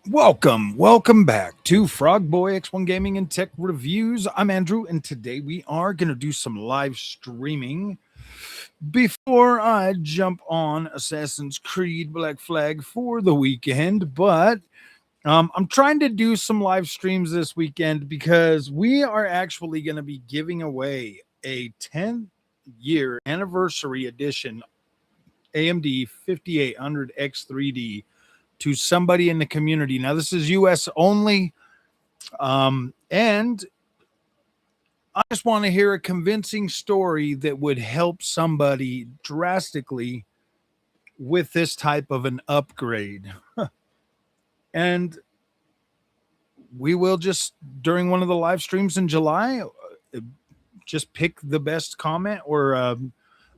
Welcome back to Frog Boy X1 Gaming and Tech Reviews. I'm Andrew, and today we are going to do some live streaming. Before I jump on Assassin's Creed Black Flag for the weekend, but I'm trying to do some live streams this weekend because we are actually going to be giving away a 10-year anniversary edition AMD 5800 X3D to somebody in the community. Now, this is US only. And I just want to hear a convincing story that would help somebody drastically with this type of an upgrade. And we will just, during one of the live streams in July, just pick the best comment or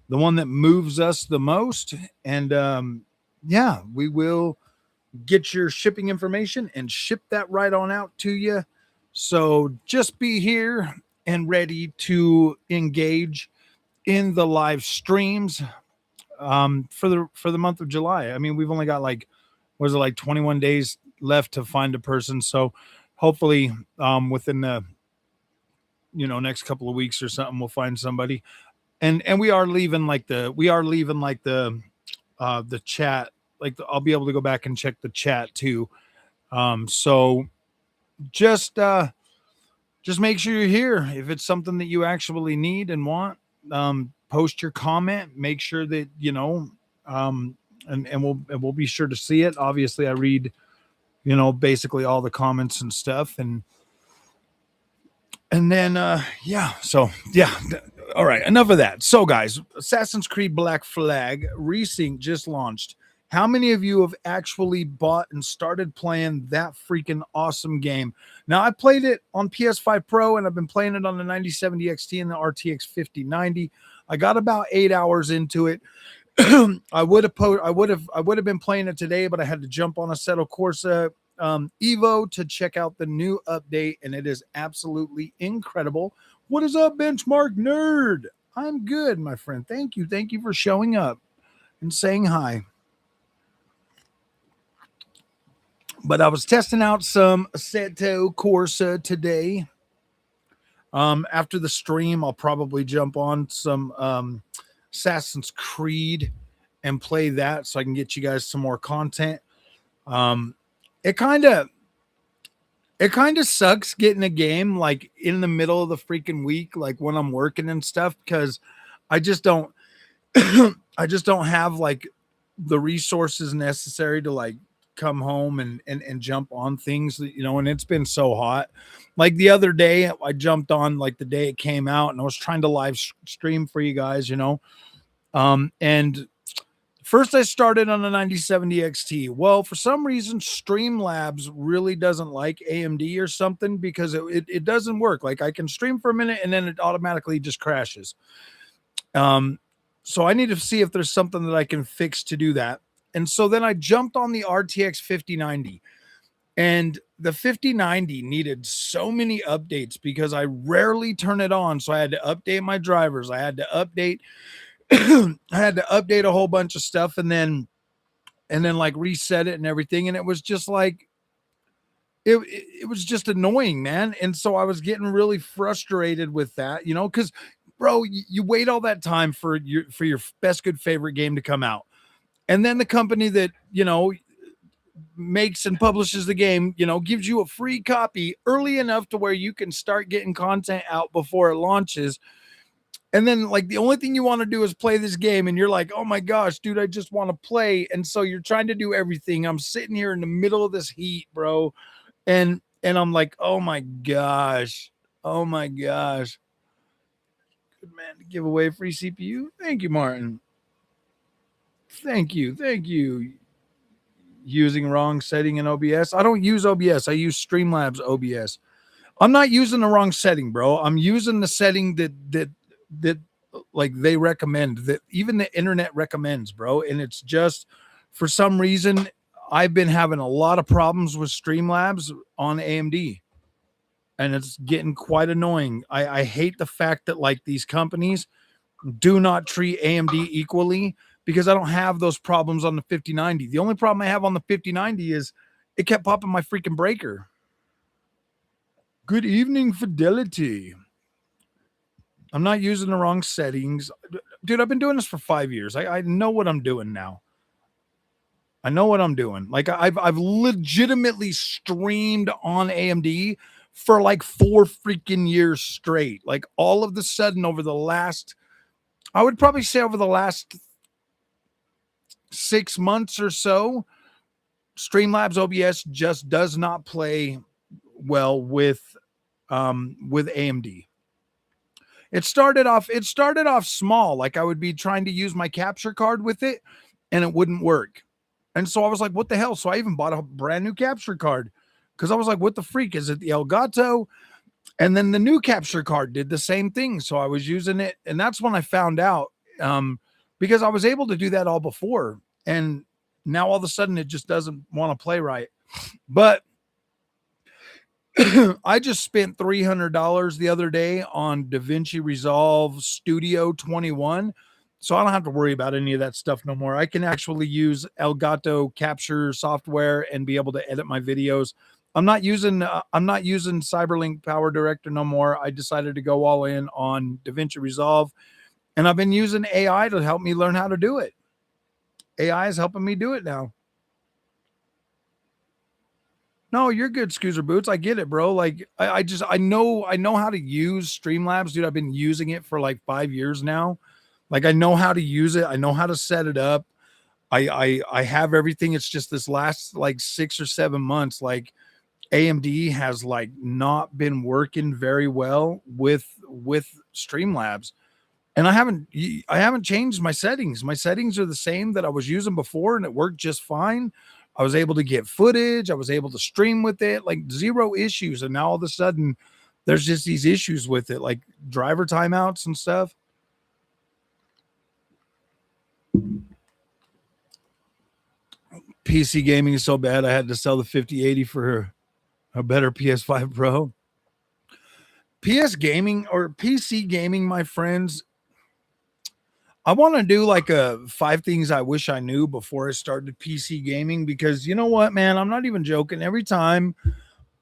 the one that moves us the most. And yeah, we will get your shipping information and ship that right on out to you. So just be here and ready to engage in the live streams for the month of July. I mean, we've only got like 21 days left to find a person. So hopefully within the next couple of weeks or something, we'll find somebody. And we are leaving the chat. I'll be able to go back and check the chat too. So just make sure you're here. If it's something that you actually need and want, post your comment. Make sure that and we'll be sure to see it. Obviously, I read basically all the comments and stuff, and then yeah. So yeah. All right, enough of that. So guys, Assassin's Creed Black Flag Resync just launched. How many of you have actually bought and started playing that freaking awesome game? Now, I played it on PS5 Pro, and I've been playing it on the 9070 XT and the RTX 5090. I got about 8 hours into it. I would have been playing it today, but I had to jump on a Assetto Corsa Evo to check out the new update, and it is absolutely incredible. What is up, Benchmark Nerd? I'm good, my friend. Thank you for showing up and saying hi. But I was testing out some Assetto Corsa today. After the stream, I'll probably jump on some Assassin's Creed and play that so I can get you guys some more content. It kind of sucks getting a game like in the middle of the freaking week, like when I'm working and stuff, because I just don't have like the resources necessary to like come home and jump on things, and it's been so hot. Like the other day, I jumped on like the day it came out, and I was trying to live stream for you guys, and first I started on a 9070 XT. Well, for some reason, Streamlabs really doesn't like AMD or something, because it doesn't work. Like I can stream for a minute and then it automatically just crashes. So I need to see if there's something that I can fix to do that. And so then I jumped on the RTX 5090, and the 5090 needed so many updates because I rarely turn it on. So I had to update my drivers. I had to update a whole bunch of stuff, and then like reset it and everything. And it was just like, it was just annoying, man. And so I was getting really frustrated with that, because bro, you wait all that time for your best good favorite game to come out. And then the company that, makes and publishes the game, gives you a free copy early enough to where you can start getting content out before it launches. And then like the only thing you want to do is play this game, and you're like, oh my gosh, dude, I just want to play. And so you're trying to do everything. I'm sitting here in the middle of this heat, bro. And I'm like, oh my gosh. Good man to give away free CPU. Thank you, Martin. Thank you. Using wrong setting in OBS. I don't use OBS. I use Streamlabs OBS. I'm not using the wrong setting, bro. I'm using the setting that like they recommend, that even the internet recommends, bro. And it's just, for some reason, I've been having a lot of problems with Streamlabs on AMD, and it's getting quite annoying. I hate the fact that like these companies do not treat AMD equally, because I don't have those problems on the 5090. The only problem I have on the 5090 is it kept popping my freaking breaker. Good evening, Fidelity. I'm not using the wrong settings. Dude, I've been doing this for 5 years. I know what I'm doing now. I know what I'm doing. Like I've legitimately streamed on AMD for like 4 freaking years straight. Like all of the sudden over the last, I would probably say over the last 6 months or so, Streamlabs OBS just does not play well with AMD. It started off small. Like I would be trying to use my capture card with it and it wouldn't work. And so I was like, what the hell? So I even bought a brand new capture card because I was like, what the freak? Is it the Elgato? And then the new capture card did the same thing. So I was using it. And that's when I found out because I was able to do that all before. And now all of a sudden it just doesn't want to play right. But I just spent $300 the other day on DaVinci Resolve Studio 21. So I don't have to worry about any of that stuff no more. I can actually use Elgato capture software and be able to edit my videos. I'm not using Cyberlink Power Director no more. I decided to go all in on DaVinci Resolve, and I've been using AI to help me learn how to do it. AI is helping me do it now. No, you're good, Scoozer Boots. I get it, bro. Like I know how to use Streamlabs, dude. I've been using it for like 5 years now. Like I know how to use it. I know how to set it up. I have everything. It's just this last like 6 or 7 months, like AMD has like not been working very well with Streamlabs. And I haven't changed my settings. My settings are the same that I was using before, and it worked just fine. I was able to get footage. I was able to stream with it, like zero issues. And now all of a sudden, there's just these issues with it, like driver timeouts and stuff. PC gaming is so bad, I had to sell the 5080 for a better PS5 Pro. PS gaming or PC gaming, my friends, I want to do like a 5 things I wish I knew before I started PC gaming, because you know what, man, I'm not even joking. Every time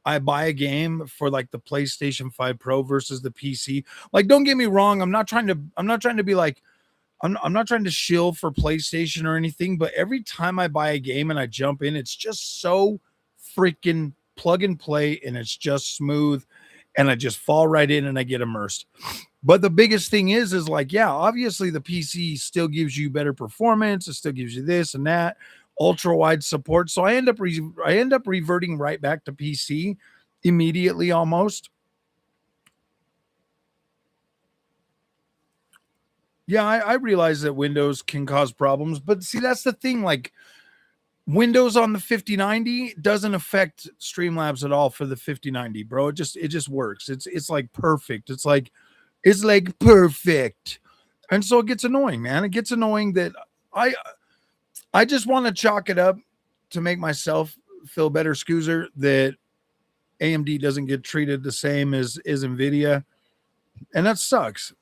I buy a game for like the PlayStation 5 Pro versus the PC, like don't get me wrong, I'm not trying to be like I'm not trying to shill for PlayStation or anything, but every time I buy a game and I jump in, it's just so freaking plug and play, and it's just smooth, and I just fall right in and I get immersed. But the biggest thing is like, yeah, obviously the PC still gives you better performance. It still gives you this and that, ultra wide support. So I end up reverting right back to PC immediately almost. Yeah, I realize that Windows can cause problems, but see, that's the thing. Like Windows on the 5090 doesn't affect Streamlabs at all for the 5090, bro. It just works. It's like perfect. It's like perfect. And so it gets annoying, man. It gets annoying that I just want to chalk it up to make myself feel better, Scoozer, that AMD doesn't get treated the same as Nvidia. And that sucks.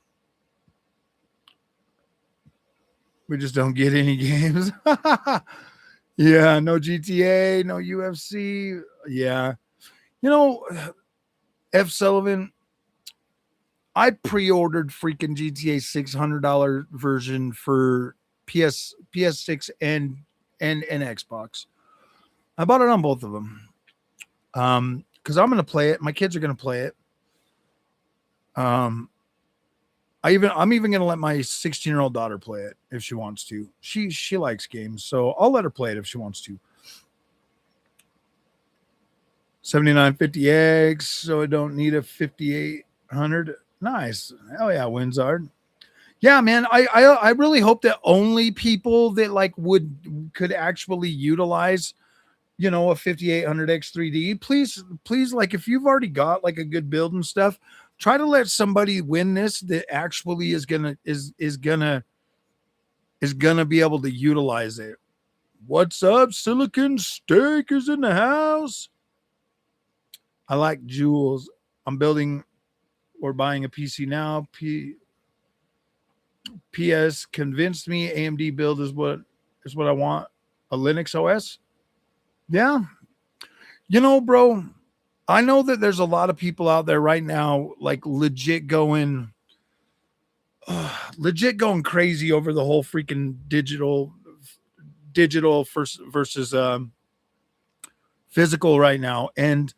We just don't get any games. Yeah, no GTA, no UFC. Yeah. You know, F. Sullivan, I pre-ordered freaking GTA $600 version for PS6 and Xbox. I bought it on both of them. Because I'm gonna play it. My kids are gonna play it. I'm even gonna let my 16-year-old daughter play it if she wants to. She likes games, so I'll let her play it if she wants to. 7950X, so I don't need a 5800. Nice. Hell yeah, Winzard. Yeah, man. I really hope that only people that like could actually utilize, you know, a 5800X 3D. Please, like if you've already got like a good build and stuff, try to let somebody win this that actually is gonna be able to utilize it. What's up? Silicon Steak is in the house. I like Jules. I'm building or buying a PC now. PS convinced me AMD build is what I want. A Linux OS. Yeah. Bro, I know that there's a lot of people out there right now, like legit going crazy over the whole freaking digital versus physical right now. And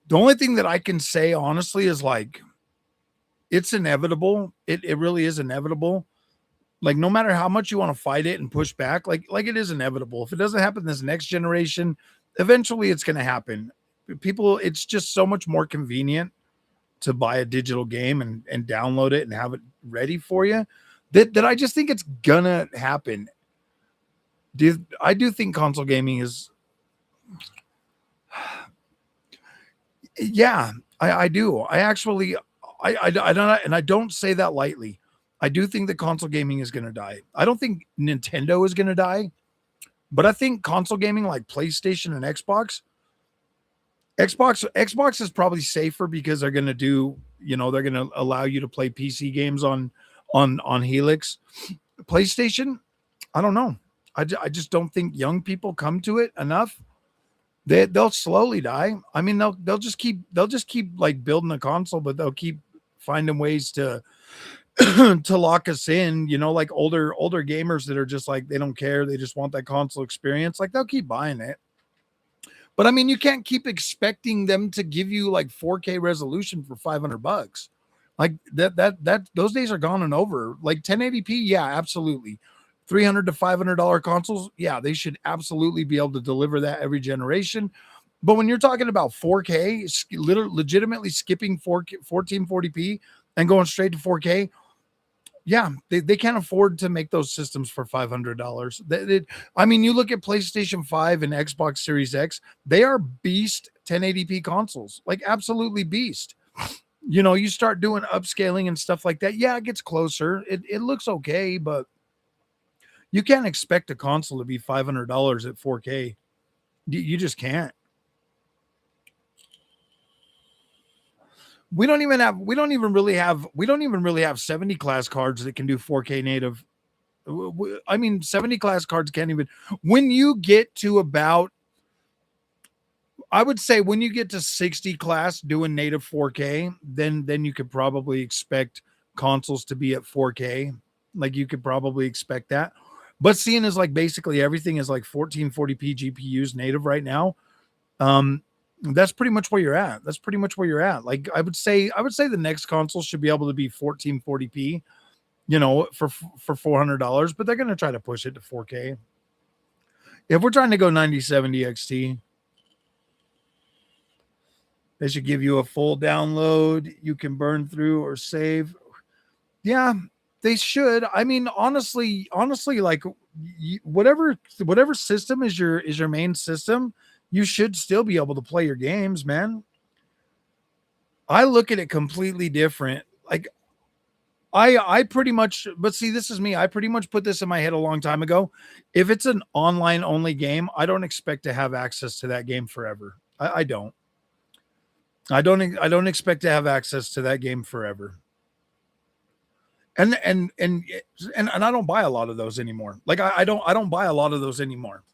the only thing that I can say honestly is like it's inevitable. It really is inevitable. Like no matter how much you want to fight it and push back, like it is inevitable. If it doesn't happen this next generation, eventually it's going to happen. People, it's just so much more convenient to buy a digital game and download it and have it ready for you that I just think it's gonna happen. I do think console gaming is, yeah, I do. I actually, I don't, and I don't say that lightly. I do think that console gaming is going to die. I don't think Nintendo is going to die, but I think console gaming like PlayStation and Xbox is probably safer because they're going to do, they're going to allow you to play PC games on Helix. PlayStation, I don't know. I just don't think young people come to it enough. They'll slowly die. I mean, they'll just keep like building a console, but they'll keep finding ways to to lock us in, like older gamers that are just like they don't care, they just want that console experience. Like they'll keep buying it. But I mean, you can't keep expecting them to give you like 4K resolution for $500. Like that those days are gone and over. Like 1080p, yeah, absolutely. $300 to $500 consoles, yeah, they should absolutely be able to deliver that every generation. But when you're talking about 4K, legitimately skipping 4K, 1440p and going straight to 4K, yeah, they can't afford to make those systems for $500. I mean, you look at PlayStation 5 and Xbox Series X, they are beast 1080p consoles, like absolutely beast. You start doing upscaling and stuff like that. Yeah, it gets closer. It looks okay, but you can't expect a console to be $500 at 4K. You just can't. We don't even really have 70 class cards that can do 4K native. I mean, 70 class cards can't even, when you get to about, I would say when you get to 60 class doing native 4K, then you could probably expect consoles to be at 4K. Like you could probably expect that. But seeing as like basically everything is like 1440p GPUs native right now, that's pretty much where you're at. Like I would say the next console should be able to be 1440p, for $400, but they're going to try to push it to 4K. If we're trying to go 9070 XT, they should give you a full download you can burn through or save. Yeah, they should. I mean, honestly, like whatever system is your main system, you should still be able to play your games, man. I look at it completely different. Like I pretty much, but see, this is me. I pretty much put this in my head a long time ago. If it's an online only game, I don't expect to have access to that game forever. I don't. I don't expect to have access to that game forever. And I don't buy a lot of those anymore. Like I don't buy a lot of those anymore.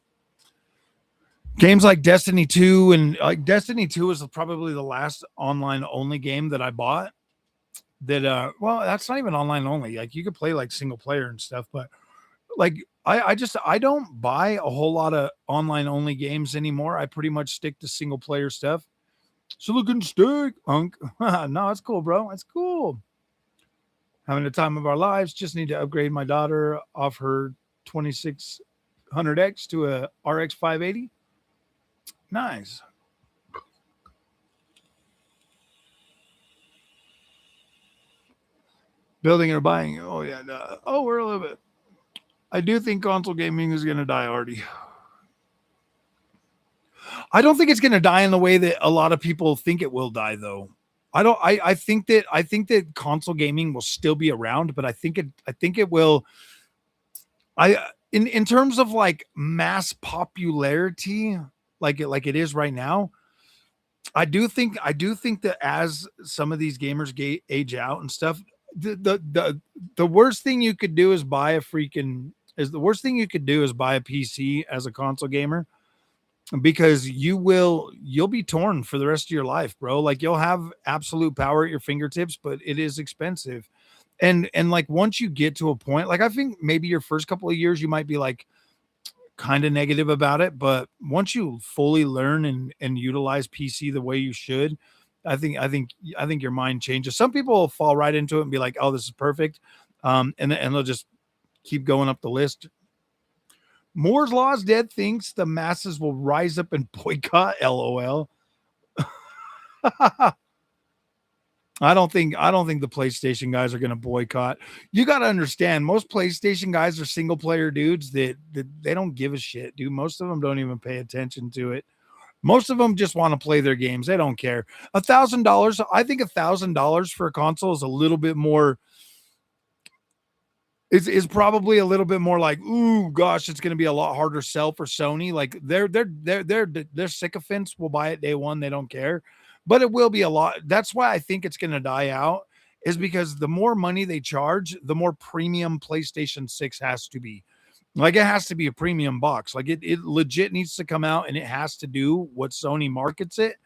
Games like Destiny 2 and like Destiny 2 is probably the last online only game that I bought. That well, that's not even online only. Like you could play like single player and stuff, but like I don't buy a whole lot of online only games anymore. I pretty much stick to single player stuff. So looking stick, Unk. No, it's cool, bro. It's cool. Having the time of our lives. Just need to upgrade my daughter off her 2600X to a RX 580. Nice. Building or buying. Oh yeah. No. Oh, we're a little bit. I do think console gaming is going to die, Artie. I don't think it's going to die in the way that a lot of people think it will die, though. I don't. I think that console gaming will still be around, but I think it will. In terms of like mass popularity, like it is right now. I do think that as some of these gamers age out and stuff, the worst thing you could do is buy a PC as a console gamer because you'll be torn for the rest of your life, bro. Like you'll have absolute power at your fingertips, but it is expensive. And like once you get to a point, like I think maybe your first couple of years you might be like kind of negative about it, but once you fully learn and utilize PC the way you should, I think your mind changes. Some people will fall right into it and be like, "Oh, this is perfect," and they'll just keep going up the list. Moore's Law is dead. Thinks the masses will rise up and boycott. LOL. I don't think the PlayStation guys are going to boycott. You got to understand, most PlayStation guys are single player dudes that they don't give a shit, dude. Most of them don't even pay attention to it. Most of them just want to play their games. They don't care. $1,000. I think $1,000 for a console is a little bit more. Is probably a little bit more like, ooh, gosh, it's going to be a lot harder sell for Sony. Like their sycophants will buy it day one. They don't care, but it will be a lot. That's why I think it's going to die out. Is because the more money they charge, the more premium PlayStation 6 has to be. Like it has to be a premium box. Like it legit needs to come out and it has to do what Sony markets it.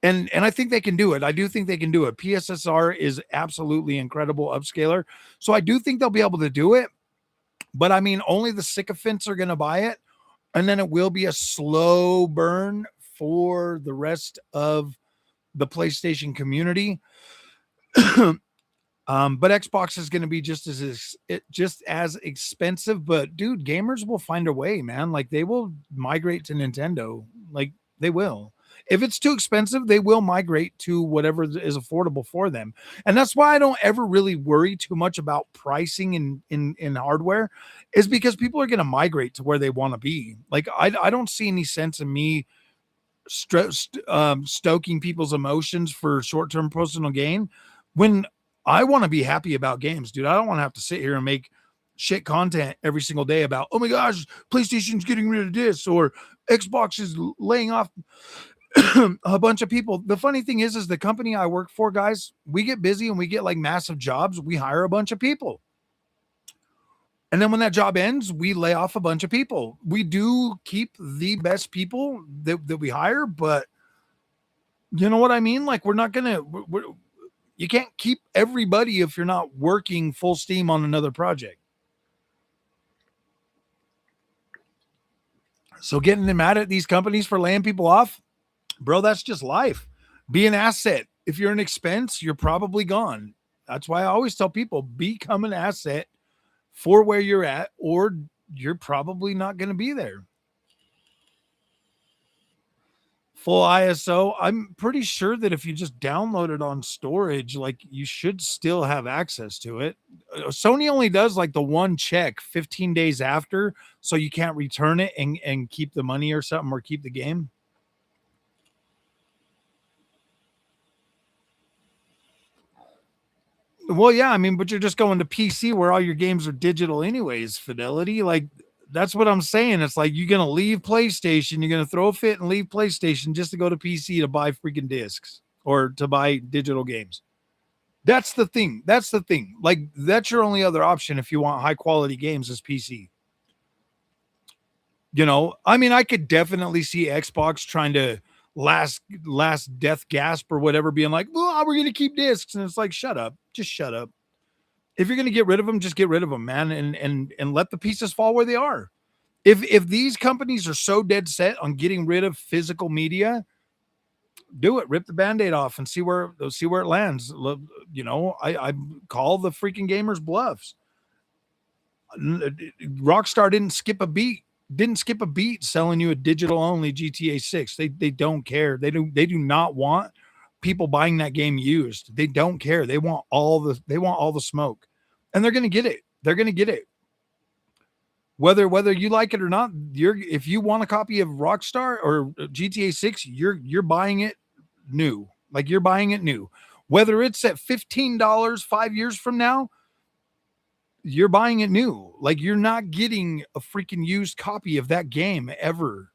And I think they can do it. I do think they can do it. PSSR is absolutely incredible upscaler. So I do think they'll be able to do it. But I mean, only the sycophants are going to buy it. And then it will be a slow burn for the rest of the PlayStation community. But Xbox is going to be just as expensive. But dude, gamers will find a way, man. Like they will migrate to Nintendo. Like they will. If it's too expensive, they will migrate to whatever is affordable for them. And that's why I don't ever really worry too much about pricing in hardware, is because people are going to migrate to where they want to be. Like I don't see any sense in me stoking people's emotions for short-term personal gain when I want to be happy about games, dude. I don't want to have to sit here and make shit content every single day about, oh my gosh, PlayStation's getting rid of this, or Xbox is laying off a bunch of people. The funny thing is the company I work for, guys, we get busy and we get like massive jobs. We hire a bunch of people. And then when that job ends, we lay off a bunch of people. We do keep the best people that we hire, but you know what I mean? Like we're not going to, you can't keep everybody if you're not working full steam on another project. So getting them mad at these companies for laying people off, bro, that's just life. Be an asset. If you're an expense, you're probably gone. That's why I always tell people, become an asset for where you're at, or you're probably not going to be there. Full ISO. I'm pretty sure that if you just download it on storage, like you should still have access to it. Sony only does like the one check 15 days after, so you can't return it and keep the money or something, or keep the game. Well, yeah, I mean, but you're just going to PC where all your games are digital anyways, Fidelity. Like that's what I'm saying. It's like you're gonna leave PlayStation, you're gonna throw a fit and leave PlayStation just to go to PC to buy freaking discs or to buy digital games. That's the thing. That's the thing. Like that's your only other option if you want high quality games is PC. I mean, I could definitely see Xbox trying to last death gasp or whatever, being like, well, we're gonna keep discs. And it's like, shut up. Just shut up. If you're gonna get rid of them, just get rid of them, man, and let the pieces fall where they are. If these companies are so dead set on getting rid of physical media, do it. Rip the band-aid off and see where it lands. I call the freaking gamers bluffs. Rockstar didn't skip a beat selling you a digital only GTA 6. They don't care. They do not want people buying that game used. They don't care. They want all the smoke. And they're going to get it. They're going to get it. Whether you like it or not, if you want a copy of Rockstar or GTA 6, you're buying it new. Like you're buying it new. Whether it's at $15 5 years from now, you're buying it new. Like you're not getting a freaking used copy of that game ever.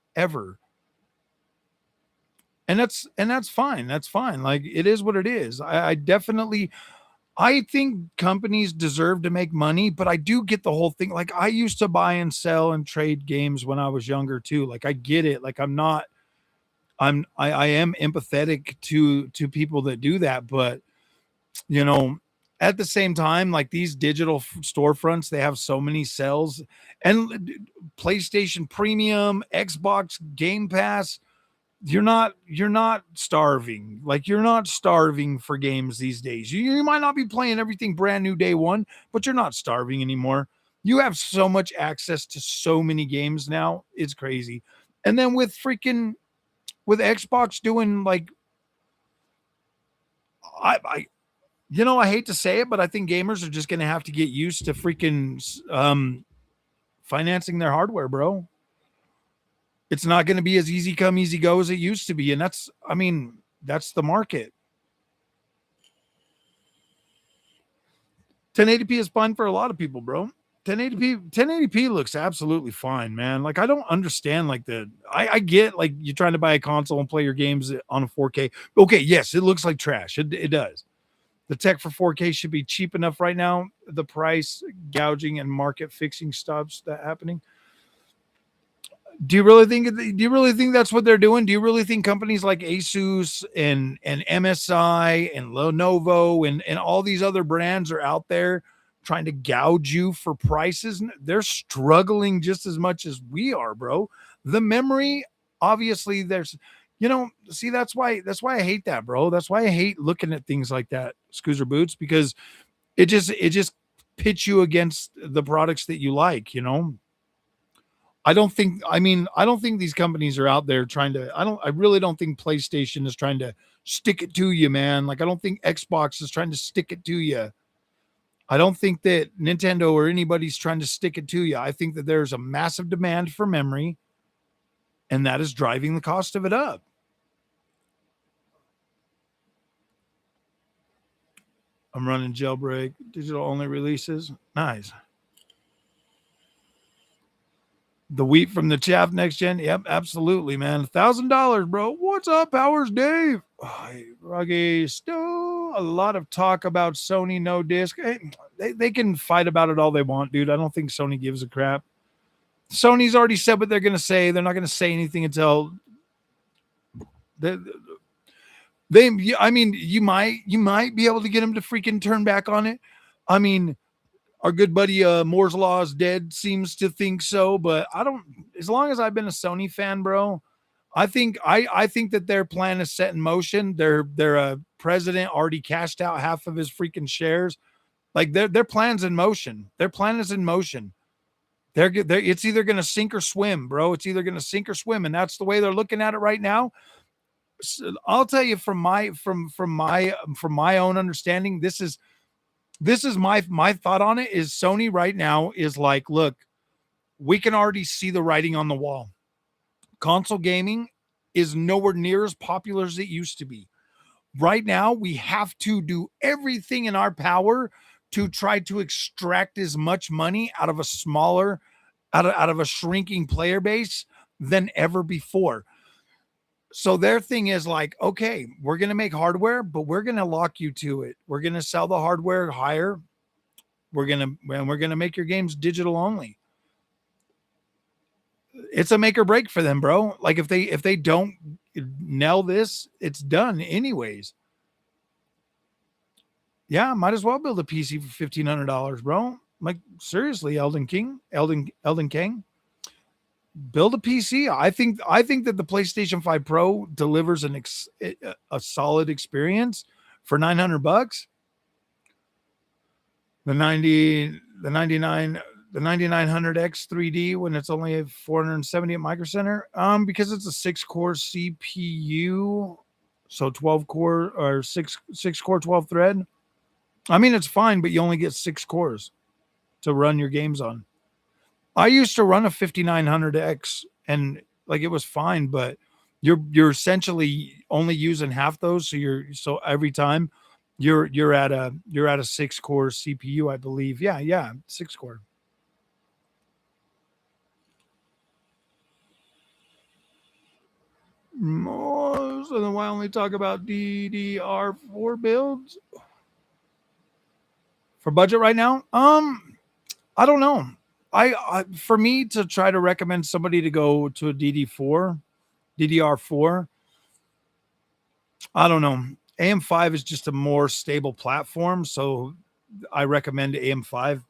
And that's fine. That's fine. Like it is what it is. I definitely I think companies deserve to make money, but I do get the whole thing. Like I used to buy and sell and trade games when I was younger too. Like I get it. Like I am empathetic to people that do that, but you know, at the same time, like these digital storefronts, they have so many sales and PlayStation Premium, Xbox Game Pass. You're not starving. Like you're not starving for games these days. You might not be playing everything brand new day one, but you're not starving anymore. You have so much access to so many games now. It's crazy. And then with Xbox doing like I I hate to say it, but I think gamers are just going to have to get used to freaking financing their hardware, bro. It's not going to be as easy come easy go as it used to be, and that's the market. 1080p is fine for a lot of people, bro. 1080p looks absolutely fine, man. Like I don't understand like I get like you're trying to buy a console and play your games on a 4K. Okay, yes, it looks like trash. It does. The tech for 4K should be cheap enough right now. The price gouging and market fixing stuff's that happening. Do you really think that's what they're doing? Do you really think companies like Asus and MSI and Lenovo and all these other brands are out there trying to gouge you for prices? They're struggling just as much as we are, bro. The memory, obviously, see, that's why I hate that, bro. That's why I hate looking at things like that, Scooter Boots, because it just pits you against the products that you like. I don't think these companies are out there trying to I really don't think PlayStation is trying to stick it to you, man. Like I don't think Xbox is trying to stick it to you. I don't think that Nintendo or anybody's trying to stick it to you. I think that there's a massive demand for memory and that is driving the cost of it up. I'm running jailbreak, digital only releases. Nice. The wheat from the chaff next gen. Yep, absolutely, man. $1,000, bro. What's up, Powers Dave? Oh, hey, Froggy. Still a lot of talk about Sony no disc. Hey, they can fight about it all they want, dude. I don't think Sony gives a crap. Sony's already said what they're going to say. They're not going to say anything until they, I mean, you might be able to get them to freaking turn back on it. I mean, our good buddy Moore's Law is dead seems to think so, but I don't. As long as I've been a Sony fan, bro, I think that their plan is set in motion. Their president already cashed out half of his freaking shares. Like their plan's in motion. Their plan is in motion. It's either going to sink or swim, bro. It's either going to sink or swim, and that's the way they're looking at it right now. I'll tell you from my own understanding, this is my thought on it is Sony right now is like, look, we can already see the writing on the wall. Console gaming is nowhere near as popular as it used to be. Right now, we have to do everything in our power to try to extract as much money out of a smaller, out of a shrinking player base than ever before. So their thing is like, okay, we're going to make hardware, but we're going to lock you to it. We're going to sell the hardware higher. We're going to make your games digital only. It's a make or break for them, bro. Like if they don't nail this, it's done anyways. Yeah, might as well build a PC for $1,500, bro. Like seriously, Elden King, build a PC. I think that the PlayStation 5 Pro delivers a solid experience for $900. The 9900X 3D when it's only at 470 at Micro Center. Because it's a 6-core CPU, so 12 core or six core 12 thread. I mean, it's fine, but you only get 6 cores to run your games on. I used to run a 5900X and like it was fine, but you're essentially only using half those. So every time you're at a 6-core CPU, I believe. Yeah, yeah, 6 core. More so then why only talk about DDR4 builds? For budget right now, I don't know. I for me to try to recommend somebody to go to a DD4, DDR4, I don't know. AM5 is just a more stable platform, so I recommend AM5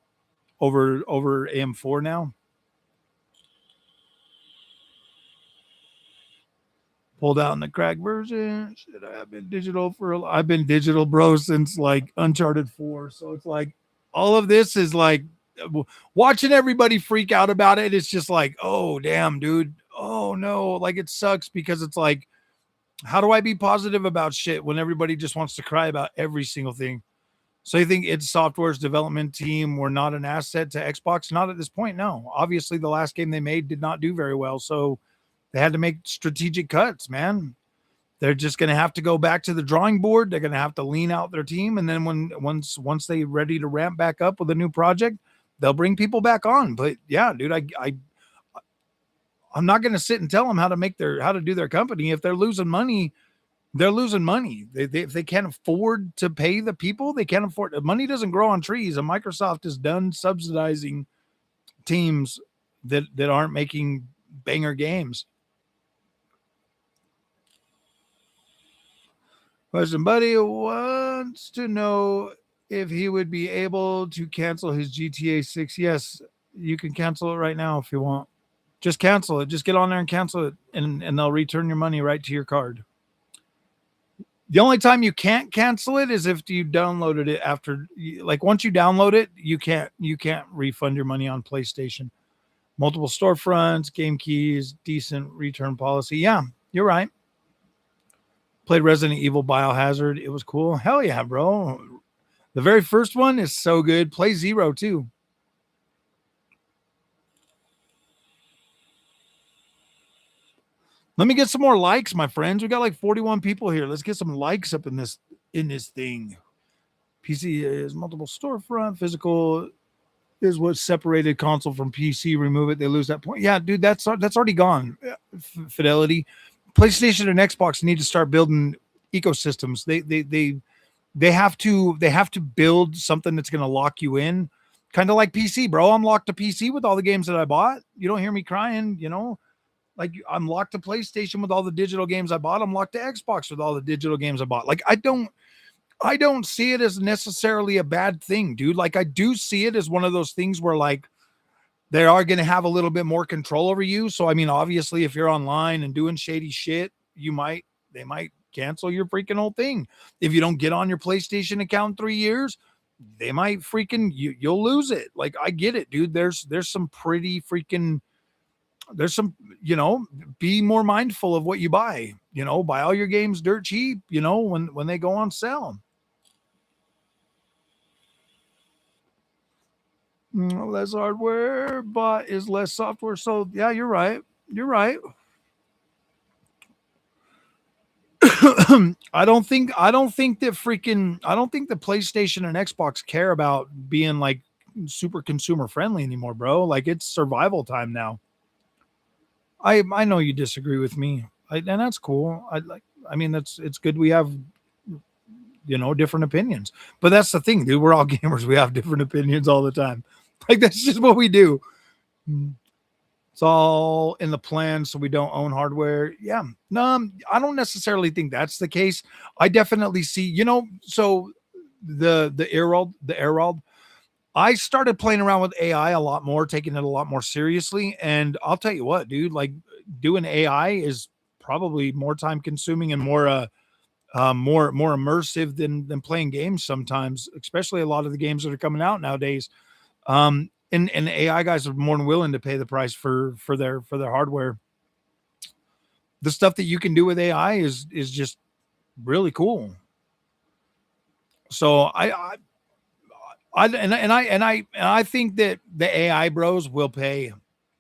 over AM4 now. Pulled out in the crack version. Shit, I've been digital, bro, since like Uncharted 4. So it's like all of this is like watching everybody freak out about it. It's just like, oh damn, dude. Oh no. Like it sucks because it's like, how do I be positive about shit when everybody just wants to cry about every single thing? So you think id Software's development team were not an asset to Xbox? Not at this point, no. Obviously, the last game they made did not do very well, so they had to make strategic cuts, man. They're just going to have to go back to the drawing board. They're going to have to lean out their team, and then once they're ready to ramp back up with a new project, they'll bring people back on. But yeah, dude, I'm not going to sit and tell them how to do their company. If they're losing money, they're losing money. If they can't afford to pay the people, they can't afford. Money doesn't grow on trees, and Microsoft is done subsidizing teams that aren't making banger games. Question: Buddy wants to know if he would be able to cancel his GTA 6. Yes, you can cancel it right now if you want. Just cancel it. Just get on there and cancel it, and they'll return your money right to your card. The only time you can't cancel it is if you downloaded it after, like once you download it, you can't refund your money on PlayStation. Multiple storefronts, game keys, decent return policy. Yeah, you're right. Played Resident Evil Biohazard. It was cool. Hell yeah, bro. The very first one is so good. Play Zero too. Let me get some more likes, my friends. We got like 41 people here. Let's get some likes up in this thing. PC is multiple storefront. Physical is what separated console from PC. Remove it, they lose that point. Yeah, dude, that's already gone. Fidelity. PlayStation and Xbox need to start building ecosystems. They have to build something that's going to lock you in, kind of like PC, bro. I'm locked to PC with all the games that I bought. You don't hear me crying, like I'm locked to PlayStation with all the digital games I bought. I'm locked to Xbox with all the digital games I bought. Like I don't see it as necessarily a bad thing, dude. Like I do see it as one of those things where like they are going to have a little bit more control over you. So I mean, obviously, if you're online and doing shady shit, they might cancel your freaking whole thing. If you don't get on your PlayStation account in 3 years, they might you'll lose it. Like I get it, dude. There's some pretty freaking there's some, be more mindful of what you buy. Buy all your games dirt cheap, when they go on sale. Less hardware, but is less software. So yeah, you're right. You're right. I don't think the PlayStation and Xbox care about being like super consumer friendly anymore, bro. Like it's survival time now. I know you disagree with me, and that's cool. I mean, it's good we have different opinions. But that's the thing, dude. We're all gamers. We have different opinions all the time. Like that's just what we do. It's all in the plan, so we don't own hardware. Yeah, no, I don't necessarily think that's the case. I definitely see, so the Airworld. I started playing around with AI a lot more, taking it a lot more seriously, and I'll tell you what, dude. Like doing AI is probably more time consuming and more immersive than playing games sometimes, especially a lot of the games that are coming out nowadays. And AI guys are more than willing to pay the price for their hardware. The stuff that you can do with AI is just really cool. So I think that the AI bros will pay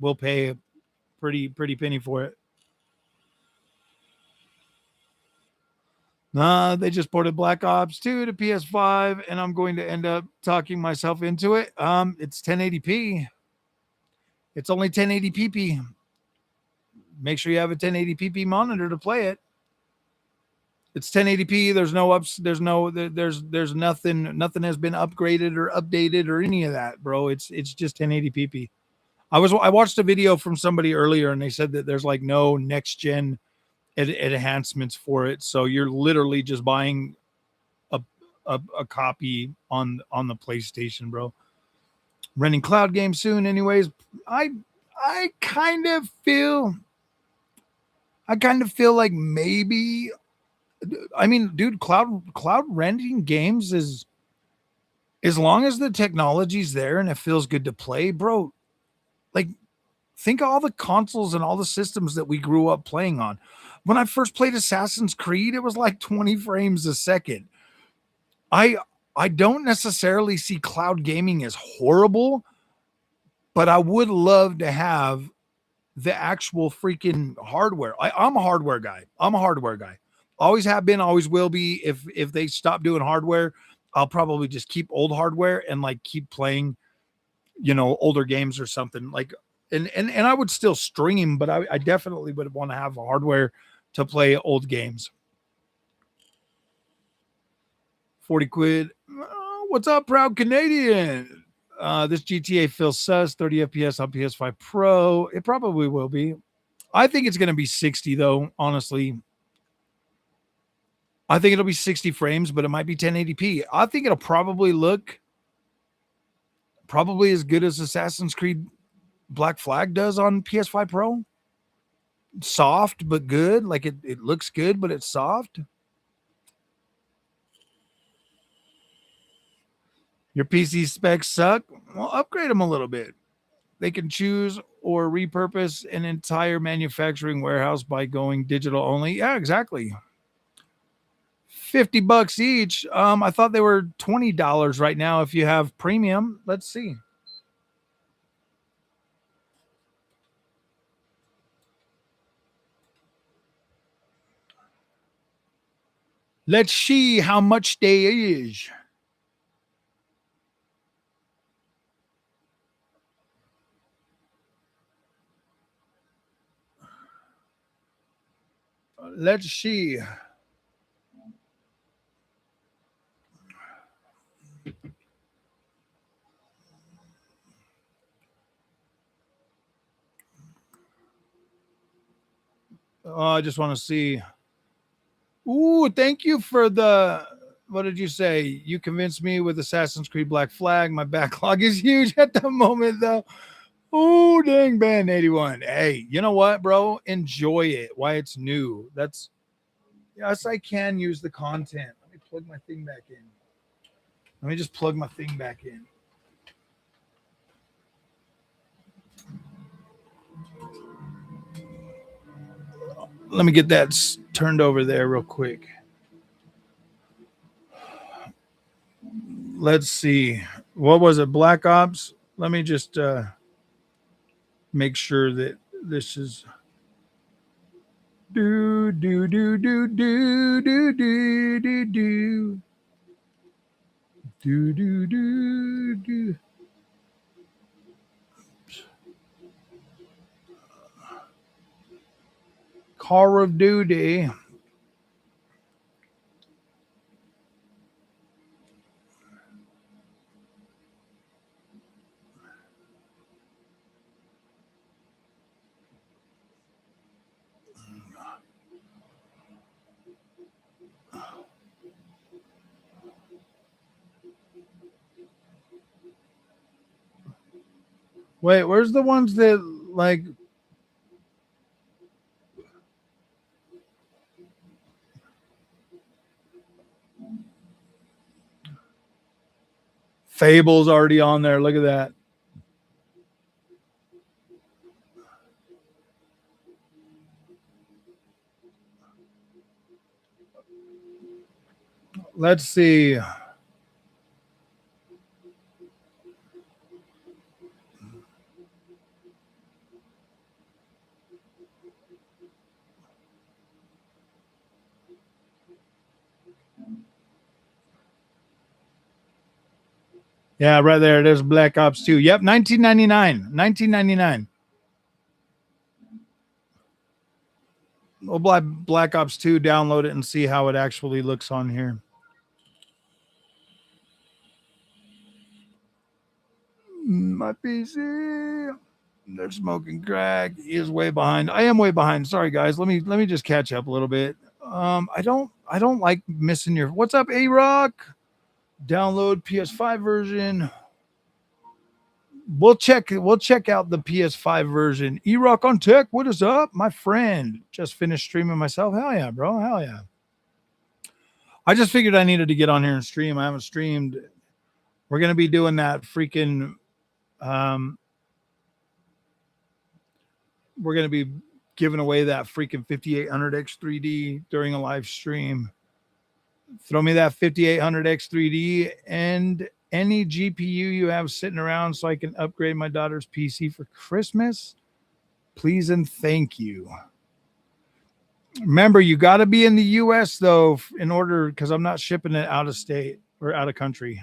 a pretty penny for it. They just ported Black Ops 2 to PS5, and I'm going to end up talking myself into it. It's 1080p. It's only 1080p. Make sure you have a 1080p monitor to play it. It's 1080p. There's no ups. There's nothing. Nothing has been upgraded or updated or any of that, bro. It's just 1080p. I watched a video from somebody earlier, and they said that there's like no next gen enhancements for it. So you're literally just buying a a copy on the PlayStation, bro. Renting cloud games soon, anyways. I I kind of feel I kind of feel like maybe I mean, dude, cloud renting games is as long as the technology's there and it feels good to play, bro. Like think of all the consoles and all the systems that we grew up playing on. When I first played Assassin's Creed, it was like 20 frames a second. I I don't necessarily see cloud gaming as horrible, but I would love to have the actual freaking hardware. I'm a hardware guy. I'm a hardware guy. Always have been, always will be. If they stop doing hardware, I'll probably just keep old hardware and like keep playing, older games or something. Like and I would still stream, but I definitely would want to have hardware to play old games. 40 quid. What's up, proud Canadian? This GTA feels sus, 30 FPS on PS5 Pro. It probably will be. I think it's going to be 60 though, honestly. I think it'll be 60 frames, but it might be 1080p. I think it'll probably look probably as good as Assassin's Creed Black Flag does on PS5 Pro. Soft but good. Like it looks good, but it's soft. Your PC specs suck. Well, upgrade them a little bit. They can choose or repurpose an entire manufacturing warehouse by going digital only. Yeah, exactly. $50 each. I thought they were $20 right now if you have premium. Let's see. Let's see how much they is. Let's see. I just want to see. Ooh, thank you for the. What did you say? You convinced me with Assassin's Creed Black Flag. My backlog is huge at the moment, though. Oh, dang, Band 81. Hey, you know what, bro? Enjoy it while it's new. That's, yes, I can use the content. Let me plug my thing back in. Let me just plug my thing back in. Let me get that turned over there real quick. Let's see. What was it? Black Ops? Let me just make sure that this is do do do do do do do do do do do do do. Call of Duty. Wait, where's the ones that like Fable's already on there? Look at that. Let's see. Yeah, right there. There's Black Ops 2. Yep, 1999. 1999. Well, Black Ops 2, download it and see how it actually looks on here. My PC. They're smoking crack. He is way behind. I am way behind. Sorry guys. Let me just catch up a little bit. I don't like missing your what's up, A Rock? Download PS5 version. We'll check out the PS5 version. E Rock on Tech. What is up? My friend. Just finished streaming myself. Hell yeah, bro. Hell yeah. I just figured I needed to get on here and stream. I haven't streamed. We're gonna be doing that freaking um we're gonna be giving away that freaking 5800X 3D during a live stream. Throw me that 5800X 3D and any GPU you have sitting around so I can upgrade my daughter's PC for Christmas. Please and thank you. Remember, you got to be in the US though, in order, because I'm not shipping it out of state or out of country.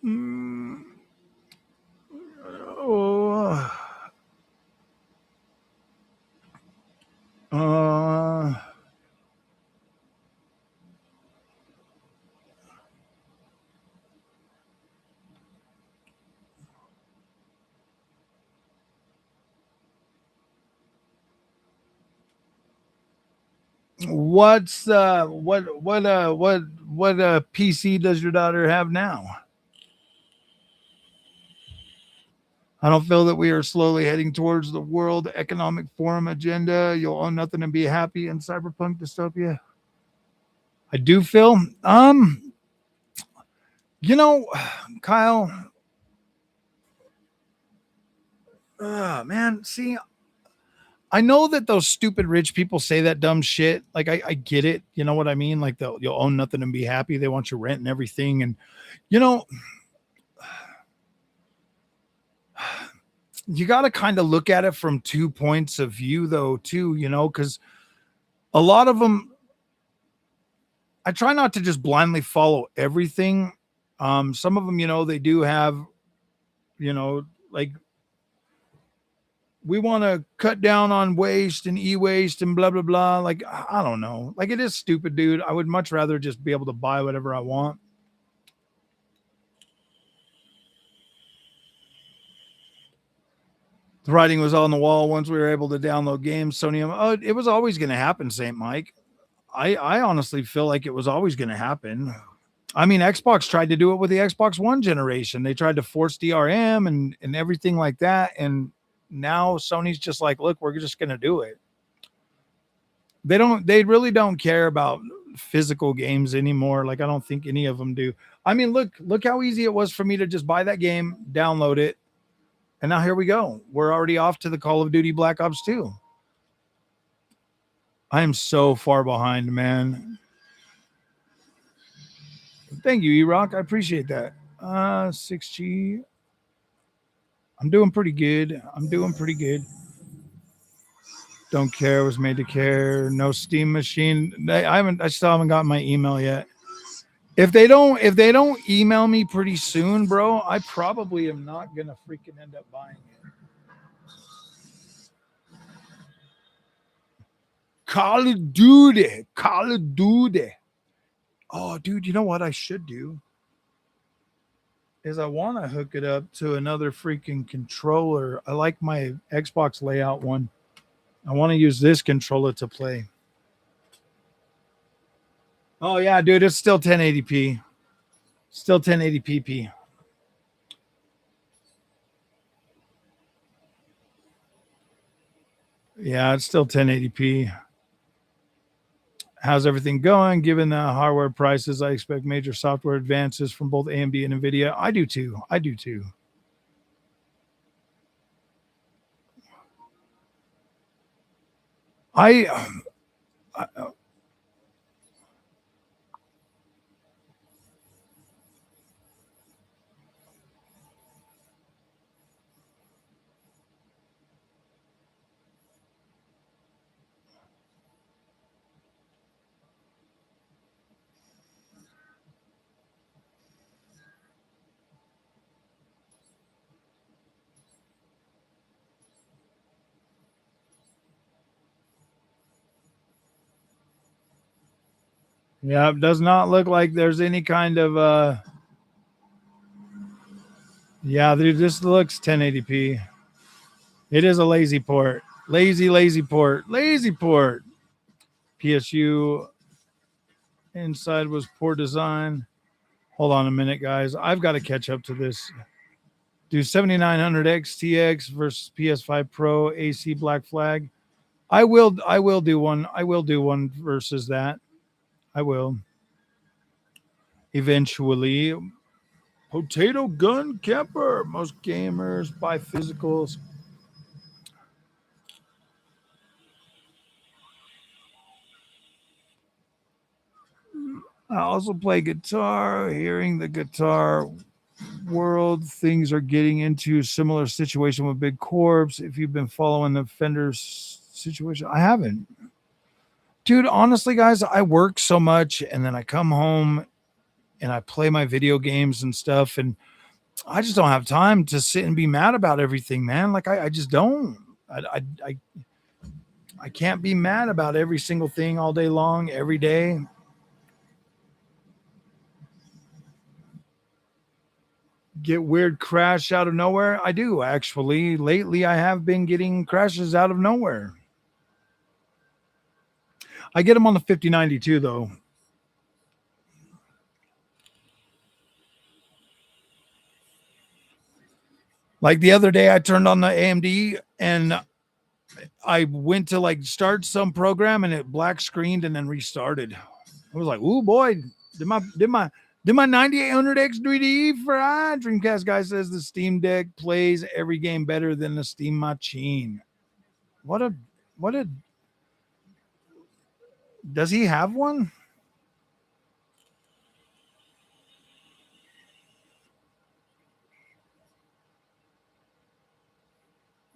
Mm, oh, uh, what PC does your daughter have now? I don't feel that we are slowly heading towards the World Economic Forum agenda. You'll own nothing and be happy in cyberpunk dystopia. I do feel, you know, Kyle, man, see, I know that those stupid rich people say that dumb shit. Like, I get it. You know what I mean? Like, you'll own nothing and be happy. They want your rent and everything. And, you know, you got to kind of look at it from 2 points of view, though, too, because a lot of them, I try not to just blindly follow everything. Some of them, they do have, like we want to cut down on waste and e-waste and blah blah blah. Like I don't know. Like it is stupid, dude. I would much rather just be able to buy whatever I want. The writing was on the wall once we were able to download games. Sony, oh, it was always going to happen, Saint Mike. I honestly feel like it was always going to happen. I mean, Xbox tried to do it with the Xbox One generation. They tried to force DRM and everything like that. And now Sony's just like, look, we're just going to do it. They really don't care about physical games anymore. Like, I don't think any of them do. I mean, look how easy it was for me to just buy that game, download it. And now here we go. We're already off to the Call of Duty Black Ops 2. I am so far behind, man. Thank you, E-Rock. I appreciate that. 6G. I'm doing pretty good. Don't care. Was made to care. No Steam machine. I still haven't got my email yet. If they don't email me pretty soon, bro, I probably am not gonna freaking end up buying it. Call of Duty. Oh, dude, you know what I should do? Is I want to hook it up to another freaking controller. I like my Xbox layout one. I want to use this controller to play. Oh yeah, dude, it's still 1080p. Still 1080p. Yeah, it's still 1080p. How's everything going? Given the hardware prices, I expect major software advances from both AMD and Nvidia. I do too. I, I Yeah, it does not look like there's any kind of yeah, dude, this looks 1080p. It is a lazy port. Lazy port. Lazy port. PSU inside was poor design. Hold on a minute, guys. I've got to catch up to this. Do 7900 XTX versus PS5 Pro AC Black Flag. I will do one. I will do one versus that. I will. Eventually. Potato gun camper. Most gamers buy physicals. I also play guitar. Hearing the guitar world, things are getting into a similar situation with Big Corpse. If you've been following the Fender's situation, I haven't. Dude, honestly, guys, I work so much and then I come home and I play my video games and stuff, and I just don't have time to sit and be mad about everything, man. Like I just don't. I can't be mad about every single thing all day long, every day. Get weird crash out of nowhere. I do actually. Lately, I have been getting crashes out of nowhere. I get them on the 5092 though. Like the other day, I turned on the AMD and I went to like start some program and it black screened and then restarted. I was like, "Ooh boy, did my 9800X 3D fry?" Dreamcast guy says the Steam Deck plays every game better than the Steam Machine. What a what a does he have one?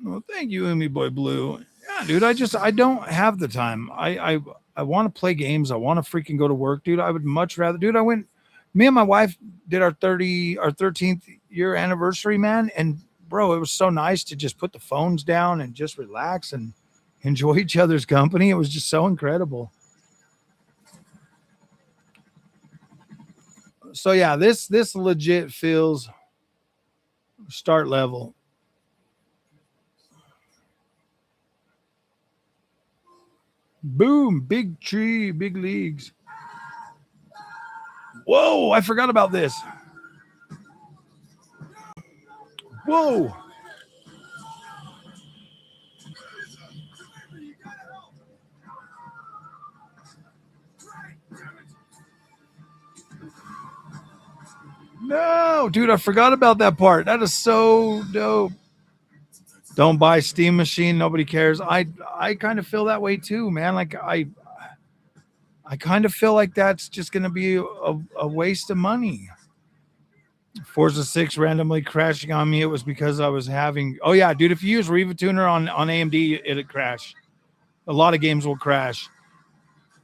Well, thank you, Umi Boy Blue. Yeah, dude, I don't have the time. I want to play games. I want to freaking go to work, dude. I would much rather, dude. Me and my wife did our 13th year anniversary, man, and bro, it was so nice to just put the phones down and just relax and enjoy each other's company. It was just so incredible. So yeah, this legit feels start level. Boom, big tree, big leagues. Whoa, I forgot about this. Whoa. No, dude, I forgot about that part. That is so dope. Don't buy Steam Machine. Nobody cares. I kind of feel that way too, man. Like I kind of feel like that's just going to be a waste of money. Forza 6 randomly crashing on me. It was because I was having. Oh yeah, dude. If you use Riva Tuner on AMD, it'll crash. A lot of games will crash,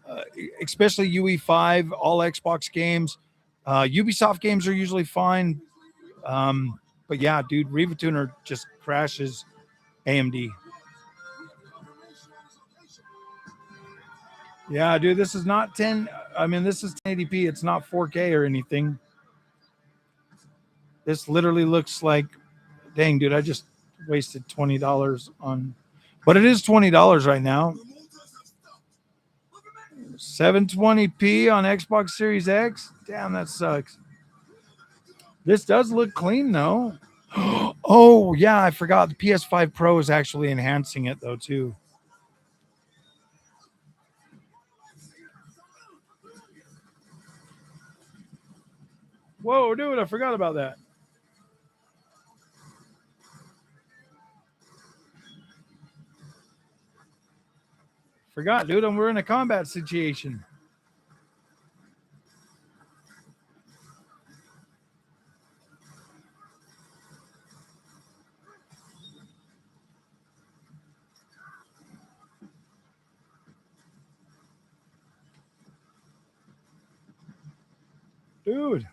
uh, especially UE5, all Xbox games. Ubisoft games are usually fine. But yeah, dude, Riva Tuner just crashes AMD. Yeah, dude, this is not 10. I mean, this is 1080p. It's not 4K or anything. This literally looks like, dang, dude, I just wasted $20 on, but it is $20 right now. 720p on Xbox Series X. Damn, that sucks. This does look clean though. Oh, yeah, I forgot the PS5 Pro is actually enhancing it though, too. Whoa, dude, I forgot about that. Forgot, dude, and we're in a combat situation. Dude.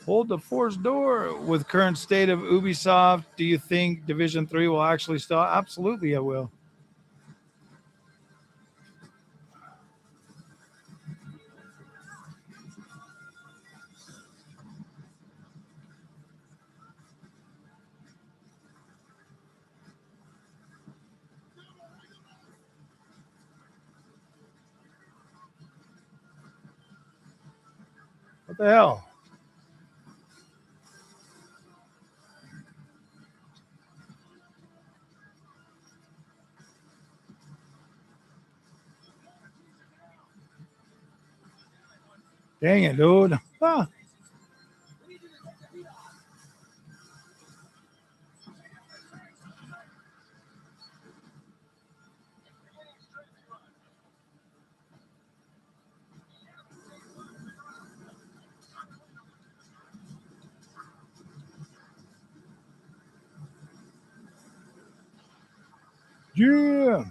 Hold the forced door. With current state of Ubisoft, do you think Division 3 will actually start? Absolutely, it will. What the hell? Dang it, dude. Ah. Yeah.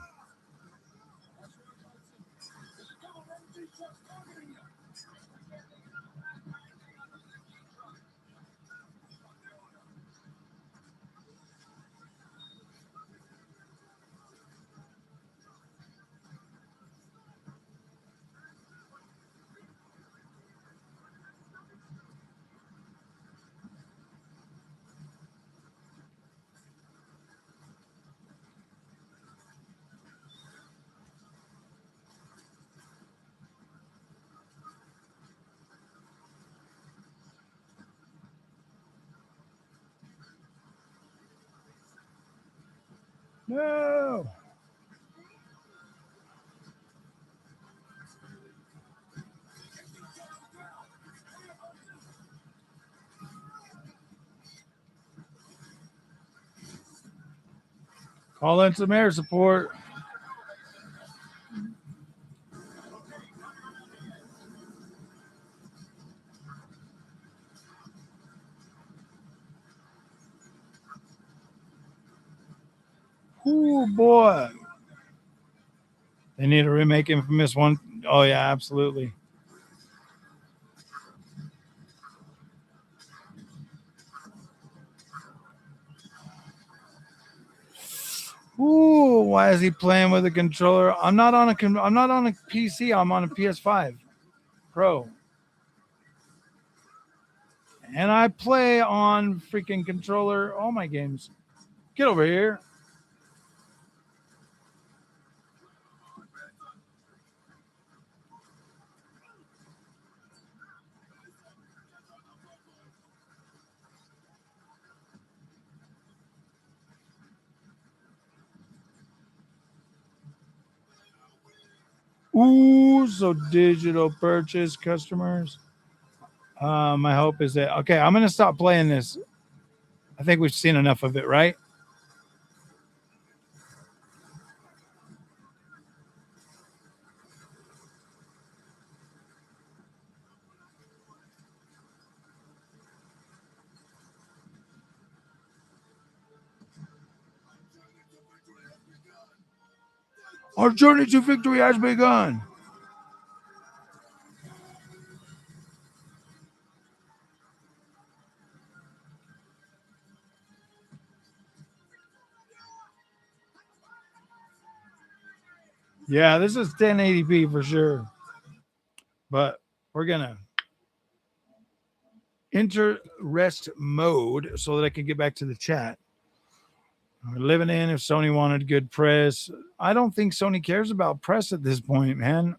No. Call in some air support. Ooh, boy. They need to remake Infamous 1. Oh, yeah, absolutely. Ooh, why is he playing with a controller? I'm not on a PC. I'm on a PS5 Pro, and I play on freaking controller all my games. Get over here. Ooh, so digital purchase customers. My hope is that okay. I'm gonna stop playing this. I think we've seen enough of it, right? Our journey to victory has begun. Yeah, this is 1080p for sure. But we're gonna enter rest mode so that I can get back to the chat. We're living in if Sony wanted good press. I don't think Sony cares about press at this point, man.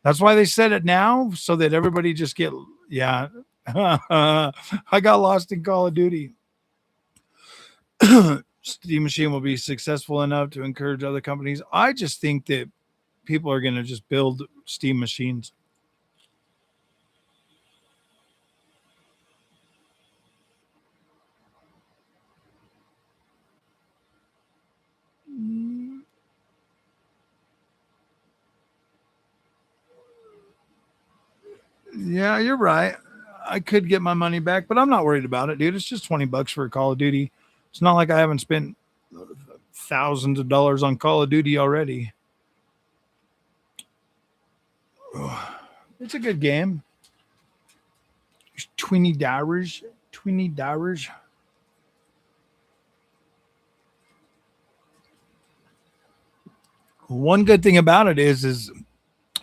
That's why they said it now so that everybody just get yeah. I got lost in Call of Duty. Steam Machine will be successful enough to encourage other companies. I just think that people are going to just build Steam machines. Yeah, you're right. I could get my money back, but I'm not worried about it, dude. It's just $20 for a Call of Duty. It's not like I haven't spent thousands of dollars on Call of Duty already. It's a good game. $20. One good thing about it is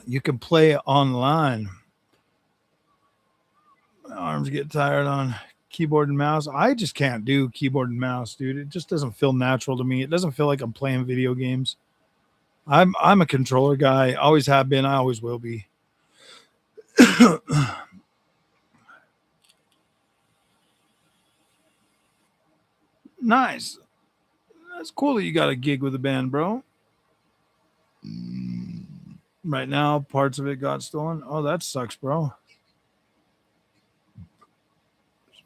you can play online. My arms get tired on keyboard and mouse. I just can't do keyboard and mouse, dude. It just doesn't feel natural to me. It doesn't feel like I'm playing video games. I'm a controller guy. Always have been. I always will be. Nice. That's cool that you got a gig with a band, bro. Right now, parts of it got stolen. Oh, that sucks, bro.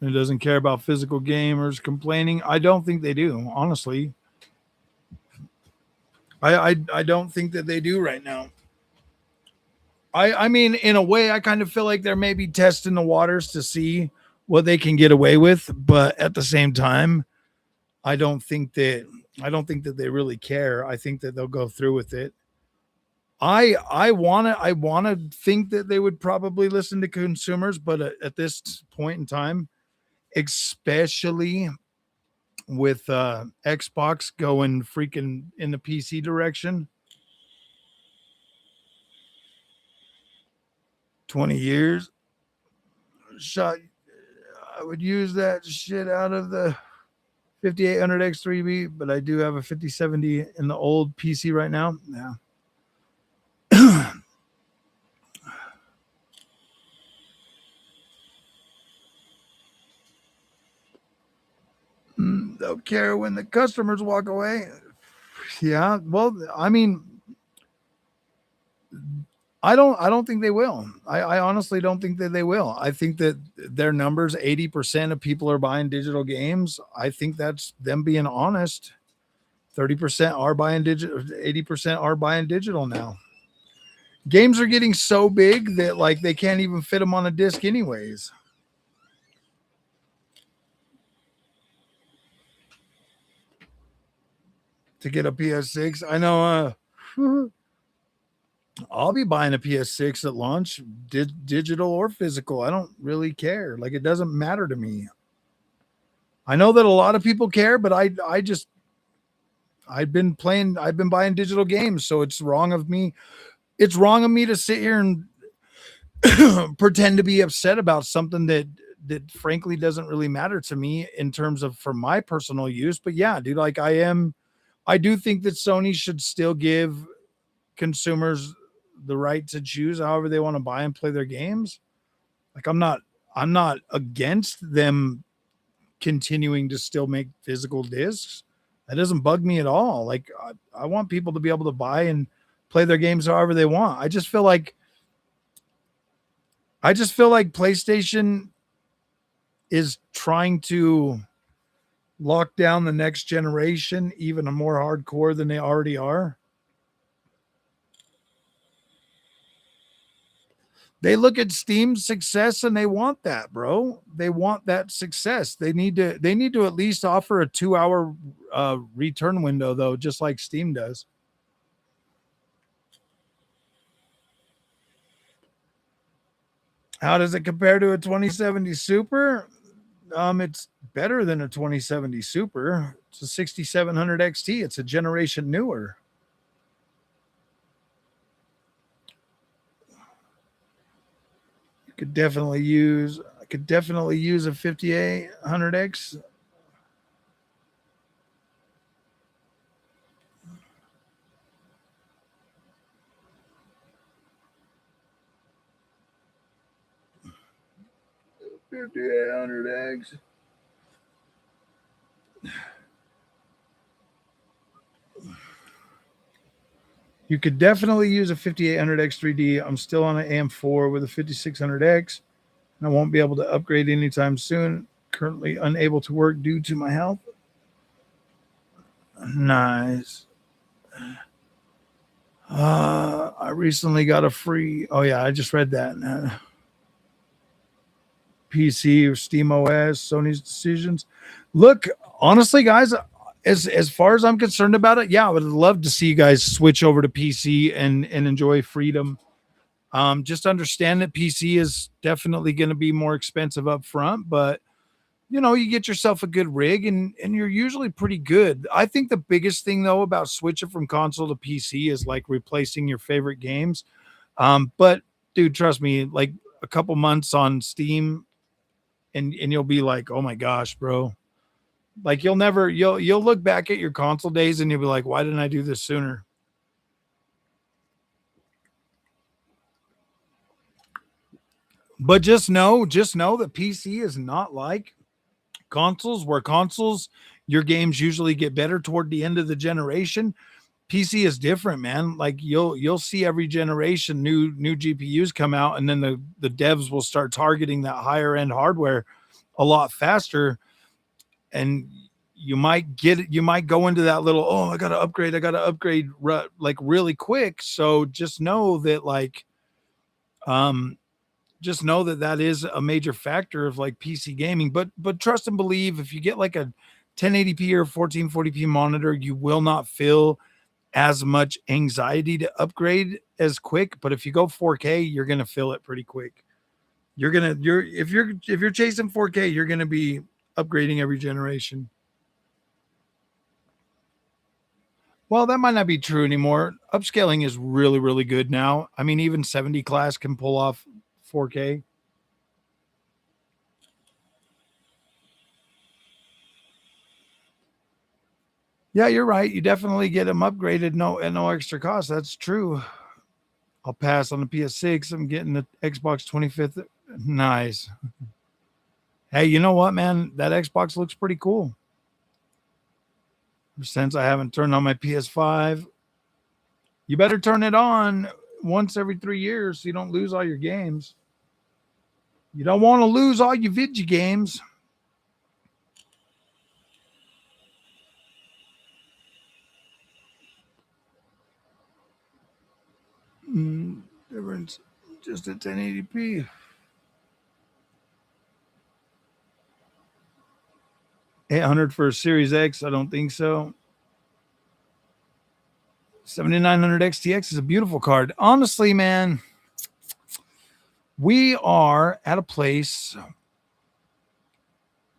It doesn't care about physical gamers complaining. I don't think they do, honestly. I don't think that they do right now. I mean, in a way, I kind of feel like they're maybe testing the waters to see what they can get away with, but at the same time, I don't think that they really care. I think that they'll go through with it. I wanna think that they would probably listen to consumers, but at this point in time, especially with Xbox going freaking in the PC direction, 20 years shot. I would use that shit out of the 5800X3B, but I do have a 5070 in the old PC right now. Yeah. They'll care when the customers walk away. Yeah, well, I mean, I don't think they will. I honestly don't think that they will. I think that their numbers, 80% of people are buying digital games. I think that's them being honest. 30% are buying digital, 80% are buying digital now. Games are getting so big that like they can't even fit them on a disc anyways. To get a PS6, I know I'll be buying a PS6 at launch, digital or physical. I don't really care. Like it doesn't matter to me. I know that a lot of people care, but I've been buying digital games, so it's wrong of me. It's wrong of me to sit here and pretend to be upset about something that frankly doesn't really matter to me in terms of for my personal use. But yeah, dude, like I do think that Sony should still give consumers the right to choose however they want to buy and play their games. Like I'm not against them continuing to still make physical discs. That doesn't bug me at all. Like I want people to be able to buy and play their games however they want. I just feel like PlayStation is trying to lock down the next generation even more hardcore than they already are. They look at Steam's success and they want that, bro. They want that success. They need to at least offer a 2-hour return window though, just like Steam does. How does it compare to a 2070 Super? It's better than a 2070 Super. It's a 6700 XT. It's a generation newer. I could definitely use a 5800X. $5,800X. You could definitely use a 5800X 3D. I'm still on an AM4 with a 5600X, and I won't be able to upgrade anytime soon. Currently unable to work due to my health. Nice. I recently got a free. Oh yeah, I just read that. PC or Steam OS, Sony's decisions. Look, honestly, guys, as far as I'm concerned about it, yeah, I would love to see you guys switch over to PC and enjoy freedom. Just understand that PC is definitely going to be more expensive up front, but you know, you get yourself a good rig and you're usually pretty good. I think the biggest thing though about switching from console to PC is like replacing your favorite games. But dude, trust me, like a couple months on Steam and you'll be like, "Oh my gosh, bro." Like you'll look back at your console days and you'll be like, "Why didn't I do this sooner?" But just know that PC is not like consoles, where consoles your games usually get better toward the end of the generation. PC is different, man. Like you'll see every generation new GPUs come out, and then the devs will start targeting that higher end hardware a lot faster, and you might go into that little, oh, I gotta upgrade like really quick. So um just know that that is a major factor of like PC gaming. But trust and believe, if you get like a 1080p or 1440p monitor, you will not feel as much anxiety to upgrade as quick. But if you go 4K, you're gonna feel it pretty quick. If you're chasing 4K, you're gonna be upgrading every generation. Well, that might not be true anymore. Upscaling is really, really good now. I mean, even 70 class can pull off 4K. Yeah, you're right. You definitely get them upgraded no at no extra cost. That's true. I'll pass on the PS6. I'm getting the Xbox 25th. Nice. Hey, you know what, man? That Xbox looks pretty cool. Since I haven't turned on my PS5, you better turn it on once every 3 years so you don't lose all your games. You don't want to lose all your video games. Difference just at 1080p. 800 for a Series X? I don't think so. 7900 XTX is a beautiful card. Honestly, man, we are at a place.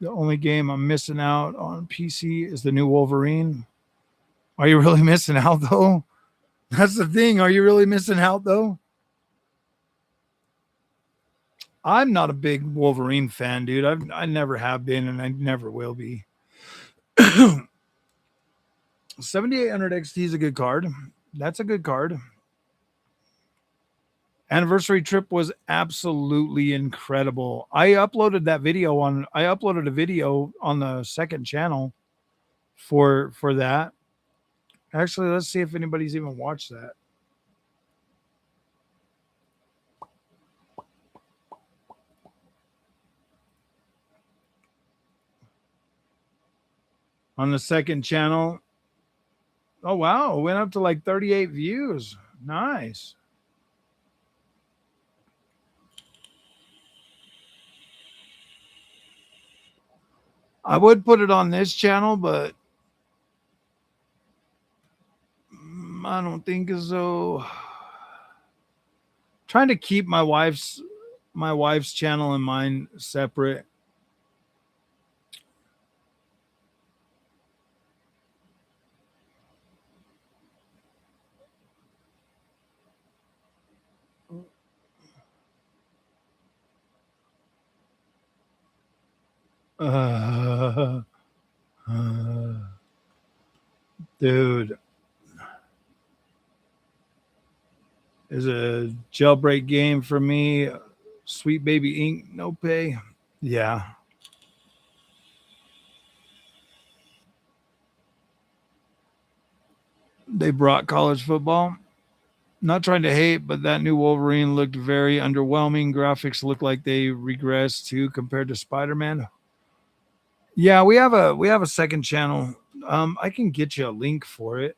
The only game I'm missing out on PC is the new Wolverine. Are you really missing out though? That's the thing. Are you really missing out though? I'm not a big Wolverine fan, dude. I never have been and I never will be. 7800 XT is a good card. That's a good card. Anniversary trip was absolutely incredible. I uploaded a video on the second channel for that. Actually, let's see if anybody's even watched that. On the second channel. Oh wow, it went up to like 38 views. Nice. I would put it on this channel, but I don't think so. Trying to keep my wife's channel and mine separate. Uh, uh, dude, is a jailbreak game for me. Sweet Baby Inc. No pay. Yeah, they brought college football. Not trying to hate, but that new Wolverine looked very underwhelming. Graphics look like they regressed too compared to Spider-Man. Yeah, we have a second channel. I can get you a link for it.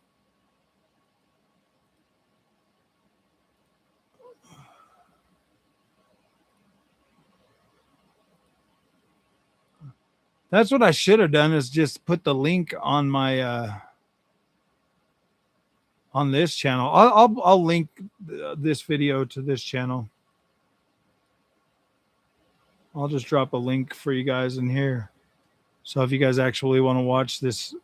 That's what I should have done is just put the link on my on this channel. I'll link this video to this channel. I'll just drop a link for you guys in here. So if you guys actually want to watch this,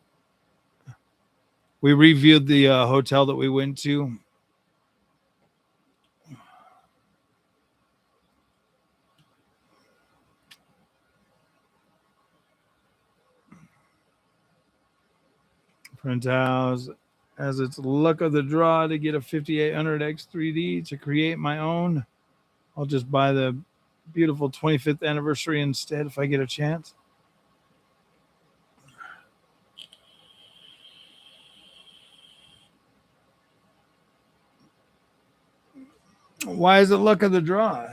we reviewed the hotel that we went to. Print house as its luck of the draw to get a 5800X 3D to create my own. I'll just buy the beautiful 25th anniversary instead if I get a chance. Why is it luck of the draw?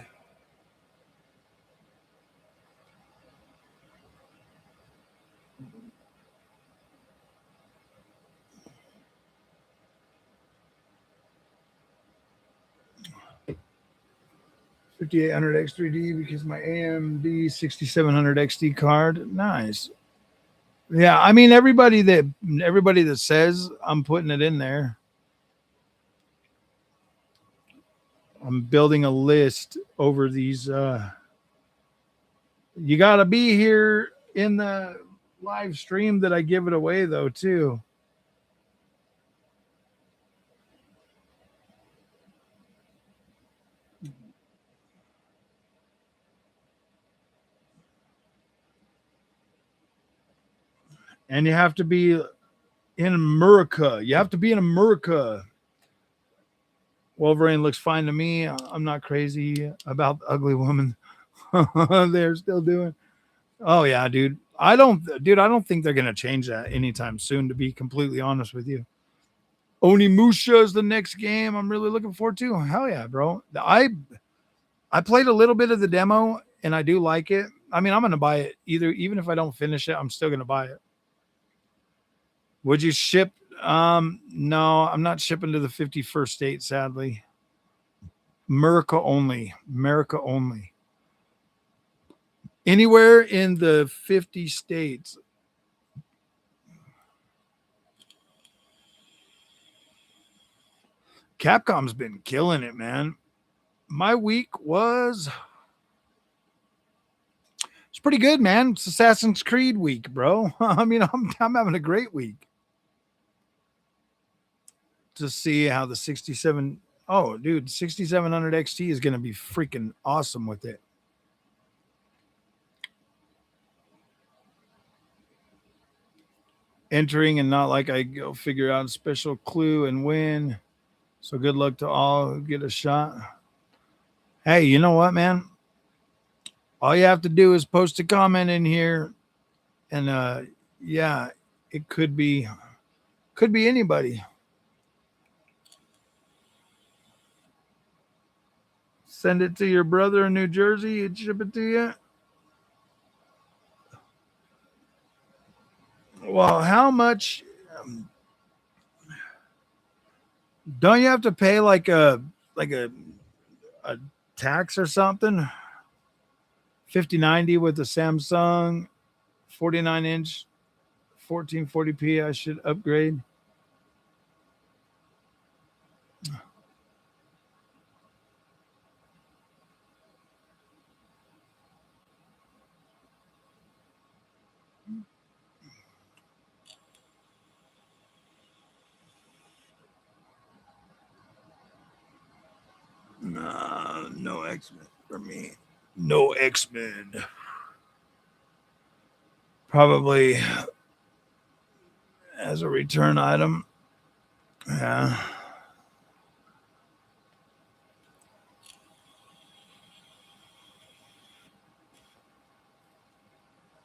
$5,800 X3D because my AMD 6700 XD card. Nice. Yeah, I mean everybody that says I'm putting it in there. I'm building a list over these. You got to be here in the live stream that I give it away, though, too. And you have to be in America. You have to be in America. Wolverine looks fine to me. I'm not crazy about the ugly woman. They're still doing. Oh yeah, dude. I don't think they're gonna change that anytime soon. To be completely honest with you, Onimusha is the next game I'm really looking forward to. Hell yeah, bro. I played a little bit of the demo and I do like it. I mean, I'm gonna buy it even if I don't finish it. I'm still gonna buy it. Would you ship? No, I'm not shipping to the 51st state, sadly. America only. America only. Anywhere in the 50 states. Capcom's been killing it, man. My week was it's pretty good, man. It's Assassin's Creed week, bro. I mean, I'm having a great week. To see how the 67 oh dude 6700 XT is going to be freaking awesome with it. Entering and not like I go figure out a special clue and win. So good luck to all who get a shot. Hey, you know what, man? All you have to do is post a comment in here and yeah, it could be anybody. Send it to your brother in New Jersey. He'd ship it to you. Well, how much? Don't you have to pay like a tax or something? 5090 with the Samsung 49-inch 1440p. I should upgrade. Nah, no X-Men for me. No X-Men. Probably as a return item. Yeah.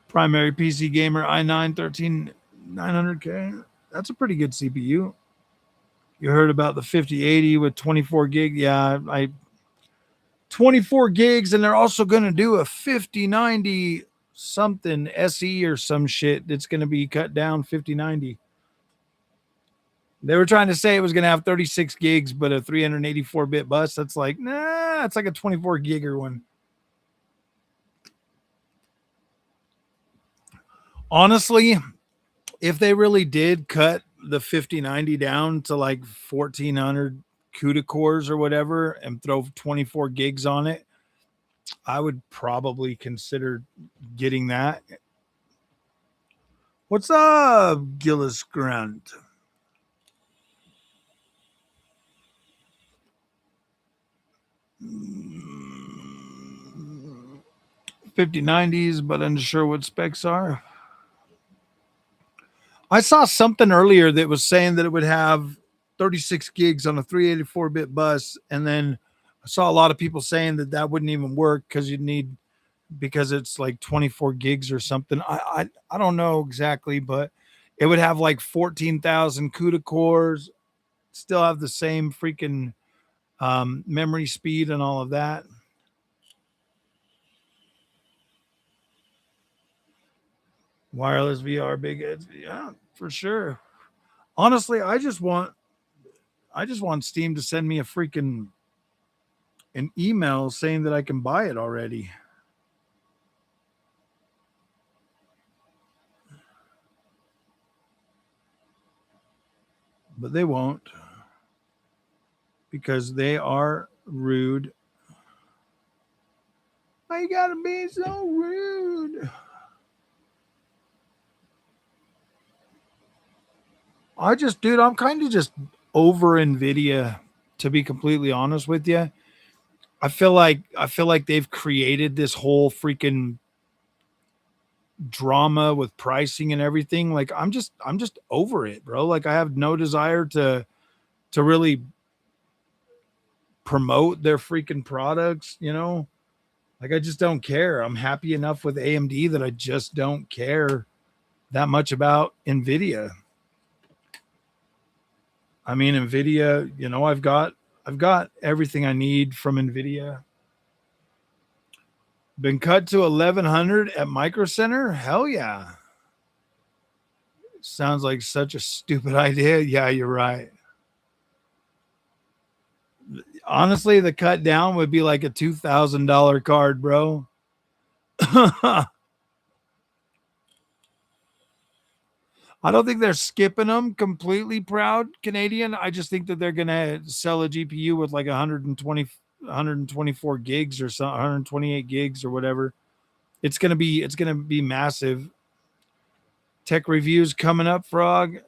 Primary PC gamer i9 13900K. That's a pretty good CPU. You heard about the 5080 with 24 gig. Yeah, 24 gigs, and they're also going to do a 5090 something SE or some shit that's going to be cut down 5090. They were trying to say it was going to have 36 gigs, but a 384-bit bus. That's like, nah, it's like a 24 gigger one. Honestly, if they really did cut the 5090 down to like 1400 CUDA cores or whatever and throw 24 gigs on it, I would probably consider getting that. What's up, Gillis Grant? Mm, 5090s, but unsure what specs are. I saw something earlier that was saying that it would have 36 gigs on a 384-bit bus, and then I saw a lot of people saying that that wouldn't even work because you'd need because it's like 24 gigs or something. I don't know exactly, but it would have like 14,000 CUDA cores, still have the same freaking memory speed and all of that. Wireless VR, big heads, yeah, for sure. Honestly, I just want Steam to send me a freaking an email saying that I can buy it already. But they won't because they are rude. Why you gotta be so rude? Dude, I'm kind of just over Nvidia, to be completely honest with you. I feel like they've created this whole freaking drama with pricing and everything. Like I'm just over it, bro. Like I have no desire to really promote their freaking products, you know? Like I just don't care. I'm happy enough with AMD that I just don't care that much about Nvidia. I mean, Nvidia, I've got everything I need from Nvidia. Been cut to 1100 at Micro Center? Hell yeah. Sounds like such a stupid idea. Yeah, you're right. Honestly, the cut down would be like a $2,000 card, bro. I don't think they're skipping them completely, proud Canadian. I just think that they're going to sell a GPU with like 124 gigs or something, 128 gigs or whatever. It's going to be massive. Tech reviews coming up, Frog,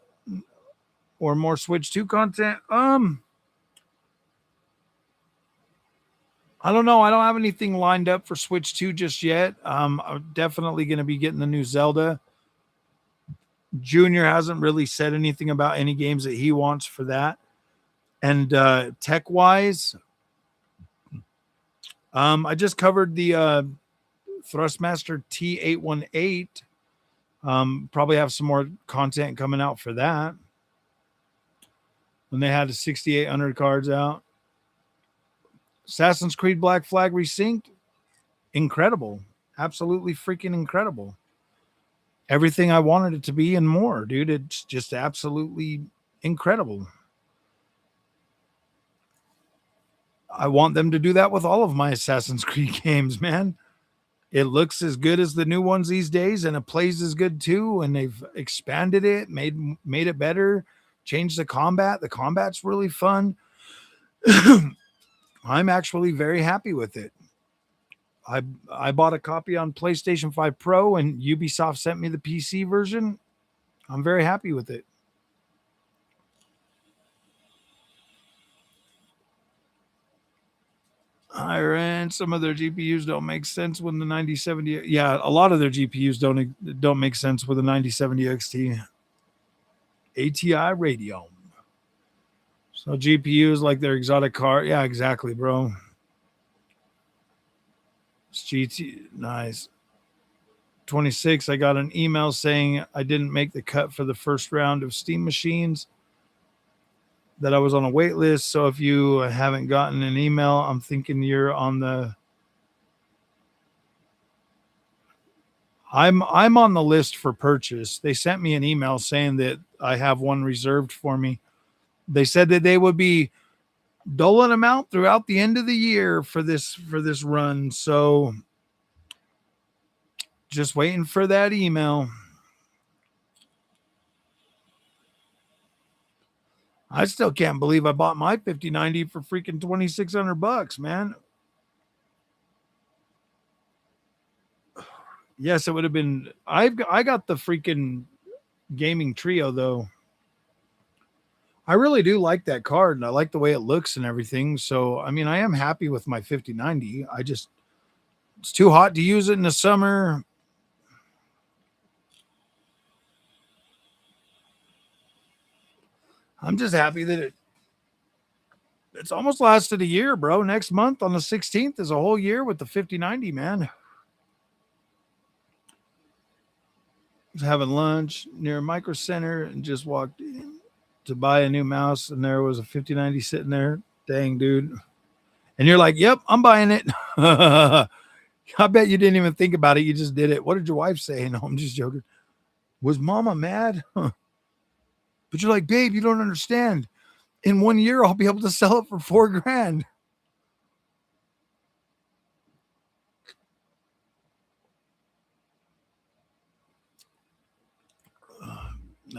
or more Switch 2 content. I don't know. I don't have anything lined up for Switch 2 just yet. I'm definitely going to be getting the new Zelda. Junior hasn't really said anything about any games that he wants for that. And tech wise, I just covered the Thrustmaster T818. Probably have some more content coming out for that. When they had the 6,800 cards out. Assassin's Creed Black Flag Resynced, incredible. Absolutely freaking incredible. Everything I wanted it to be and more, dude. It's just absolutely incredible. I want them to do that with all of my Assassin's Creed games, man. It looks as good as the new ones these days, and it plays as good too. And they've expanded it, made it better, changed the combat. The combat's really fun. I'm actually very happy with it. I I bought a copy on PlayStation 5 Pro, and Ubisoft sent me the PC version. I'm very happy with it. Higher end, some of their GPUs don't make sense when the 9070. Yeah, a lot of their GPUs don't make sense with the 9070 XT. ATI Radeon. So GPUs like their exotic car. Yeah, exactly, bro. It's GT nice. 26. I got an email saying I didn't make the cut for the first round of Steam machines, that I was on a wait list. So if you haven't gotten an email, I'm thinking you're on the I'm on the list for purchase. They sent me an email saying that I have one reserved for me. They said that they would be doling them out throughout the end of the year for this run. So just waiting for that email. I still can't believe I bought my 5090 for freaking $2,600, man. Yes, it would have been. I got the freaking gaming trio though. I really do like that card and I like the way it looks and everything. So, I mean, I am happy with my 5090. I just, it's too hot to use it in the summer. I'm just happy that it's almost lasted a year, bro. Next month on the 16th is a whole year with the 5090, man. Was having lunch near Micro Center and just walked in to buy a new mouse, and there was a 5090 sitting there. Dang, dude. And you're like, yep, I'm buying it. I bet you didn't even think about it. You just did it. What did your wife say? No, I'm just joking. Was mama mad? But you're like, babe, you don't understand. In 1 year, I'll be able to sell it for $4,000.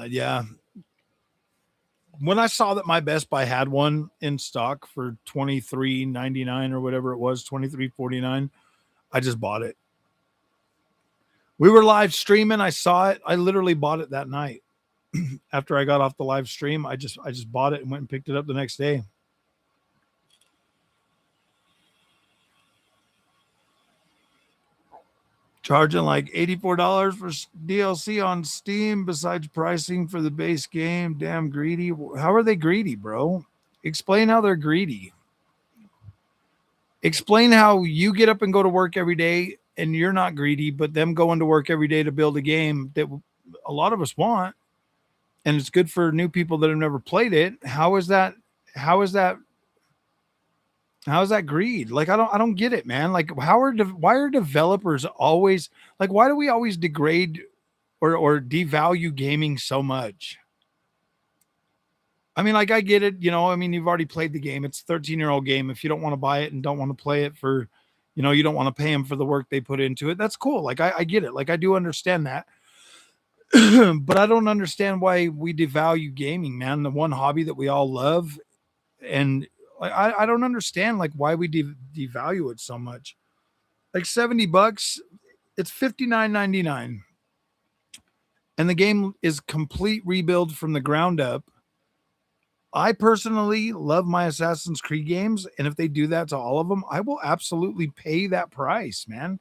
Yeah. When I saw that my Best Buy had one in stock for $23.99 or whatever it was, $23.49, I just bought it. We were live streaming. I saw it. I literally bought it that night. After I got off the live stream, I just bought it and went and picked it up the next day. Charging like $84 for DLC on Steam besides pricing for the base game. Damn greedy. How are they greedy, bro? Explain how they're greedy. Explain how you get up and go to work every day and you're not greedy, but them going to work every day to build a game that a lot of us want, and it's good for new people that have never played it. How is that? How is that? How is that greed? Like I don't get it, man. Like why are developers always like why do we always degrade or devalue gaming so much? I mean, like I get it, you know. I mean, you've already played the game. It's a 13-year-old game. If you don't want to buy it and don't want to play it for, you know, you don't want to pay them for the work they put into it. That's cool. Like I get it. Like I do understand that. But I don't understand why we devalue gaming, man. The one hobby that we all love, and like I don't understand like why we devalue it so much. Like $70, it's $59.99, and the game is complete rebuild from the ground up. I personally love my Assassin's Creed games, and if they do that to all of them, I will absolutely pay that price, man.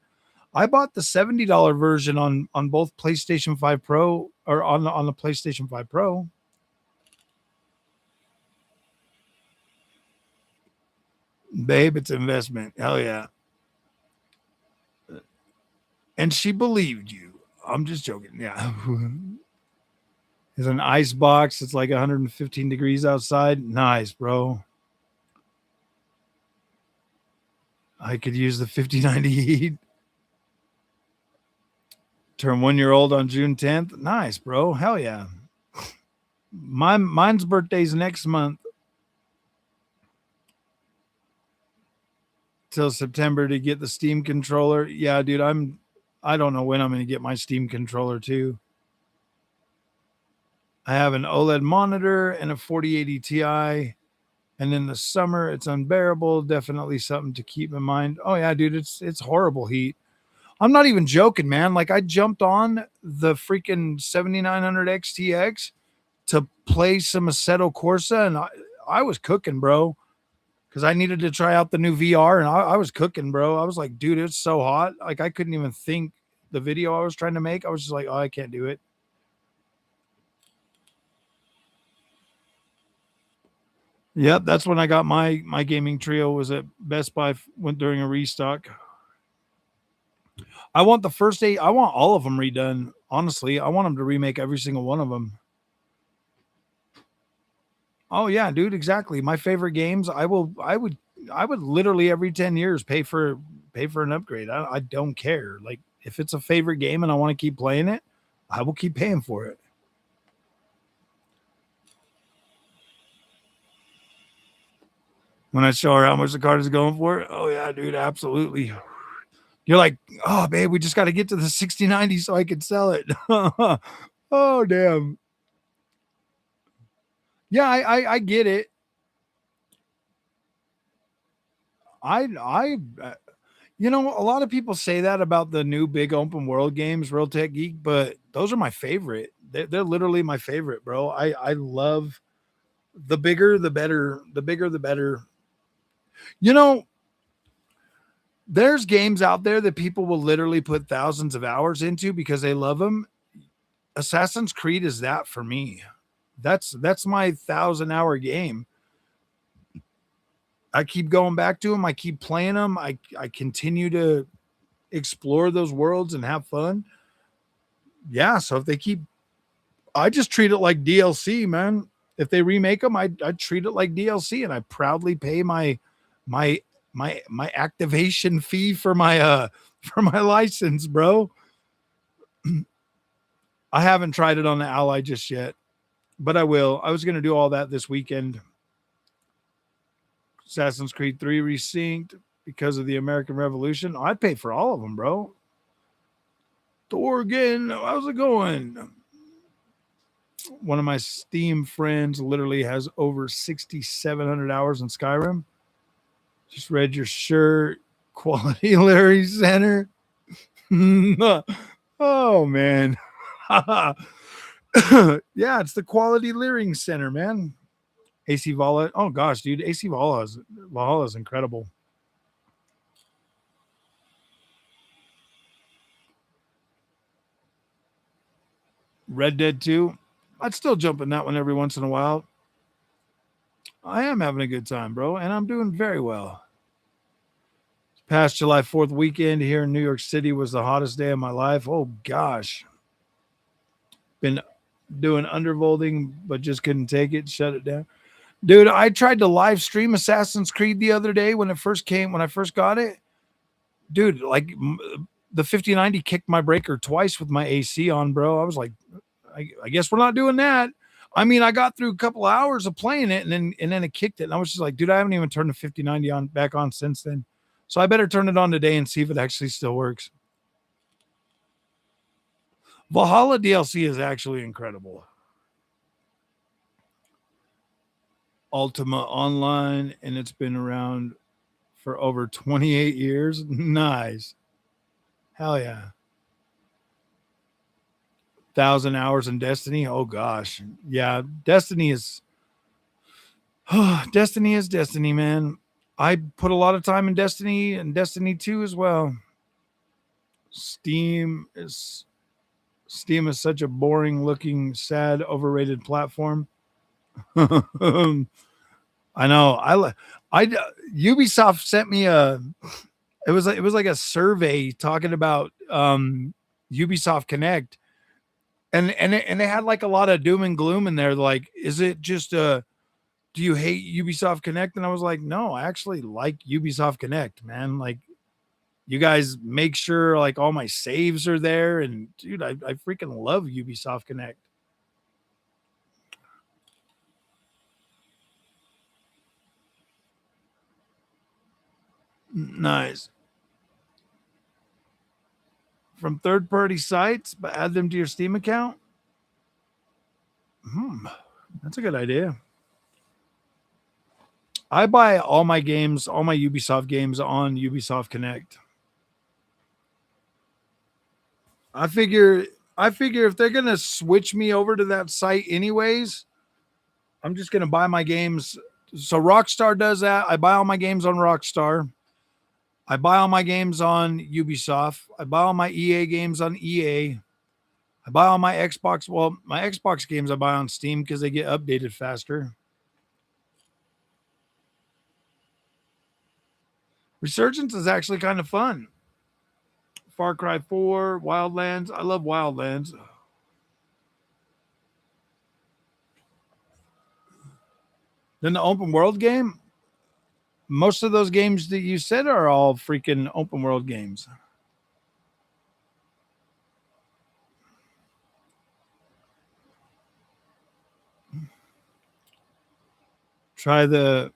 I bought the $70 version on both PlayStation 5 Pro or on the PlayStation 5 Pro. Babe, it's investment. Hell yeah. And she believed you. I'm just joking. Yeah. It's an ice box. It's like 115 degrees outside. Nice, bro. I could use the 5090 heat. Turn 1 year old on June 10th. Nice, bro. Hell yeah. Mine's birthday's next month. Till September to get the Steam controller. Yeah, dude, I don't know when I'm going to get my Steam controller too. I have an OLED monitor and a 4080 Ti, and in the summer it's unbearable. Definitely something to keep in mind. Oh yeah, dude, it's horrible heat. I'm not even joking, man. Like I jumped on the freaking 7900 XTX to play some Assetto Corsa, and I was cooking, bro, because I needed to try out the new VR, and I was cooking, bro. I was like, dude, it's so hot. Like I couldn't even think the video I was trying to make. I was just like, oh, I can't do it. Yep, that's when I got my gaming trio was at Best Buy went during a restock. I want the first eight. I want all of them redone. Honestly, I want them to remake every single one of them. Oh yeah, dude, exactly. My favorite games. I would literally every 10 years pay for an upgrade. I don't care. Like if it's a favorite game and I want to keep playing it, I will keep paying for it. When I show her how much the card is going for, oh yeah, dude, absolutely. You're like, oh babe, we just got to get to the 6090 so I can sell it. Oh damn. Yeah, I get it. I you know, a lot of people say that about the new big open world games, Real Tech Geek, but those are my favorite. They're literally my favorite, bro. I love the bigger the better. The bigger the better. You know, there's games out there that people will literally put thousands of hours into because they love them. Assassin's Creed is that for me. That's my 1,000 hour game. I keep going back to them. I keep playing them. I continue to explore those worlds and have fun. Yeah, so if they keep, I just treat it like DLC, man. If they remake them, I treat it like DLC, and I proudly pay my my activation fee for my for my license, bro. I haven't tried it on the Ally just yet, but I will. I was gonna do all that this weekend. Assassin's Creed 3 resynced because of the American Revolution. Oh, I'd pay for all of them, bro. Dorgan, how's it going? One of my Steam friends literally has over 6,700 hours in Skyrim. Just read your shirt, Quality Larry Center. Oh, man. Yeah, it's the Quality Leering Center, man. AC Valhalla. Oh, gosh, dude. AC Valhalla is incredible. Red Dead 2. I'd still jump in that one every once in a while. I am having a good time, bro, and I'm doing very well. Past July 4th weekend here in New York City was the hottest day of my life. Oh gosh. Been doing undervolding, but just couldn't take it, shut it down. Dude, I tried to live stream Assassin's Creed the other day when it first came, when I first got it. Dude, like the 5090 kicked my breaker twice with my AC on, bro. I was like, I guess we're not doing that. I mean, I got through a couple of hours of playing it and then it kicked it. And I was just like, dude, I haven't even turned the 5090 on back on since then. So I better turn it on today and see if it actually still works. Valhalla DLC is actually incredible. Ultima Online, and it's been around for over 28 years. Nice. Hell yeah. 1,000 hours in Destiny. Oh gosh. Yeah. Destiny is Destiny, man. I put a lot of time in Destiny and Destiny 2 as well. Steam is Steam is such a boring looking, sad, overrated platform. I know. I Ubisoft sent me a. It was like a survey talking about Ubisoft Connect, and they had like a lot of doom and gloom in there. Like, is it just do you hate Ubisoft Connect? And I was like, no, I actually like Ubisoft Connect, man. Like, you guys make sure like all my saves are there, and dude, I freaking love Ubisoft Connect. Nice. From third party sites, but add them to your Steam account. Hmm, that's a good idea. I buy all my games, all my Ubisoft games on Ubisoft Connect. I figure I figure if they're gonna switch me over to that site anyways, I'm just gonna buy my games. So Rockstar does that. I buy all my games on Rockstar. I buy all my games on Ubisoft. I buy all my EA games on EA. I buy all my Xbox. Well, my Xbox games I buy on Steam because they get updated faster. Resurgence is actually kind of fun. Far Cry 4, Wildlands. I love Wildlands. Then the open world game. Most of those games that you said are all freaking open world games. Try the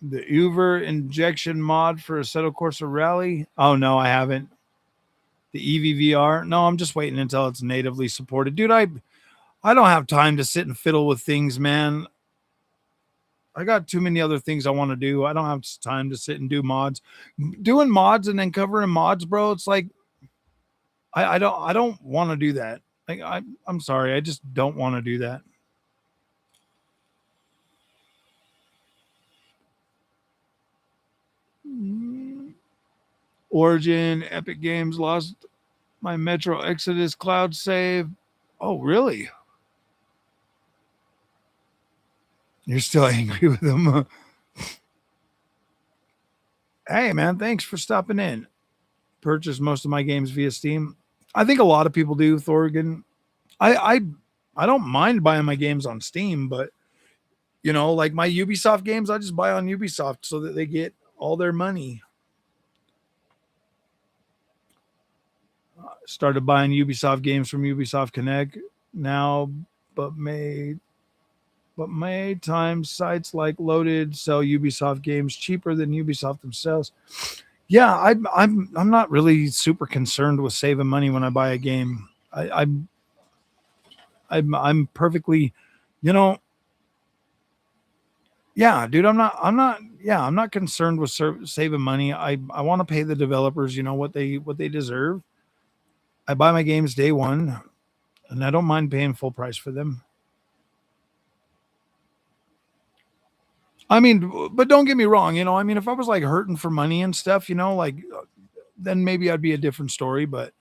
Uber injection mod for Assetto Corsa Rally. Oh no, I haven't. The EVVR. No, I'm just waiting until it's natively supported. Dude, I I don't have time to sit and fiddle with things, man. I got too many other things I want to do. I don't have time to sit and do mods. Doing mods and then covering mods, bro. It's like I don't want to do that. Like I'm sorry, I just don't want to do that. Origin, Epic Games lost my Metro Exodus cloud save. Oh, really? You're still angry with them? Hey, man, thanks for stopping in. Purchase most of my games via Steam. I think a lot of people do, Thorgan. I I I don't mind buying my games on Steam, but like my Ubisoft games, I just buy on Ubisoft so that they get all their money. Started buying Ubisoft games from Ubisoft Connect now, but may times sites like Loaded sell Ubisoft games cheaper than Ubisoft themselves. Yeah, I'm not really super concerned with saving money when I buy a game. I'm perfectly, you know, yeah, dude. I'm not concerned with saving money. I want to pay the developers, what they deserve. I buy my games day one, and I don't mind paying full price for them. I mean, but don't get me wrong. I mean, if I was like hurting for money and stuff, then maybe I'd be a different story. But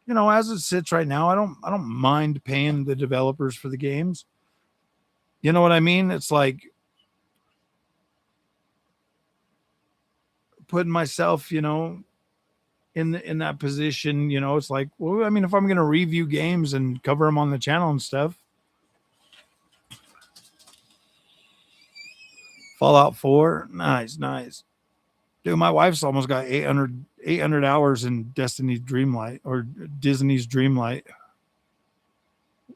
as it sits right now, I don't mind paying the developers for the games. You know what I mean? It's like putting myself, in that position. It's like, well, I mean, if I'm going to review games and cover them on the channel and stuff. Fallout 4, nice, nice. Dude, my wife's almost got 800 hours in Destiny's Dreamlight or Disney's Dreamlight.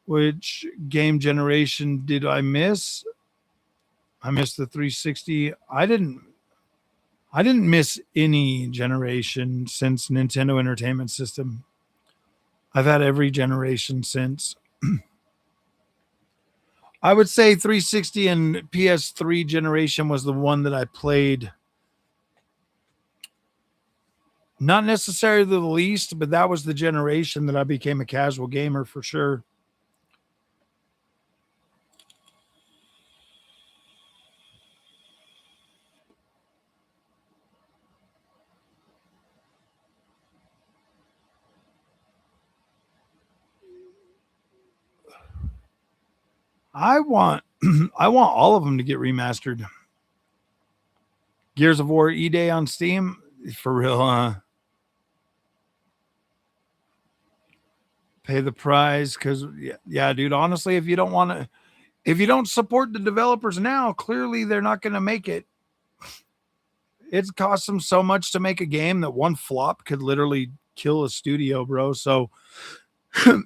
Which game generation did I miss? I missed the 360. I didn't miss any generation since Nintendo Entertainment System. I've had every generation since. I would say 360 and PS3 generation was the one that I played. Not necessarily the least, but that was the generation that I became a casual gamer for sure. I want I want all of them to get remastered. Gears of War E-Day on Steam, for real, pay the price because yeah, dude. Honestly, if you don't support the developers now, clearly they're not going to make it. It costs them so much to make a game that one flop could literally kill a studio, bro. So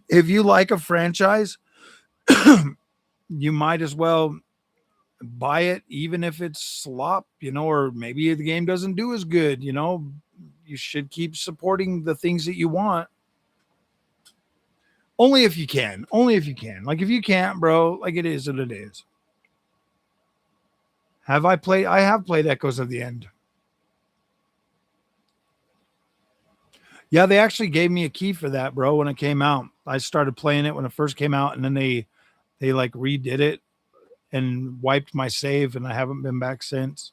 if you like a franchise, you might as well buy it, even if it's slop, or maybe the game doesn't do as good. You should keep supporting the things that you want. Only if you can. Only if you can. Like if you can't, bro, like it is what it is. I have played Echoes of the End. Yeah, they actually gave me a key for that, bro, when it came out. I started playing it when it first came out, and then they like redid it and wiped my save, and I haven't been back since.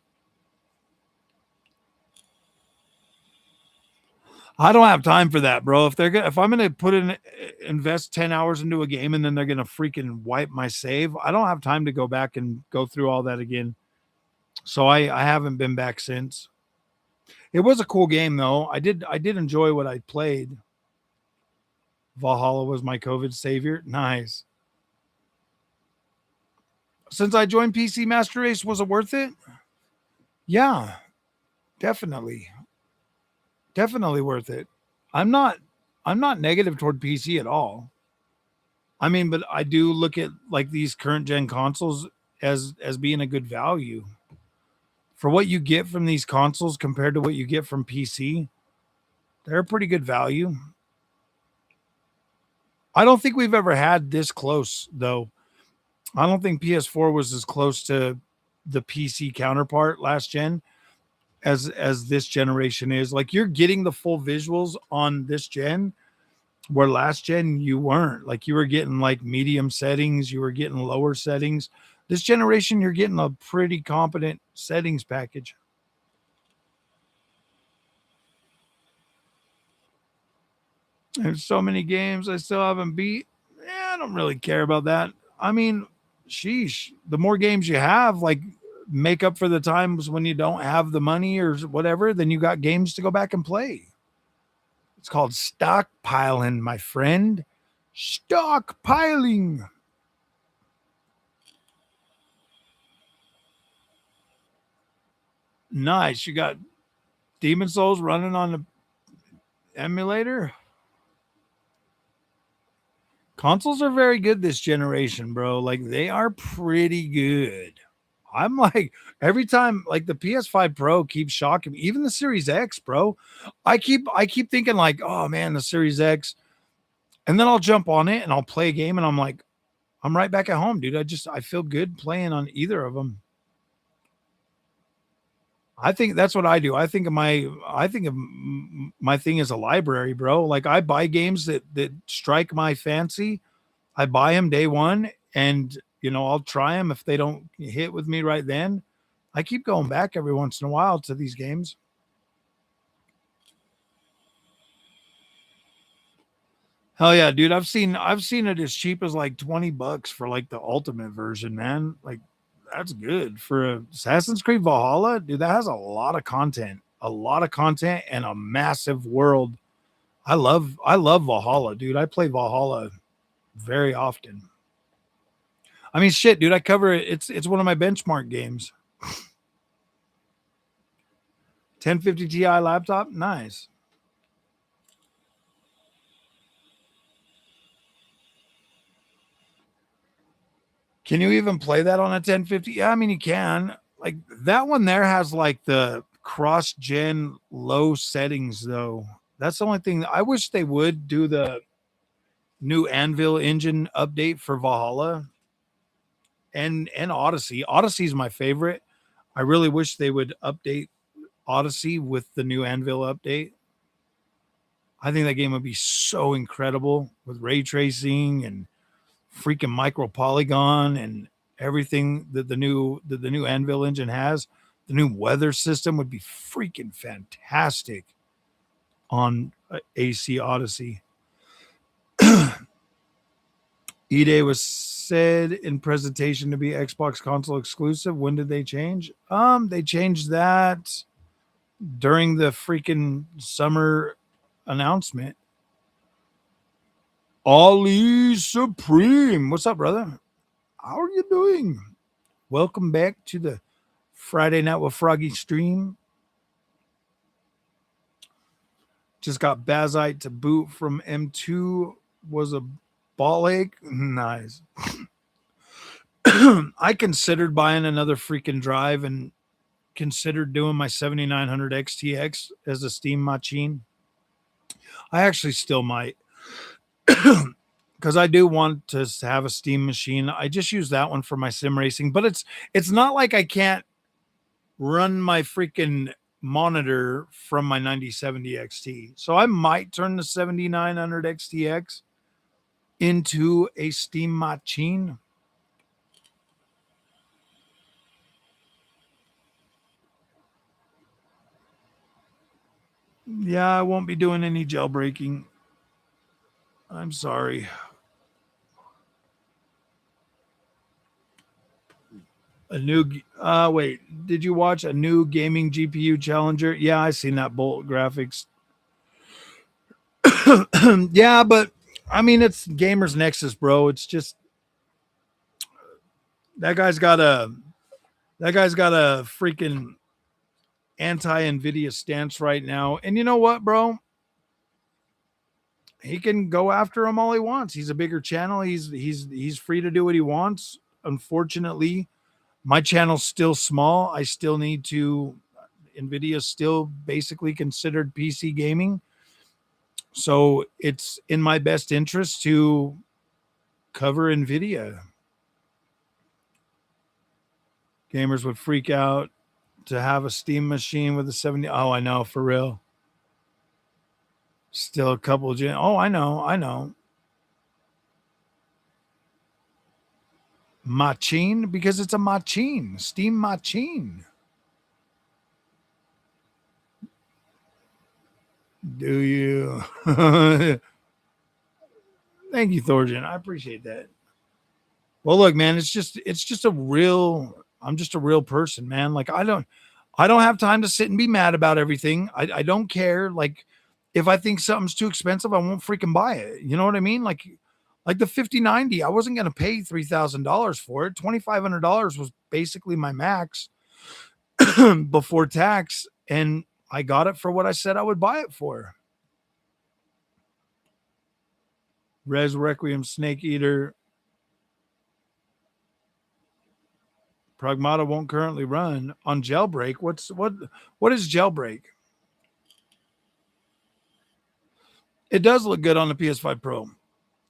I don't have time for that, bro. If I'm gonna invest 10 hours into a game and then they're gonna freaking wipe my save, I don't have time to go back and go through all that again. So I haven't been back since. It was a cool game though. I did enjoy what I played. Valhalla was my COVID savior. Nice. Since I joined PC Master Race, was it worth it? Yeah, definitely. Definitely worth it. I'm not I'm not negative toward PC at all. I mean, but I do look at like these current gen consoles as being a good value. For what you get from these consoles compared to what you get from PC, they're a pretty good value. I don't think we've ever had this close though. I don't think PS4 was as close to the PC counterpart last gen as this generation is. Like you're getting the full visuals on this gen where last gen you weren't. Like you were getting like medium settings, you were getting lower settings. This generation you're getting a pretty competent settings package. There's so many games I still haven't beat. Yeah, I don't really care about that. I mean, sheesh, the more games you have, like make up for the times when you don't have the money or whatever, then you got games to go back and play. It's called stockpiling, my friend. Stockpiling. Nice. You got Demon Souls running on the emulator. Consoles are very good this generation, bro. Like they are pretty good. I'm like every time like the PS5 Pro keeps shocking me. Even the Series X, bro. I keep thinking like, oh man, the Series X. And then I'll jump on it and I'll play a game and I'm like, I'm right back at home, dude. I feel good playing on either of them. I think that's what I do. I think of my thing as a library, bro. Like I buy games that strike my fancy. I buy them day one, and I'll try them. If they don't hit with me right then, I keep going back every once in a while to these games. Hell yeah, dude! I've seen it as cheap as like $20 for like the ultimate version, man. Like that's good for Assassin's Creed Valhalla, dude. That has a lot of content, and a massive world. I love Valhalla, dude. I play Valhalla very often. I mean, shit, dude. I cover it. It's one of my benchmark games. 1050 Ti laptop, nice. Can you even play that on a 1050? Yeah, I mean you can. Like that one there has like the cross gen low settings though. That's the only thing. I wish they would do the new Anvil engine update for Valhalla and Odyssey. Odyssey is my favorite. I really wish they would update Odyssey with the new Anvil update. I think that game would be so incredible with ray tracing and freaking micro polygon and everything that the new Anvil engine has. The new weather system would be freaking fantastic on AC Odyssey. E-Day was said in presentation to be Xbox console exclusive. When did they change? They changed that during the freaking summer announcement. Ali Supreme. What's up, brother? How are you doing? Welcome back to the Friday Night with Froggy stream. Just got Bazite to boot from M2. Was a ball ache. Nice. I considered buying another freaking drive and considered doing my 7900 XTX as a Steam machine. I actually still might because I do want to have a Steam machine. I just use that one for my sim racing, but it's not like I can't run my freaking monitor from my 9070 XT. So I might turn the 7900 XTX into a Steam machine. Yeah, I won't be doing any jailbreaking. I'm sorry. A new wait, did you watch a new gaming GPU challenger? Yeah, I seen that Bolt graphics. Yeah, but I mean it's Gamers Nexus, bro. It's just that guy's got a that guy's got a freaking anti Nvidia stance right now. And you know what, bro? He can go after him all he wants. He's a bigger channel. He's free to do what he wants. Unfortunately, my channel's still small. I still need to Nvidia's still basically considered PC gaming. So it's in my best interest to cover Nvidia. Gamers would freak out to have a Steam machine with a 70. Oh, I know, for real. Still a couple of oh, I know. Machine, because it's a machine, Steam machine. Do you? Thank you, Thorjan. I appreciate that. Well, look, man, it's just a real. I'm just a real person, man. Like I don't have time to sit and be mad about everything. I don't care. Like if I think something's too expensive, I won't freaking buy it. You know what I mean? Like the 5090, I wasn't gonna pay $3,000 for it. $2,500 was basically my max before tax, and I got it for what I said I would buy it for. Res Requiem Snake Eater. Pragmata won't currently run on jailbreak. What is jailbreak? It does look good on the PS5 Pro.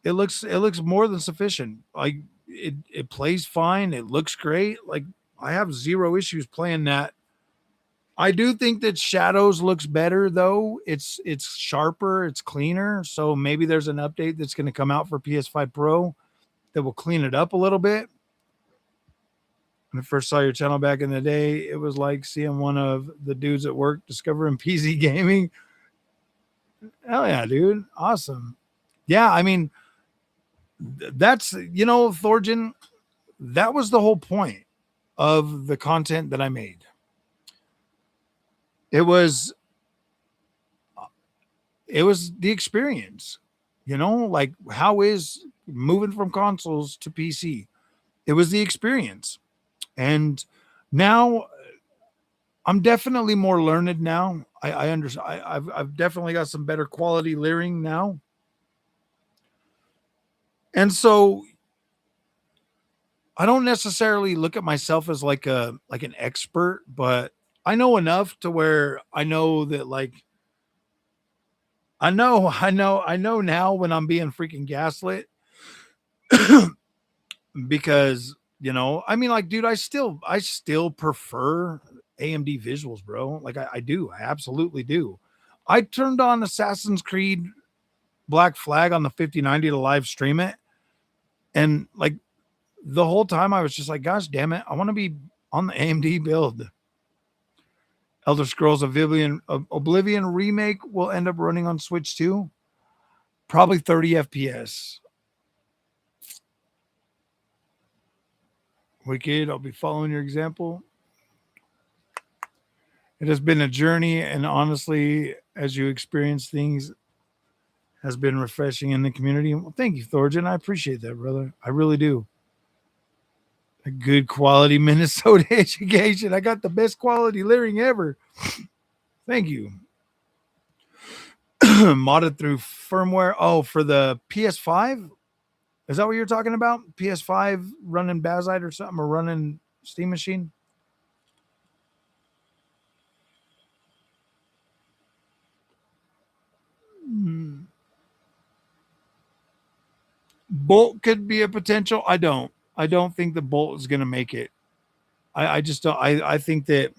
It looks more than sufficient. Like it plays fine. It looks great. Like I have zero issues playing that. I do think that Shadows looks better though. It's sharper, it's cleaner. So maybe there's an update that's going to come out for PS5 Pro that will clean it up a little bit. When I first saw your channel back in the day, it was like seeing one of the dudes at work discovering PC gaming. Hell yeah, dude. Awesome. Yeah, I mean, that's, Thorjan, that was the whole point of the content that I made. It was the experience, like how is moving from consoles to PC? It was the experience. And now I'm definitely more learned now. I understand. I've definitely got some better quality leering now. And so I don't necessarily look at myself as like an expert, but I know enough to where I know that like I know now when I'm being freaking gaslit because I mean like dude, I still prefer AMD visuals, bro. Like I do. I absolutely do. I turned on Assassin's Creed Black Flag on the 5090 to live stream it, and like the whole time I was just like, gosh damn it, I want to be on the AMD build. Elder Scrolls Oblivion remake will end up running on Switch too. Probably 30 FPS. Wicked, I'll be following your example. It has been a journey, and honestly, as you experience things, has been refreshing in the community. Well, thank you, Thorjan. I appreciate that, brother. I really do. A good quality Minnesota education. I got the best quality learning ever. Thank you. Modded through firmware. Oh, for the PS5? Is that what you're talking about? PS5 running Bazite or something, or running Steam Machine? Hmm. Bolt could be a potential. I don't think the Bolt is going to make it. I just don't. I think that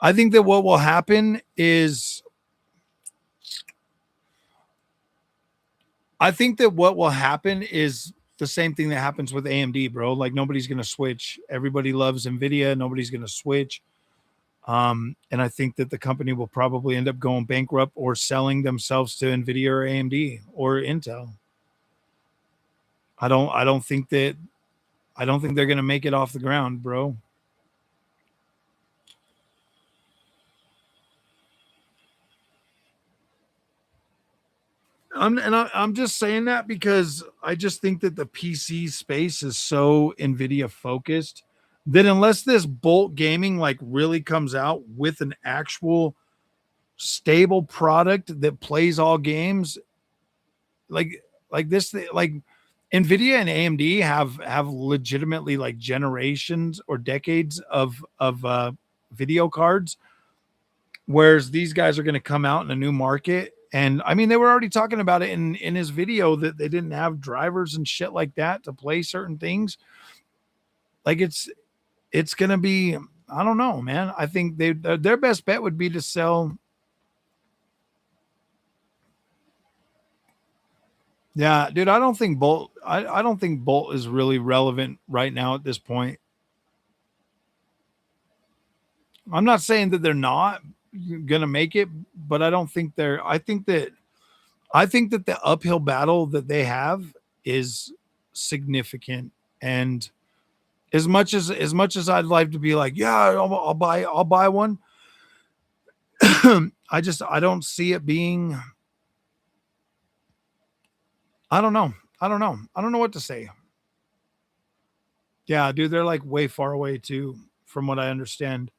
what will happen is I think that what will happen is the same thing that happens with AMD, bro. Like nobody's going to switch. Everybody loves Nvidia. Nobody's going to switch. And I think that the company will probably end up going bankrupt or selling themselves to Nvidia or AMD or Intel. I don't think they're going to make it off the ground, bro. I'm just saying that because I just think that the PC space is so Nvidia focused that unless this Bolt Gaming like really comes out with an actual stable product that plays all games, like this, like Nvidia and AMD have legitimately like generations or decades of video cards, whereas these guys are going to come out in a new market And I mean, they were already talking about it in his video that they didn't have drivers and shit like that to play certain things. Like it's gonna be, I don't know, man. I think their best bet would be to sell. Yeah, dude, I don't think Bolt. I don't think Bolt is really relevant right now at this point. I'm not saying that they're not gonna make it, but I don't think they're. I think that the uphill battle that they have is significant. And as much as I'd like to be like, yeah, I'll buy one. I don't see it being. I don't know. I don't know. I don't know what to say. Yeah, dude, they're like way far away too, from what I understand.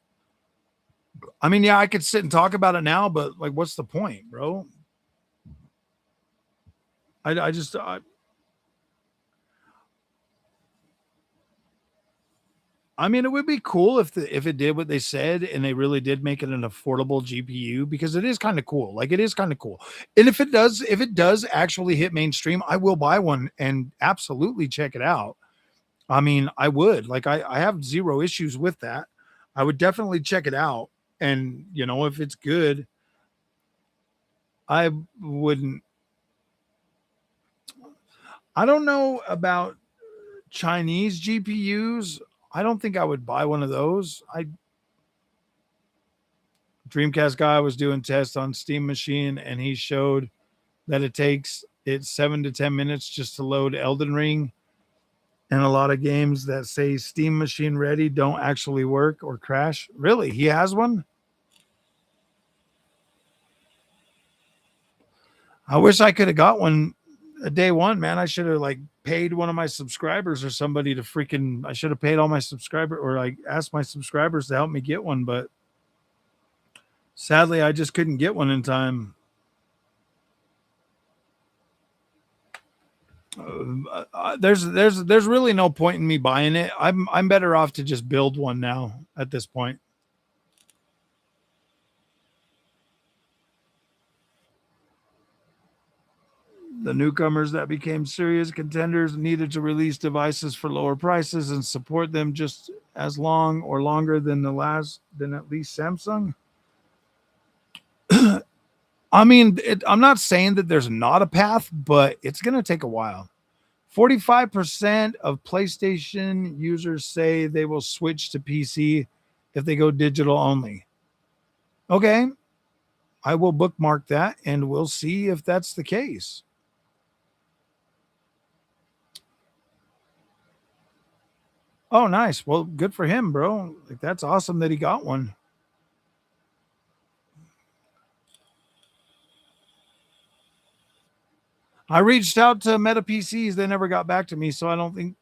I mean, yeah, I could sit and talk about it now, but like, what's the point, bro? I just I mean, it would be cool if it did what they said and they really did make it an affordable GPU, because it is kind of cool. Like, it is kind of cool. And if it does actually hit mainstream, I will buy one and absolutely check it out. I mean, I would. Like, I have zero issues with that. I would definitely check it out. And, if it's good, I wouldn't. I don't know about Chinese GPUs. I don't think I would buy one of those. I Dreamcast guy was doing tests on Steam Machine, and he showed that it takes it 7 to 10 minutes just to load Elden Ring. And a lot of games that say Steam Machine ready don't actually work or crash. Really? He has one? I wish I could have got one a day one, man. I should have like paid one of my subscribers or somebody to freaking, I should have paid all my subscriber, or like asked my subscribers to help me get one, but sadly I just couldn't get one in time. There's really no point in me buying it. I'm better off to just build one now at this point. The newcomers that became serious contenders needed to release devices for lower prices and support them just as long or longer than at least Samsung. I mean, I'm not saying that there's not a path, but it's going to take a while. 45% of PlayStation users say they will switch to PC if they go digital only. Okay, I will bookmark that and we'll see if that's the case. Oh, nice. Well, good for him, bro. Like, that's awesome that he got one. I reached out to Meta PCs. They never got back to me, so I don't think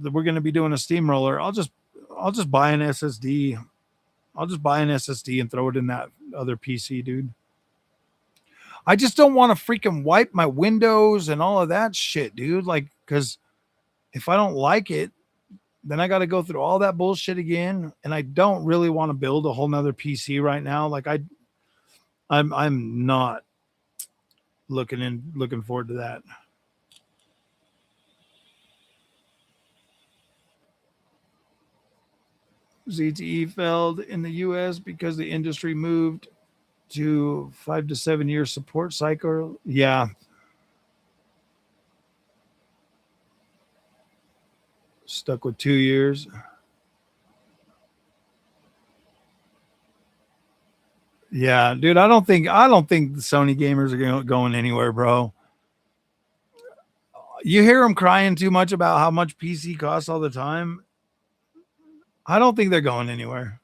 that we're going to be doing a steamroller. I'll just buy an SSD. I'll just buy an SSD and throw it in that other PC, dude. I just don't want to freaking wipe my windows and all of that shit, dude. Like, because if I don't like it, then I got to go through all that bullshit again. And I don't really want to build a whole nother PC right now. Like, I'm not looking forward to that. ZTE failed in the US because the industry moved to 5 to 7 year support cycle. Yeah, stuck with 2 years. Yeah, dude, I don't think the Sony gamers are going anywhere, bro. You hear them crying too much about how much PC costs all the time. I don't think they're going anywhere.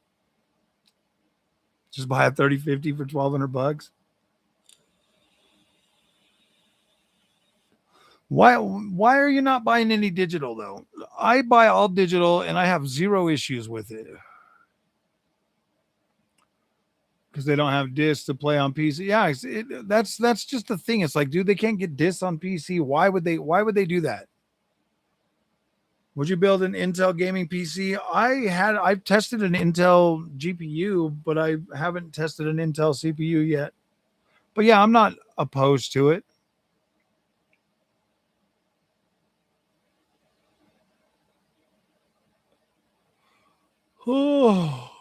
Just buy a 3050 for $1,200. Why are you not buying any digital though? I buy all digital and I have zero issues with it because they don't have discs to play on PC. Yeah, that's just the thing. It's like, dude, they can't get discs on PC. Why would they do that? Would you build an Intel gaming PC? I've tested an Intel GPU, but I haven't tested an Intel CPU yet. But yeah, opposed to it. Oh.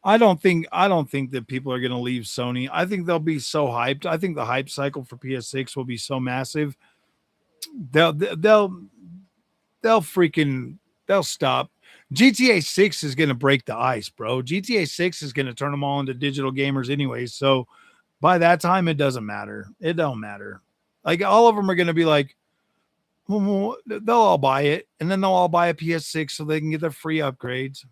I don't think that people are going to leave Sony. I think they'll be so hyped. I think the hype cycle for PS6 will be so massive. They'll they'll freaking they'll stop. GTA 6 is going to break the ice, bro. GTA 6 is going to turn them all into digital gamers anyway. So by that time it doesn't matter. It don't matter. Like all of them are going to be like, well, they'll all buy it and then they'll all buy a PS6 so they can get their free upgrades.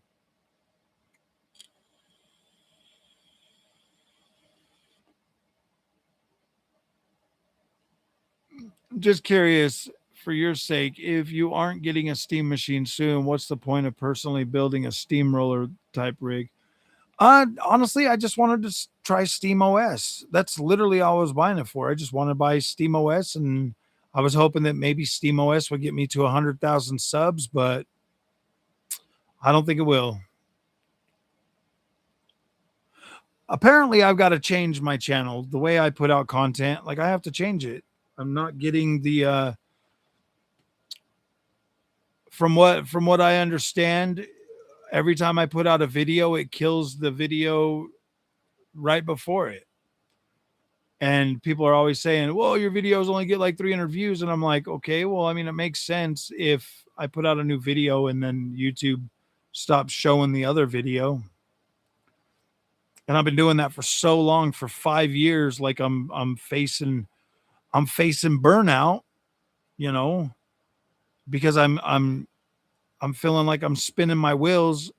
Just curious, for your sake, if you aren't getting a Steam machine soon, what's the point of personally building a steamroller type rig? Honestly, I just wanted to try Steam OS. That's literally all I was buying it for. I just want to buy Steam OS, and I was hoping that maybe Steam OS would get me to 100,000 subs, but I don't think it will. Apparently, I've got to change my channel, the way I put out content. Like I have to change it. I'm not getting the from what I understand, every time I put out a video, it kills the video right before it. And people are always saying, well, your videos only get like 300 views. And I'm like, okay, well, I mean, it makes sense if I put out a new video and then YouTube stops showing the other video. And I've been doing that for so long, for 5 years, like I'm facing burnout, you know, because I'm feeling like I'm spinning my wheels,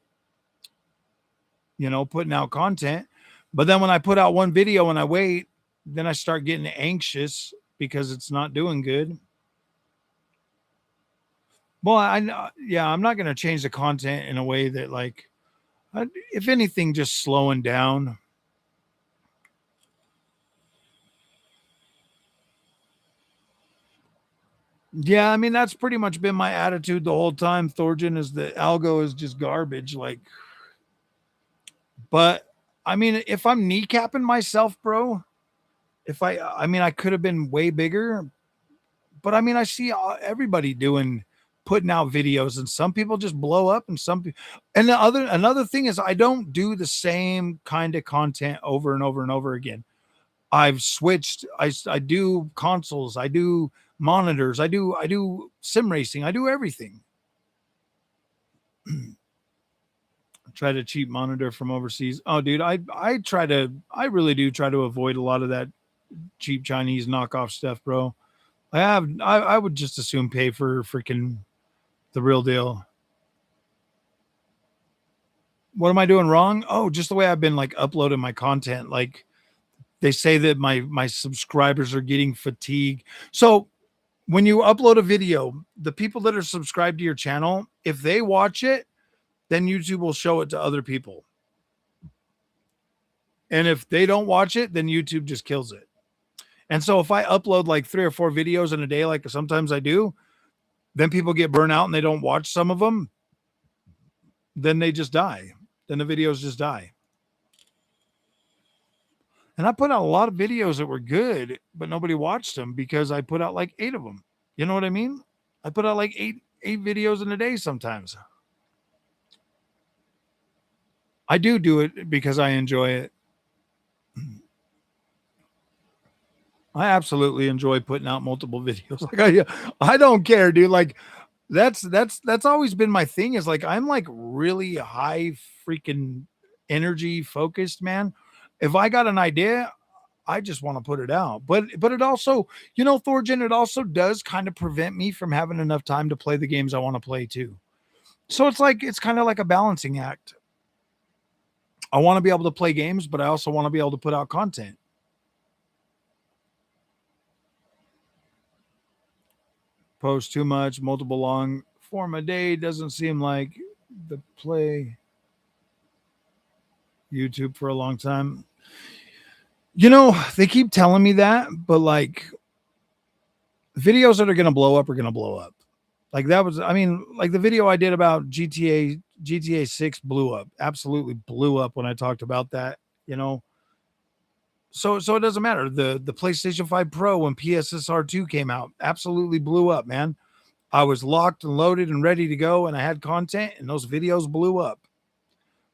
putting out content. But then when I put out one video and I wait, then I start getting anxious because it's not doing good. Well, yeah, I'm not going to change the content in a way that like, if anything, just slowing down. Yeah, I mean that's pretty much been my attitude the whole time. Thorgen is the algo is just garbage. Like, but I mean, if I'm kneecapping myself, bro, I mean, I could have been way bigger, but I mean, I see everybody putting out videos, and some people just blow up, and and another thing is, I don't do the same kind of content over and over and over again. I've switched. I do consoles. I do monitors. I do sim racing. I do everything. Try to cheap monitor from overseas. Oh, dude, I really do try to avoid a lot of that cheap Chinese knockoff stuff, bro. I would just assume pay for freaking the real deal. What am I doing wrong? Oh, just the way I've been like uploading my content. Like they say that my subscribers are getting fatigued. So when you upload a video, the people that are subscribed to your channel, if they watch it, then YouTube will show it to other people. And if they don't watch it, then YouTube just kills it. And so if I upload like 3 or 4 videos in a day, like sometimes I do, then people get burnt out and they don't watch some of them, then they just die. Then the videos just die. And I put out a lot of videos that were good, but nobody watched them because I put out like 8 of them. You know what I mean? I put out like eight videos in a day sometimes. I do it because I enjoy it. I absolutely enjoy putting out multiple videos. Like I don't care, dude. Like that's always been my thing. Is like I'm like really high freaking energy focused, man. If I got an idea, I just want to put it out. But it also, Thorgen, it also does kind of prevent me from having enough time to play the games I want to play too. So it's kind of like a balancing act. I want to be able to play games, but I also want to be able to put out content. Post too much, multiple long form a day doesn't seem like the play YouTube for a long time. They keep telling me that, but like videos that are going to blow up are going to blow up. Like that was, I mean, like the video I did about GTA 6 blew up, absolutely blew up when I talked about that, you know. So it doesn't matter. The PlayStation 5 Pro when PSSR 2 came out absolutely blew up, man. I was locked and loaded and ready to go, and I had content, and those videos blew up.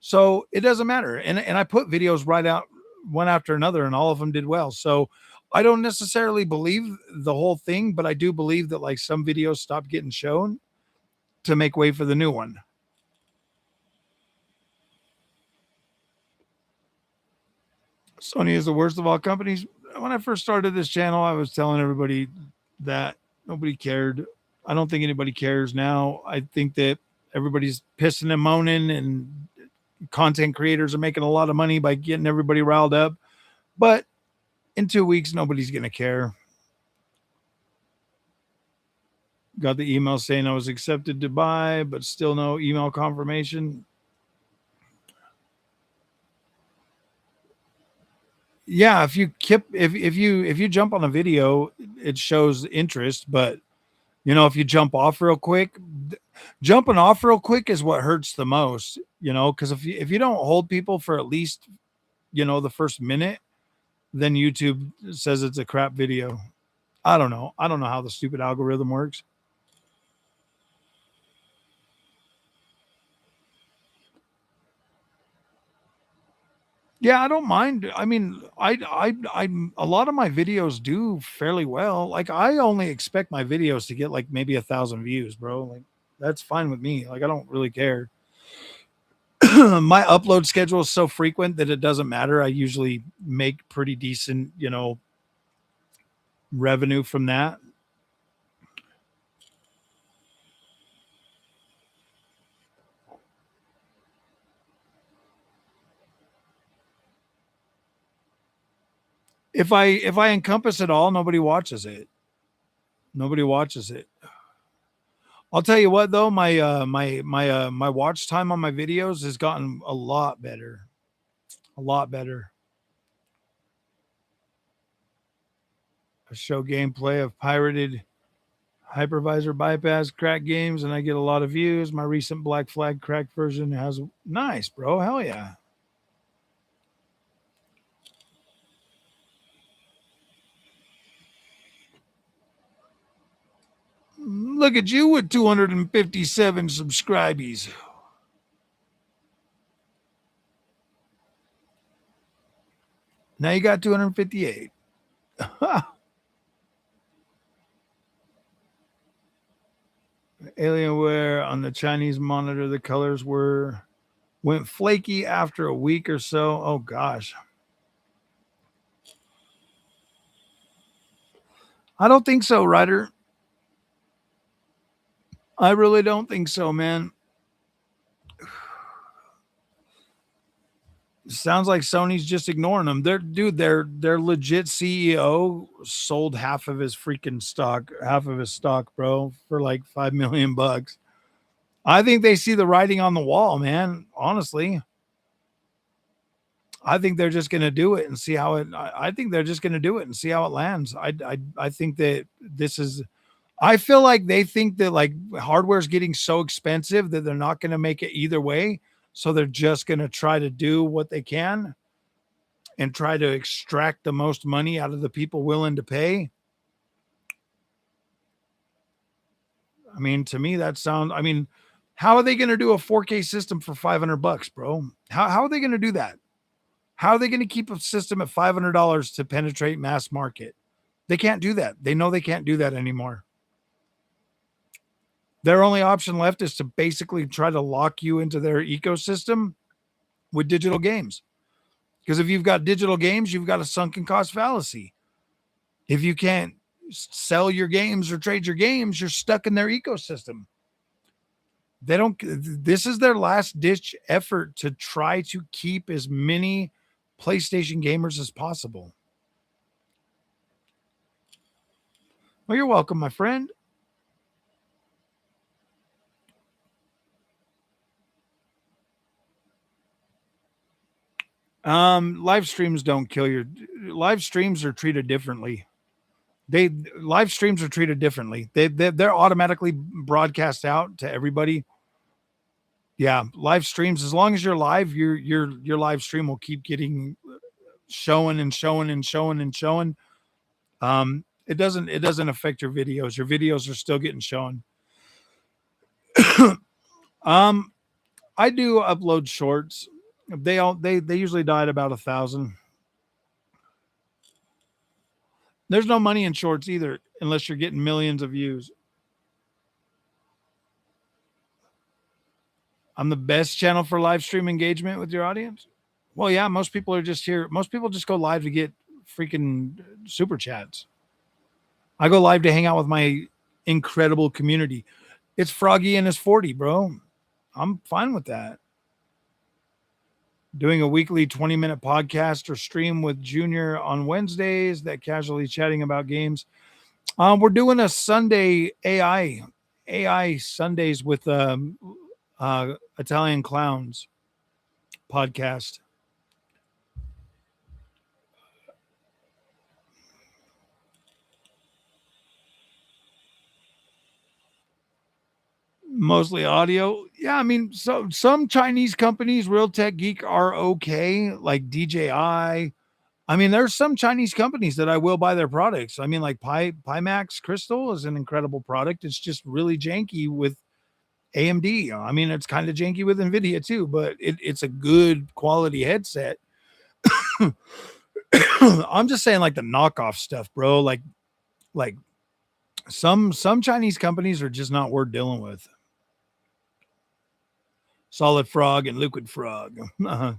So it doesn't matter. And I put videos right out one after another, and all of them did well. So I don't necessarily believe the whole thing, but I do believe that like some videos stopped getting shown to make way for the new one. Sony is the worst of all companies. When I first started this channel, I was telling everybody that nobody cared. I don't think anybody cares now. I think that everybody's pissing and moaning, and content creators are making a lot of money by getting everybody riled up. But in 2 weeks, nobody's going to care. Got the email saying I was accepted to buy, but still no email confirmation. Yeah, if you jump on a video, it shows interest, but you know, if you jump off real quick, jumping off real quick is what hurts the most, you know, because if you don't hold people for at least, you know, the first minute, then YouTube says it's a crap video. I don't know. I don't know how the stupid algorithm works. Yeah, I don't mind. I mean, a lot of my videos do fairly well. Like, I only expect my videos to get like maybe 1,000 views, bro. Like, that's fine with me. Like, I don't really care. My upload schedule is so frequent that it doesn't matter. I usually make pretty decent, you know, revenue from that. If I encompass it all, nobody watches it. Nobody watches it. I'll tell you what though, my watch time on my videos has gotten a lot better. A lot better. I show gameplay of pirated hypervisor bypass crack games, and I get a lot of views. My recent Black Flag cracked version has nice, bro. Hell yeah. Look at you with 257 subscribers. Now you got 258. Alienware on the Chinese monitor, the colors went flaky after a week or so. Oh gosh. I don't think so, Ryder. I really don't think so, man. Sounds like Sony's just ignoring them. Their legit CEO sold half of his freaking stock, half of his stock, bro, for like 5 million bucks. I think they see the writing on the wall, man. Honestly, I think they're just going to do it and see how it. I think they're just going to do it and see how it lands. I think that this is. I feel like they think that like hardware is getting so expensive that they're not going to make it either way. So they're just going to try to do what they can and try to extract the most money out of the people willing to pay. I mean, to me, that sounds. I mean, how are they going to do a 4K system for 500 bucks, bro? How are they going to do that? How are they going to keep a system at $500 to penetrate mass market? They can't do that. They know they can't do that anymore. Their only option left is to basically try to lock you into their ecosystem with digital games. Because if you've got digital games, you've got a sunken cost fallacy. If you can't sell your games or trade your games, you're stuck in their ecosystem. They don't, this is their last ditch effort to try to keep as many PlayStation gamers as possible. Well, you're welcome, my friend. Live streams don't kill your live streams are treated differently. They live streams are treated differently. They're automatically broadcast out to everybody. Yeah, live streams, as long as you're live, your live stream will keep getting showing and showing and showing and showing. It doesn't affect your videos. Your videos are still getting shown. um, I do upload shorts. They usually die at about 1,000. There's no money in shorts either, unless you're getting millions of views. I'm the best channel for live stream engagement with your audience. Well, yeah, most people are just here. Most people just go live to get freaking super chats. I go live to hang out with my incredible community. It's Froggy and his 40, bro. I'm fine with that. Doing a weekly 20-minute podcast or stream with Junior on Wednesdays that casually chatting about games. We're doing a Sunday AI Sundays with Italian clowns podcast. Mostly audio. Yeah, I mean, so some Chinese companies, Real Tech Geek, are okay, like DJI. I mean, there's some Chinese companies that I will buy their products. I mean, like Pimax Crystal is an incredible product. It's just really janky with AMD. I mean, it's kind of janky with Nvidia too, but it's a good quality headset. I'm just saying, like the knockoff stuff, bro. Like some Chinese companies are just not worth dealing with. Solid Frog and Liquid Frog. Uh-huh.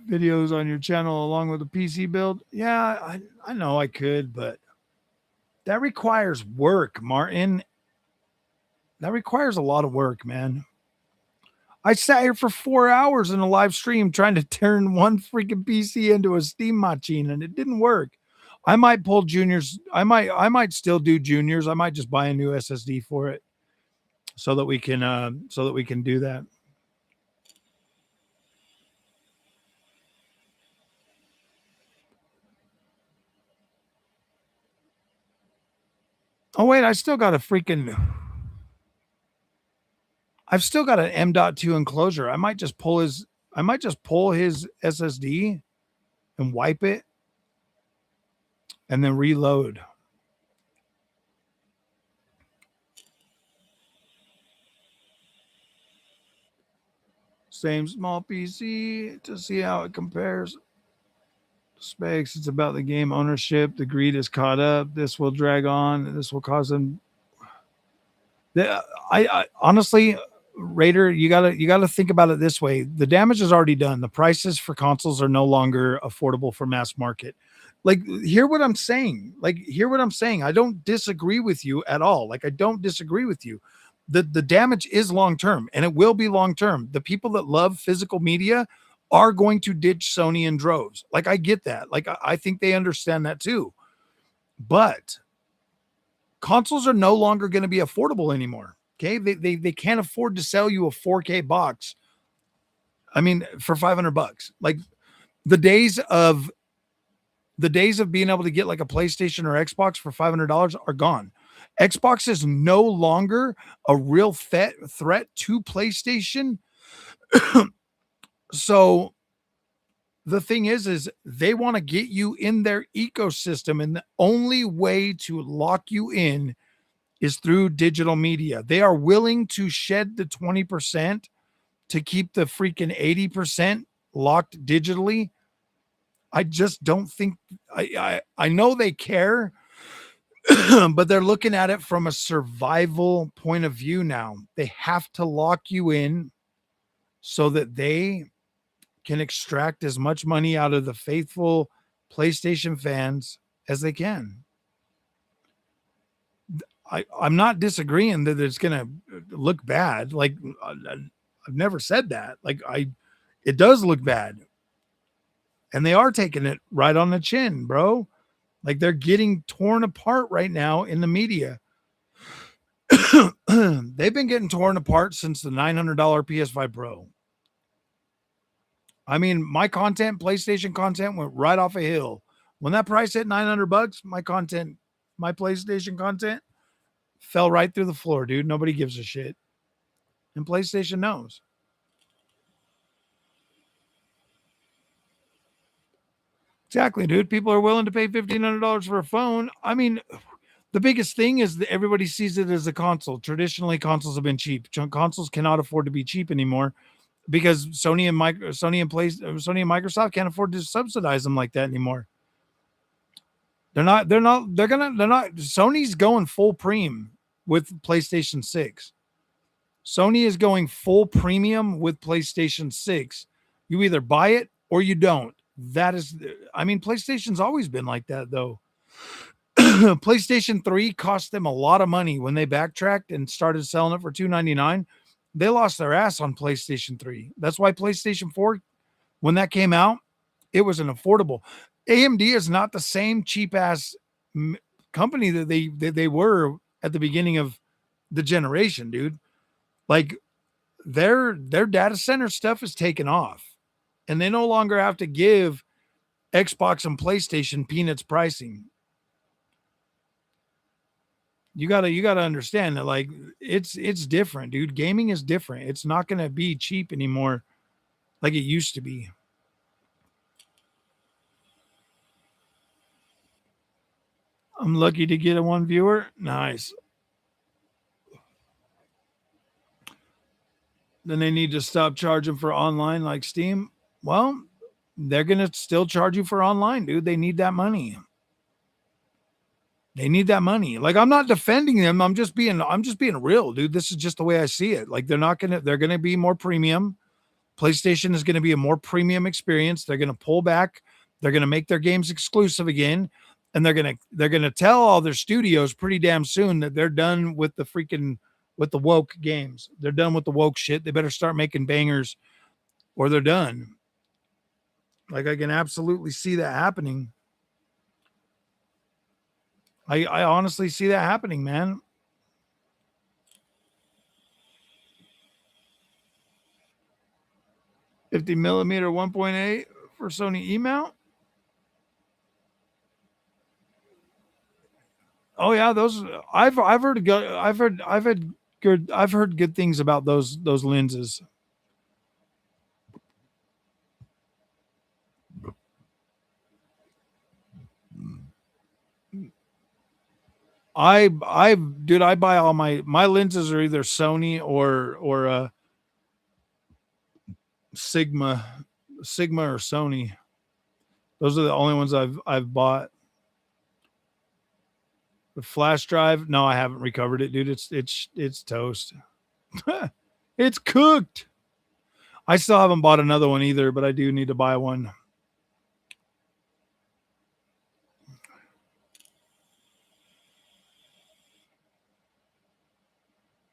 Videos on your channel along with a PC build. Yeah, I know I could, but that requires work, Martin. That requires a lot of work, man. I sat here for 4 hours in a live stream trying to turn one freaking PC into a Steam machine, and it didn't work. I might pull juniors. I might still do juniors. I might just buy a new SSD for it so that we can do that. Oh wait, I've still got an M.2 enclosure. I might just pull his SSD and wipe it and then reload. Same small PC to see how it compares. Specs, it's about the game ownership. The greed is caught up. This will drag on. This will cause them. I honestly, Raider, you gotta think about it this way. The damage is already done. The prices for consoles are no longer affordable for mass market. Like, hear what I'm saying. I don't disagree with you at all. Like, I don't disagree with you. The damage is long term, and it will be long term. The people that love physical media are going to ditch Sony in droves. Like, I get that. Like, I think they understand that too. But consoles are no longer going to be affordable anymore. Okay, they can't afford to sell you a 4K box. I mean, for $500. Like, the days of being able to get like a PlayStation or Xbox for $500 are gone. Xbox is no longer a real threat to PlayStation. So the thing is they want to get you in their ecosystem, and the only way to lock you in is through digital media. They are willing to shed the 20% to keep the freaking 80% locked digitally. I just don't think I know they care, but they're looking at it from a survival point of view now. They have to lock you in so that they can extract as much money out of the faithful PlayStation fans as they can. I'm not disagreeing that it's going to look bad. Like, I've never said that. It does look bad. And they are taking it right on the chin, bro. Like, they're getting torn apart right now in the media. They've been getting torn apart since the $900 PS5 Pro. I mean, my content, PlayStation content, went right off a hill. When that price hit $900, my content, my PlayStation content, fell right through the floor, dude. Nobody gives a shit, and PlayStation knows. Exactly, dude. People are willing to pay $1,500 for a phone. I mean, the biggest thing is that everybody sees it as a console. Traditionally, consoles have been cheap. Consoles cannot afford to be cheap anymore because Sony and Microsoft can't afford to subsidize them like that anymore. They're not. Sony's going full preem with PlayStation 6. Sony is going full premium with PlayStation 6. You either buy it or you don't. That is, I mean, PlayStation's always been like that though. PlayStation 3 cost them a lot of money when they backtracked and started selling it for $299. They lost their ass on PlayStation 3. That's why PlayStation 4, when that came out, it was an affordable. AMD is not the same cheap ass company that they were at the beginning of the generation, dude. Like their data center stuff is taken off, and they no longer have to give Xbox and PlayStation peanuts pricing. You gotta understand that, like, it's different, dude. Gaming is different. It's not gonna be cheap anymore like it used to be. I'm lucky to get a one viewer. Nice. Then they need to stop charging for online like Steam. Well, they're gonna still charge you for online, dude. They need that money. They need that money. Like, I'm not defending them. I'm just being real, dude. This is just the way I see it. Like, they're gonna be more premium. PlayStation is going to be a more premium experience. They're going to pull back. They're going to make their games exclusive again, and they're going to tell all their studios pretty damn soon that they're done with the woke games. They're done with the woke shit. They better start making bangers, or they're done. Like, I can absolutely see that happening. I honestly see that happening, man. $50mm 1.8 for Sony E mount. Oh yeah, those I've heard good. I've heard good things about those lenses. I buy all my lenses are either Sony or Sigma, Sigma or Sony. Those are the only ones I've bought. The flash drive, no, I haven't recovered it, dude. It's toast. It's cooked. I still haven't bought another one either, but I do need to buy one.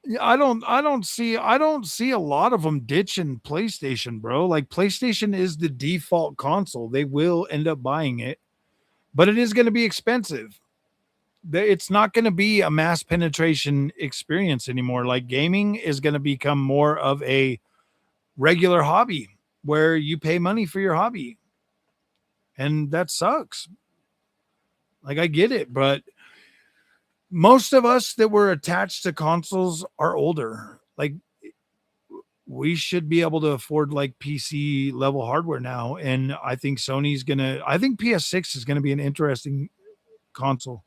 Yeah, I don't see a lot of them ditching PlayStation, bro. Like, PlayStation is the default console. They will end up buying it, but it is going to be expensive. It's not going to be a mass penetration experience anymore. Like, gaming is going to become more of a regular hobby where you pay money for your hobby. And that sucks. Like, I get it, but most of us that were attached to consoles are older. Like, we should be able to afford like PC level hardware now. And I think I think PS6 is going to be an interesting console.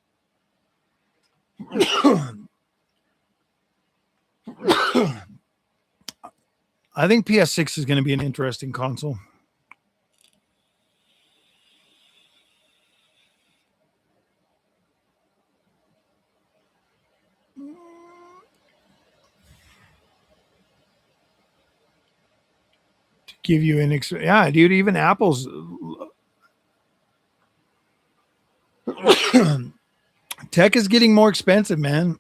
I think PS6 is going to be an interesting console. To give you yeah, dude, even Apple's tech is getting more expensive, man.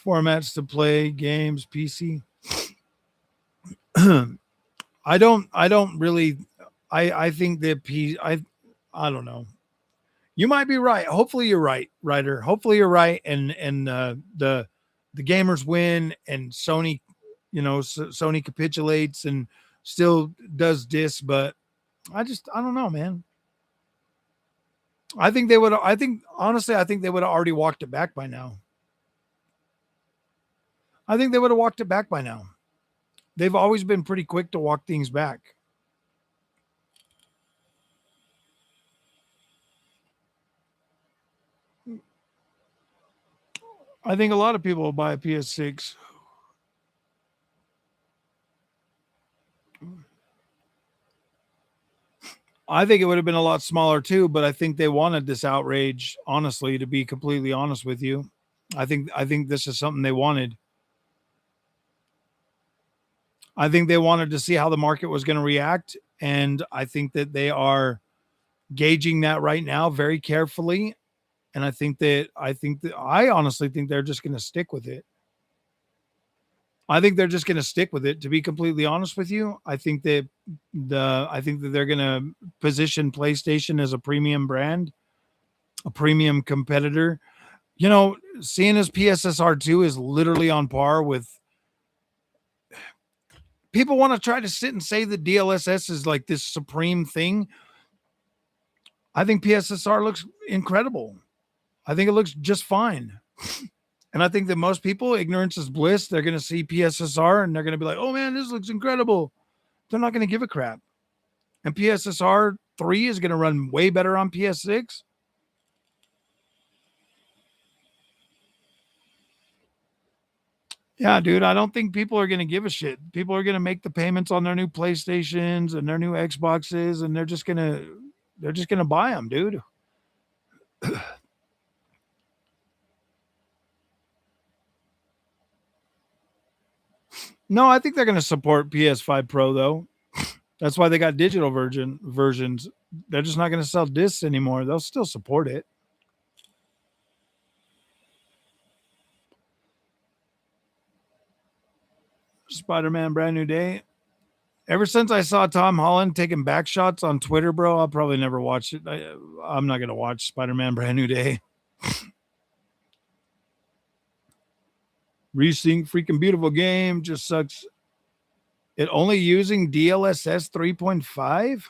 Formats to play games, PC. I don't really I think that I don't know. You might be right. Hopefully you're right, Ryder. Hopefully you're right, and the gamers win, and Sony, Sony capitulates and still does this. But I don't know, man. I think they would. I think honestly, I think they would have already walked it back by now. I think they would have walked it back by now. They've always been pretty quick to walk things back. I think a lot of people will buy a PS6. I think it would have been a lot smaller too, but I think they wanted this outrage, honestly, to be completely honest with you. I think this is something they wanted. I think they wanted to see how the market was going to react, and I think that they are gauging that right now very carefully. And I honestly think they're just going to stick with it. I think they're just going to stick with it. To be completely honest with you, I think that they're going to position PlayStation as a premium brand, a premium competitor. Seeing as PSSR2 is literally on par with, people want to try to sit and say that DLSS is like this supreme thing. I think PSSR looks incredible. I think it looks just fine. And I think that most people, ignorance is bliss. They're going to see PSSR and they're going to be like, oh man, this looks incredible. They're not going to give a crap. And PSSR 3 is going to run way better on PS6. Yeah, dude, I don't think people are going to give a shit. People are going to make the payments on their new PlayStations and their new Xboxes, and they're just going to buy them, dude. No, I think they're going to support PS5 Pro though. That's why they got digital versions. They're just not going to sell discs anymore. They'll still support it. Spider-Man Brand New Day. Ever since I saw Tom Holland taking back shots on Twitter, bro, I'll probably never watch it. I'm not going to watch Spider-Man Brand New Day. Resync, freaking beautiful game, just sucks. It only using DLSS 3.5?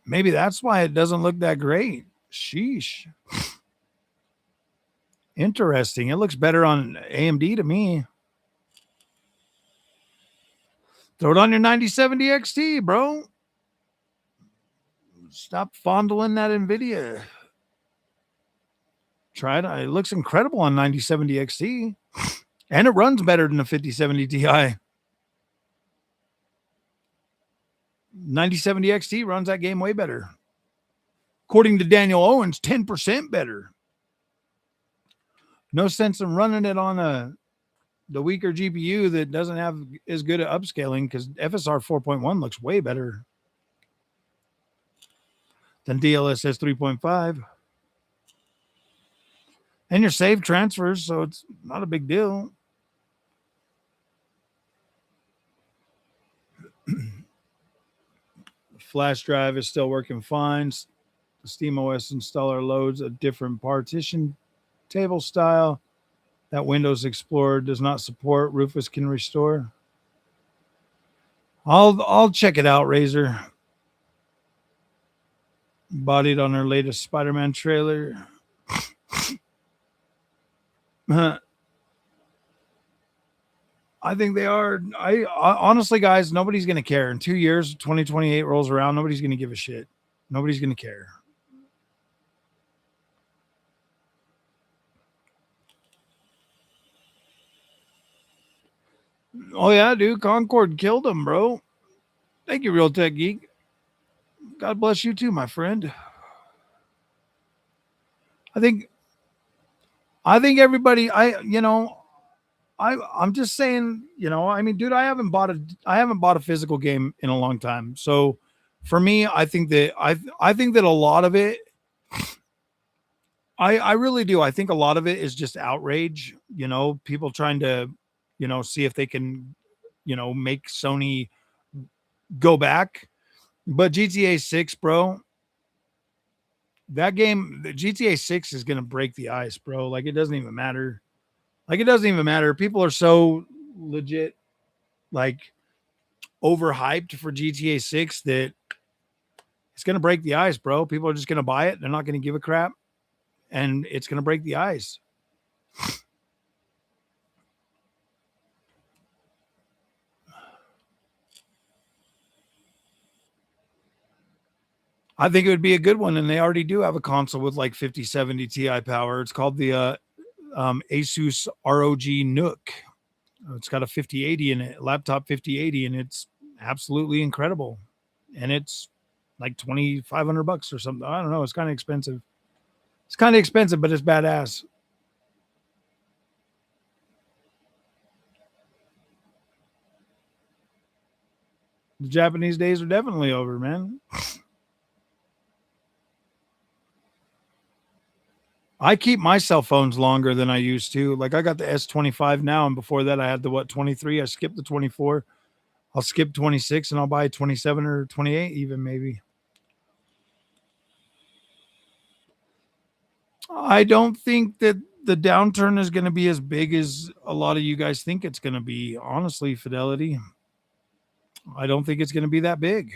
Maybe that's why it doesn't look that great. Sheesh. Interesting. It looks better on AMD to me. Throw it on your 9070 XT, bro. Stop fondling that NVIDIA. Try it. It looks incredible on 9070 XT. And it runs better than the 5070 Ti. 9070 XT runs that game way better. According to Daniel Owens, 10% better. No sense in running it on the weaker GPU that doesn't have as good at upscaling, because FSR 4.1 looks way better than DLSS 3.5. And your save transfers, so it's not a big deal. Flash drive is still working fine. The SteamOS installer loads a different partition table style that Windows Explorer does not support. Rufus can restore. I'll check it out, Razer. Bodied on her latest Spider-Man trailer. I think they are. I honestly, guys, nobody's going to care. In 2 years, 2028 rolls around, nobody's going to give a shit. Nobody's going to care. Oh, yeah, dude. Concord killed him, bro. Thank you, Real Tech Geek. God bless you too, my friend. I think everybody, I'm just saying, I mean, dude, I haven't bought a physical game in a long time. So for me, I think that a lot of it, I really do. I think a lot of it is just outrage, people trying to, see if they can, make Sony go back. But GTA 6, bro, that game, the GTA 6 is going to break the ice, bro. Like, it doesn't even matter. Like, it doesn't even matter. People are so legit, like, overhyped for GTA 6 that it's going to break the ice, bro. People are just going to buy it. They're not going to give a crap. And it's going to break the ice. I think it would be a good one. And they already do have a console with like 5070 Ti power. It's called the Asus ROG Nook. It's got a 5080 in it, laptop 5080, and it's absolutely incredible. And it's like 2,500 bucks or something. I don't know. It's kind of expensive. It's kind of expensive, but it's badass. The Japanese days are definitely over, man. I keep my cell phones longer than I used to. Like I got the S25 now, and before that I had the 23. I skipped the 24. I'll skip 26 and I'll buy 27 or 28 even maybe. I don't think that the downturn is going to be as big as a lot of you guys think it's going to be. Honestly, Fidelity, I don't think it's going to be that big.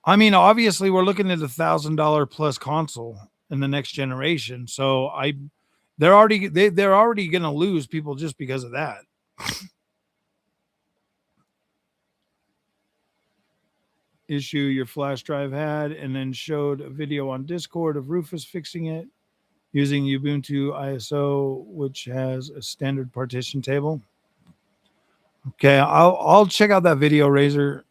I mean, obviously, we're looking at $1,000 plus console in the next generation, so they're already going to lose people just because of that. Issue your flash drive had, and then showed a video on Discord of Rufus fixing it using Ubuntu ISO, which has a standard partition table. Okay, I'll check out that video, Razor.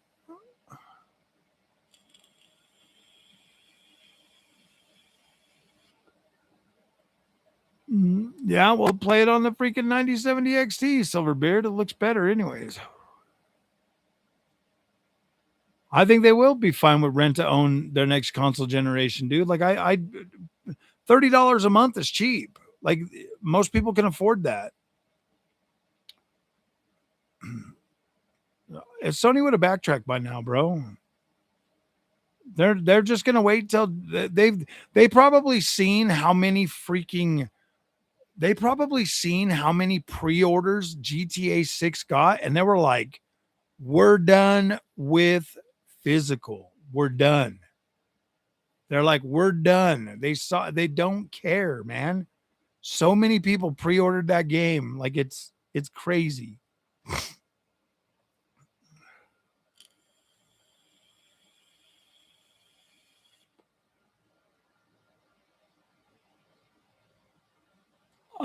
Yeah, we'll play it on the freaking 9070 XT, Silverbeard. It looks better, anyways. I think they will be fine with rent to own their next console generation, dude. Like I $30 a month is cheap. Like most people can afford that. If Sony would have backtracked by now, bro, they're just gonna wait till they probably seen how many freaking they probably seen how many pre-orders GTA 6 got, and they were like, we're done with physical. We're done. They're like, we're done. They don't care, man. So many people pre-ordered that game. Like it's crazy.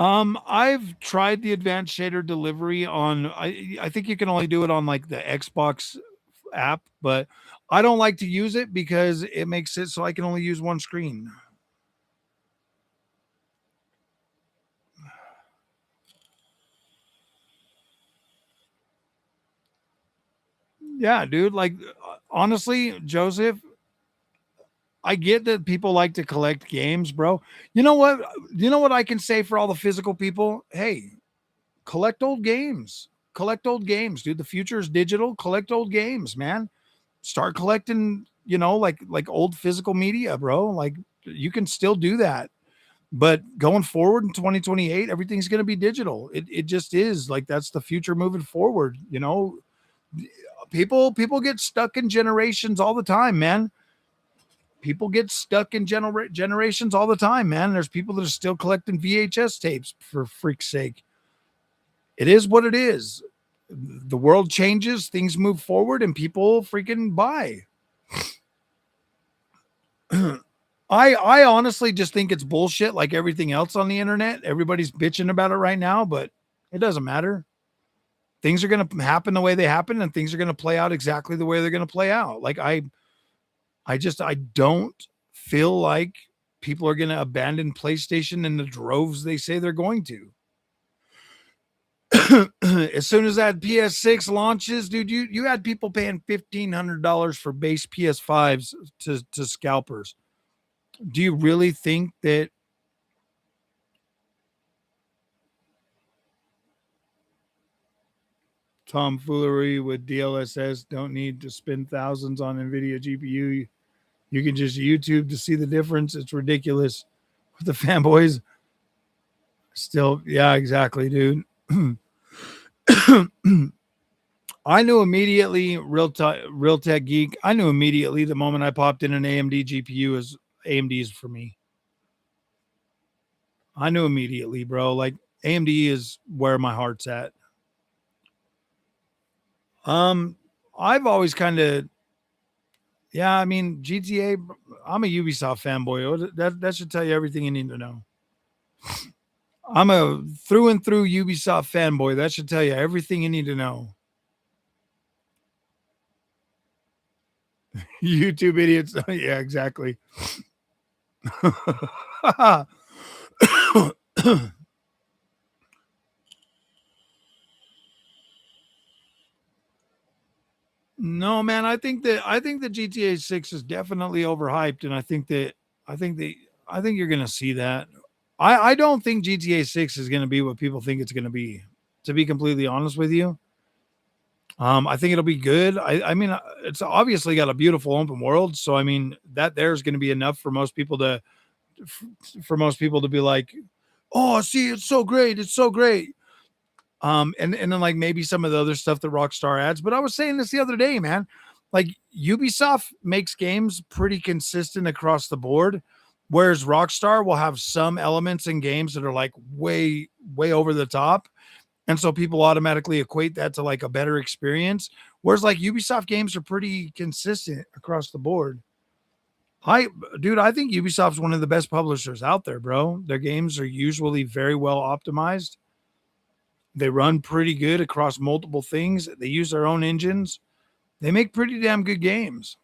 I've tried the advanced shader delivery on I think you can only do it on like the Xbox app, but I don't like to use it because it makes it so I can only use one screen. Yeah, dude. Like honestly, Joseph, I get that people like to collect games, bro. You know what? You know what I can say for all the physical people? Hey, collect old games. Collect old games, dude. The future is digital. Collect old games, man. Start collecting, like old physical media, bro. Like you can still do that. But going forward in 2028, everything's going to be digital. It just is. Like that's the future moving forward, People get stuck in generations all the time, man. People get stuck in generations all the time, man. There's people that are still collecting VHS tapes for freak's sake. It is what it is. The world changes, things move forward, and people freaking buy. I honestly just think it's bullshit like everything else on the internet. Everybody's bitching about it right now, but it doesn't matter. Things are going to happen the way they happen and things are going to play out exactly the way they're going to play out. Like I don't feel like people are going to abandon PlayStation in the droves they say they're going to. As soon as that PS6 launches, dude, you had people paying $1,500 for base PS5s to scalpers. Do you really think that tomfoolery with DLSS. Don't need to spend thousands on NVIDIA GPU. You can just YouTube to see the difference. It's ridiculous. With the fanboys, still, yeah, exactly, dude. I knew immediately, real tech geek. I knew immediately the moment I popped in an AMD GPU is AMD's for me. I knew immediately, bro. Like AMD is where my heart's at. Um, I've always kind of, yeah. I mean, GTA. I'm a Ubisoft fanboy. That should tell you everything you need to know. I'm a through and through Ubisoft fanboy. That should tell you everything you need to know. YouTube idiots. Yeah, exactly. No, man, I think that GTA 6 is definitely overhyped, and I think that I think you're gonna see that. I don't think GTA 6 is gonna be what people think it's gonna be. To be completely honest with you, I think it'll be good. I mean, it's obviously got a beautiful open world, so I mean that there's gonna be enough for most people to for most people to be like, oh, see, it's so great, it's so great. And then like maybe some of the other stuff that Rockstar adds. But I was saying this the other day, man. Like Ubisoft makes games pretty consistent across the board, whereas Rockstar will have some elements in games that are like way over the top. And so people automatically equate that to like a better experience. Whereas like Ubisoft games are pretty consistent across the board. I dude, I think Ubisoft's one of the best publishers out there, bro. Their games are usually very well optimized. They run pretty good across multiple things. They use their own engines. They make pretty damn good games.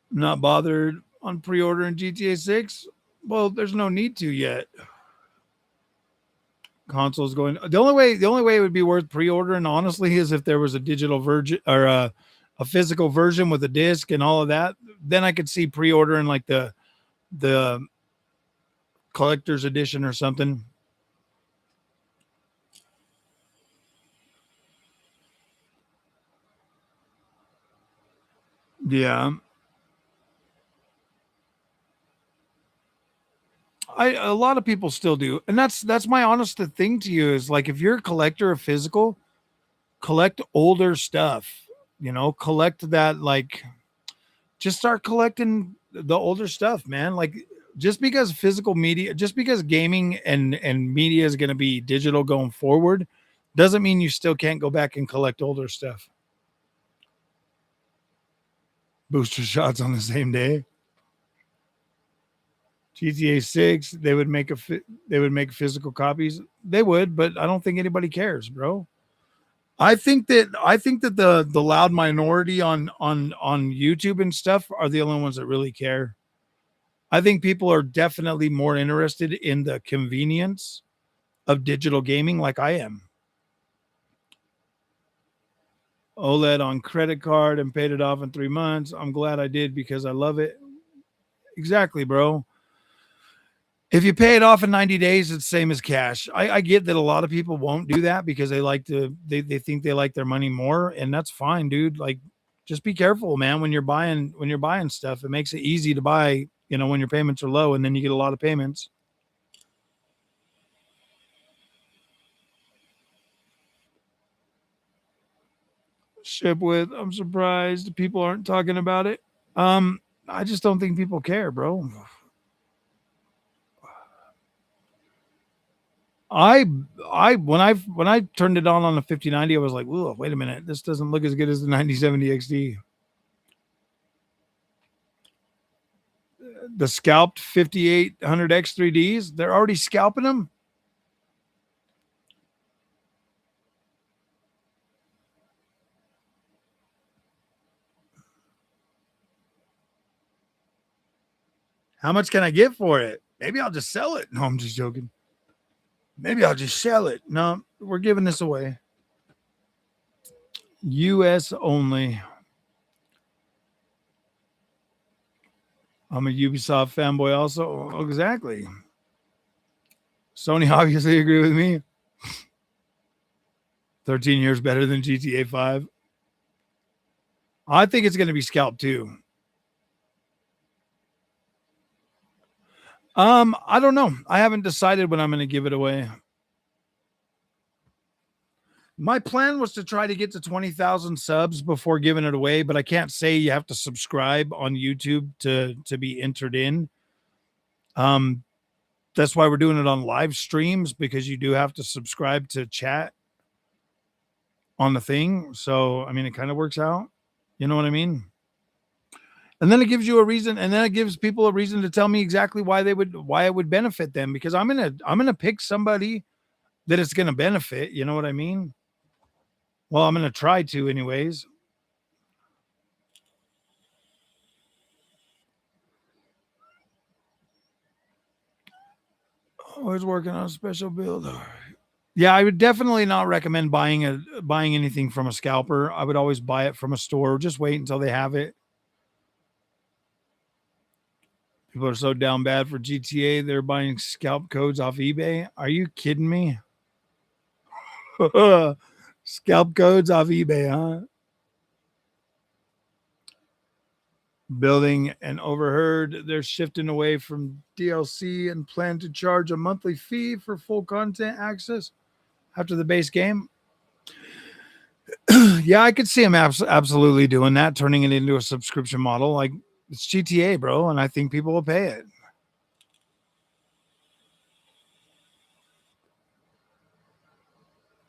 Not bothered on pre-ordering GTA 6. Well, there's no need to yet. Consoles going. The only way it would be worth pre-ordering, honestly, is if there was a digital version or a physical version with a disc and all of that. Then I could see pre-ordering like the collector's edition or something. Yeah, a lot of people still do, and that's my honest thing to you is like if you're a collector of physical, collect older stuff. Collect that like just start collecting the older stuff, man. Like just because physical media, just because gaming and media is going to be digital going forward, doesn't mean you still can't go back and collect older stuff. Booster shots on the same day. GTA 6, they would make physical copies. They would, but I don't think anybody cares, bro. I think that the loud minority on YouTube and stuff are the only ones that really care. I think people are definitely more interested in the convenience of digital gaming like I am. OLED on credit card and paid it off in 3 months. I'm glad I did because I love it. Exactly, bro. If you pay it off in 90 days, it's the same as cash. I get that a lot of people won't do that because they think they like their money more, and that's fine, dude. Like just be careful, man, when you're buying stuff. It makes it easy to buy, when your payments are low and then you get a lot of payments. Ship with, I'm surprised people aren't talking about it. I just don't think people care, bro. I when I turned it on the 5090, I was like, "Whoa, wait a minute, this doesn't look as good as the 9070 XD." The scalped 5800 X3Ds, they're already scalping them. How much can I get for it? Maybe I'll just sell it. No, I'm just joking. Maybe I'll just sell it. No, we're giving this away. US only. I'm a Ubisoft fanboy also. Oh, exactly. Sony obviously agree with me. 13 years better than GTA 5. I think it's going to be scalped too. I don't know. I haven't decided when I'm going to give it away. My plan was to try to get to 20,000 subs before giving it away, but I can't say you have to subscribe on YouTube to be entered in. Um, that's why we're doing it on live streams, because you do have to subscribe to chat on the thing. So, I mean, it kind of works out. You know what I mean? And then it gives you a reason, and then it gives people a reason to tell me exactly why it would benefit them, because I'm gonna pick somebody that it's gonna benefit. You know what I mean? Well, I'm gonna try to, anyways. Always working on a special build. Yeah, I would definitely not recommend buying anything from a scalper. I would always buy it from a store. Just wait until they have it. People are so down bad for GTA, they're buying scalp codes off eBay. Are you kidding me? Scalp codes off eBay, huh? Building and overheard they're shifting away from DLC and plan to charge a monthly fee for full content access after the base game. Yeah, I could see him absolutely doing that, turning it into a subscription model. Like, it's GTA, bro, and I think people will pay it.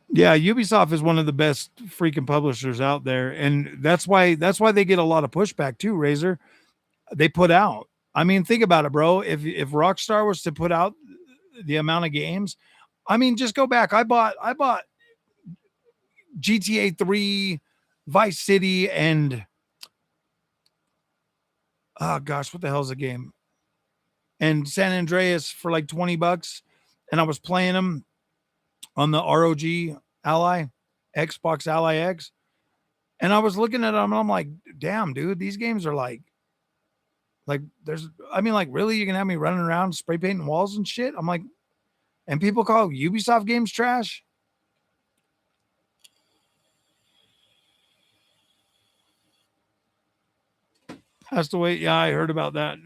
Yeah, Ubisoft is one of the best freaking publishers out there, and that's why they get a lot of pushback too. Razor, they put out. I mean, think about it, bro. If Rockstar was to put out the amount of games, I mean, just go back. I bought GTA 3, Vice City, and oh gosh, what the hell is the game? And San Andreas for like $20, and I was playing them on the ROG Ally, Xbox Ally X, and I was looking at them, and I'm like, damn, dude, these games are like there's, I mean, like, really, you can have me running around spray painting walls and shit? I'm like, and people call Ubisoft games trash. Has to wait. Yeah, I heard about that.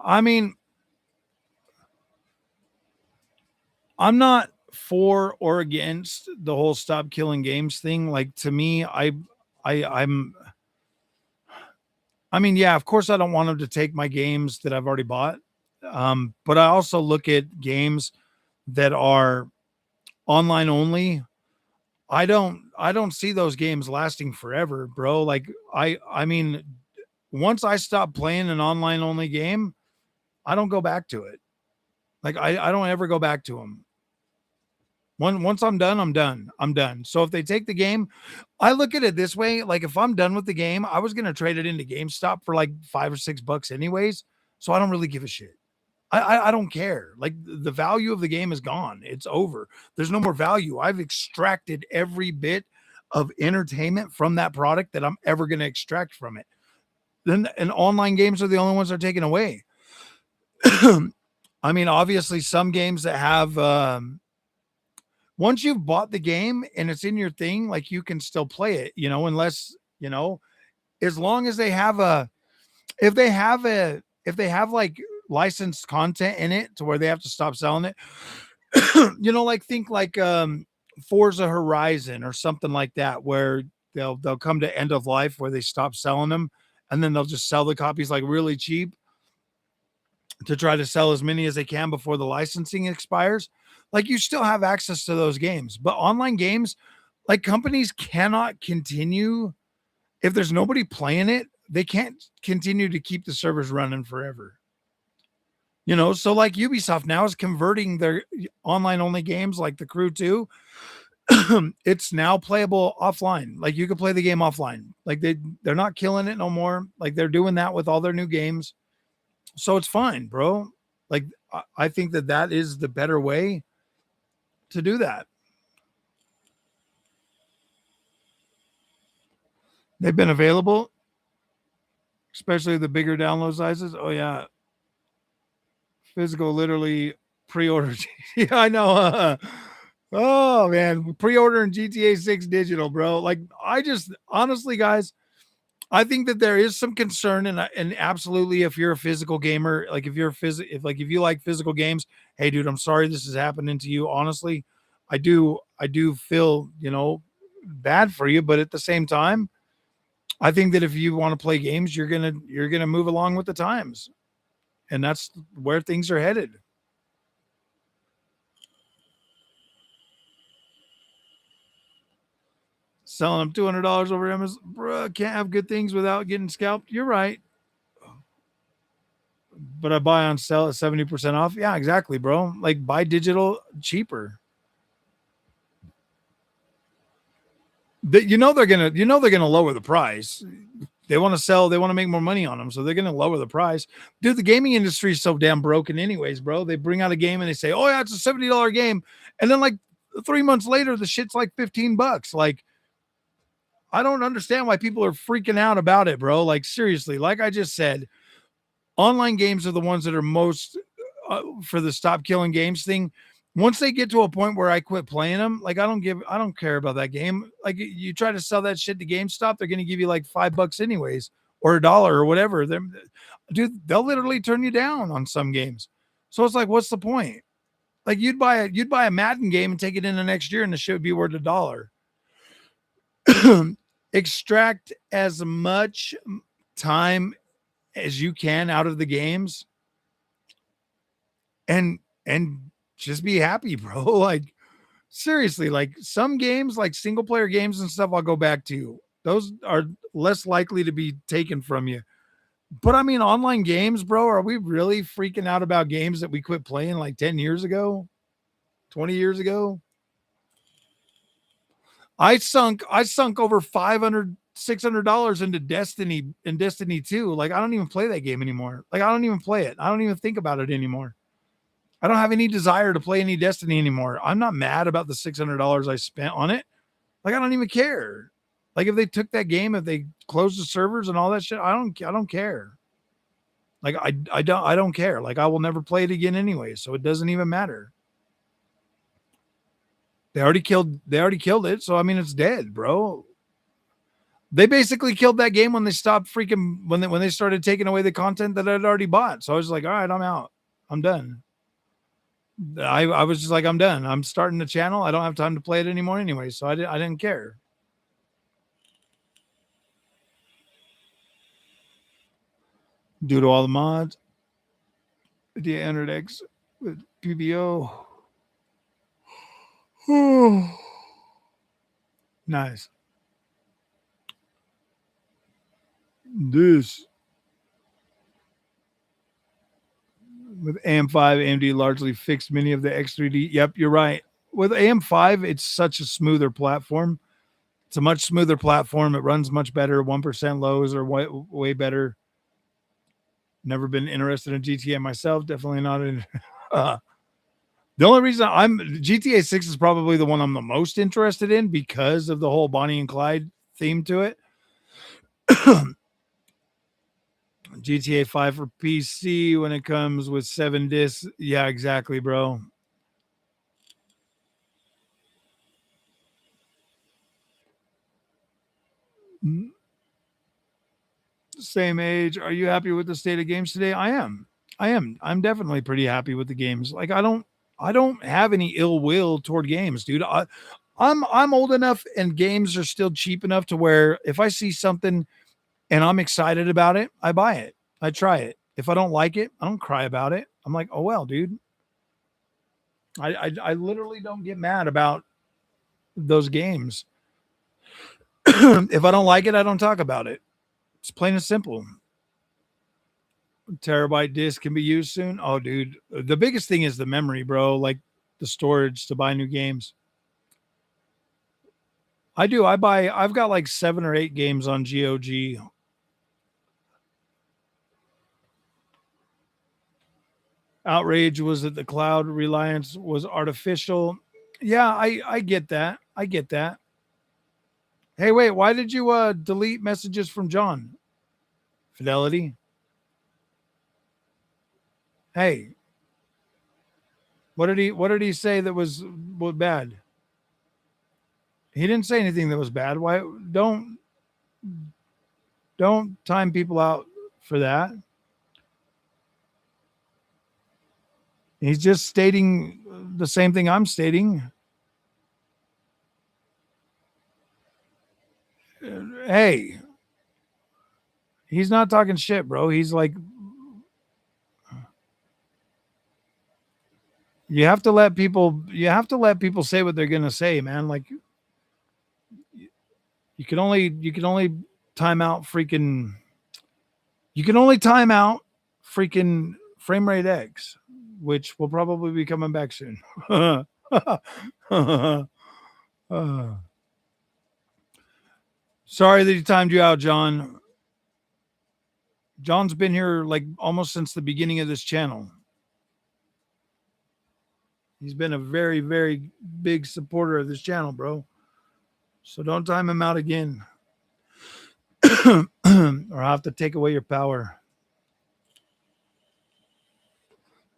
I mean, I'm not for or against the whole stop killing games thing. Like, to me, I'm I mean, yeah, of course I don't want them to take my games that I've already bought. But I also look at games that are online only. I don't see those games lasting forever, bro. Like, I mean, once I stop playing an online only game, I don't go back to it. Like, I don't ever go back to them. Once I'm done, I'm done. I'm done. So if they take the game, I look at it this way: like, if I'm done with the game, I was gonna trade it into GameStop for like $5 or $6 anyways. So I don't really give a shit. I don't care. Like, the value of the game is gone. It's over. There's no more value. I've extracted every bit of entertainment from that product that I'm ever gonna extract from it. Then, and online games are the only ones that are taken away. I mean, obviously, some games that have once you've bought the game and it's in your thing, like, you can still play it, unless, as long as they have if they have like licensed content in it to where they have to stop selling it, like, think like Forza Horizon or something like that, where they'll come to end of life where they stop selling them, and then they'll just sell the copies like really cheap to try to sell as many as they can before the licensing expires. Like, you still have access to those games, but online games, like, companies cannot continue if there's nobody playing it. They can't continue to keep the servers running forever. So like Ubisoft now is converting their online only games like The Crew 2. It's now playable offline. Like, you can play the game offline. Like, they're not killing it no more. Like, they're doing that with all their new games. So it's fine, bro. Like, I think that is the better way to do that. They've been available, especially the bigger download sizes. Oh yeah, physical literally pre-order. Yeah, I know. Oh man, pre-ordering GTA 6 digital, bro. Like I just honestly, guys, I think that there is some concern, and absolutely, if you're a physical gamer, like if you're if you like physical games, hey, dude, I'm sorry this is happening to you. Honestly, I do feel bad for you, but at the same time, I think that if you want to play games, you're gonna move along with the times, and that's where things are headed. Selling them $200 over Amazon, bro, can't have good things without getting scalped. You're right, but I buy on sale at 70% off. Yeah, exactly, bro. Like buy digital cheaper. They're gonna lower the price. They want to sell, they want to make more money on them, so they're gonna lower the price. Dude, the gaming industry is so damn broken, anyways, bro. They bring out a game and they say, "Oh yeah, it's a $70 game," and then like 3 months later, the shit's like $15. Like, I don't understand why people are freaking out about it, bro. Like seriously, like I just said, online games are the ones that are most for the stop killing games thing. Once they get to a point where I quit playing them, like I don't care about that game. Like you try to sell that shit to GameStop, they're going to give you like $5 anyways, or a dollar or whatever. Dude, they'll literally turn you down on some games. So it's like, what's the point? Like you'd buy a Madden game and take it in the next year, and the shit would be worth a dollar. Extract as much time as you can out of the games, and just be happy, bro. Like seriously, like some games, like single player games and stuff, I'll go back to. Those are less likely to be taken from you. But I mean, online games, bro, are we really freaking out about games that we quit playing like 10 years ago, 20 years ago? I sunk over 500, $600 into Destiny and Destiny 2. Like I don't even play that game anymore. Like I don't even play it. I don't even think about it anymore. I don't have any desire to play any Destiny anymore. I'm not mad about the $600 I spent on it. Like I don't even care. Like if they took that game, if they closed the servers and all that shit, I don't care. Like I don't care. Like I will never play it again anyway, so it doesn't even matter. They already killed it, so I mean it's dead, bro. They basically killed that game when they stopped freaking when they started taking away the content that I'd already bought. So I was like, all right, I'm out. I'm done. I was just like, I'm done. I'm starting the channel. I don't have time to play it anymore anyway. So I didn't care. Due to all the mods, the entered X with PBO. Nice. This with AM5, AMD largely fixed many of the X3D. Yep, you're right. With AM5, it's such a smoother platform. It's a much smoother platform. It runs much better. 1% lows are way better. Never been interested in GTA myself. Definitely not in. Uh, the only reason I'm GTA 6 is probably the one I'm the most interested in because of the whole Bonnie and Clyde theme to it. GTA 5 for PC when it comes with 7 discs. Yeah, exactly, bro. Same age. Are you happy with the state of games today? I am. I am. I'm definitely pretty happy with the games. Like I don't have any ill will toward games, dude. I'm old enough and games are still cheap enough to where if I see something and I'm excited about it, I buy it. I try it. If I don't like it, I don't cry about it. I'm like, oh well, dude. I literally don't get mad about those games. If I don't like it, I don't talk about it. It's plain and simple. Terabyte disk can be used soon. Oh, dude, the biggest thing is the memory, bro. Like the storage to buy new games. I do. I've got like 7 or 8 games on GOG. Outrage was that the cloud reliance was artificial. Yeah, I get that. I get that. Hey, wait, why did you delete messages from John? Fidelity. Hey, what did he say that was bad? He didn't say anything that was bad. Why don't time people out for that? He's just stating the same thing I'm stating. Hey, he's not talking shit, bro. He's like, you have to let people say what they're gonna say, man. Like you can only time out freaking you can only time out freaking frame rate X, which will probably be coming back soon. Uh, sorry that he timed you out, John. John's been here like almost since the beginning of this channel. He's been a very, very big supporter of this channel, bro. So don't time him out again. Or I'll have to take away your power.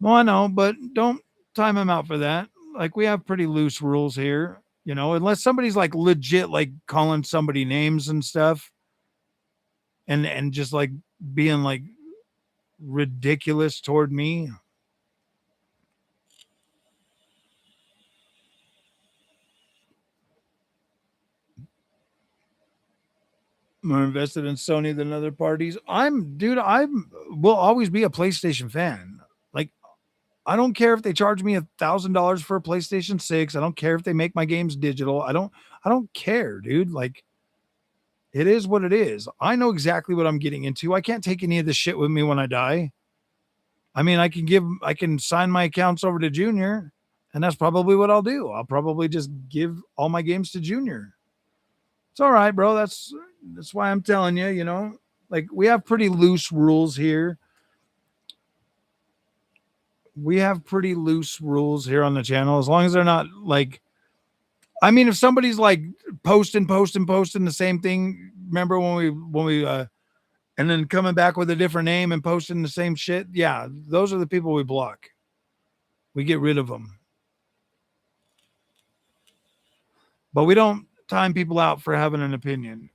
Well, I know, but don't time him out for that. Like, we have pretty loose rules here, unless somebody's like legit, like calling somebody names and stuff and just like being like ridiculous toward me. More invested in Sony than other parties. I will always be a PlayStation fan. Like, I don't care if they charge me $1,000 for a PlayStation 6. I don't care if they make my games digital. I don't care, dude. Like, it is what it is. I know exactly what I'm getting into. I can't take any of this shit with me when I die. I mean, I can sign my accounts over to Junior, and that's probably what I'll do. I'll probably just give all my games to Junior. It's all right, bro. That's why I'm telling you, like, we have pretty loose rules here. We have pretty loose rules here on the channel, as long as they're not like, I mean, if somebody's like posting the same thing, remember when we and then coming back with a different name and posting the same shit, yeah, those are the people we block. We get rid of them. But we don't time people out for having an opinion.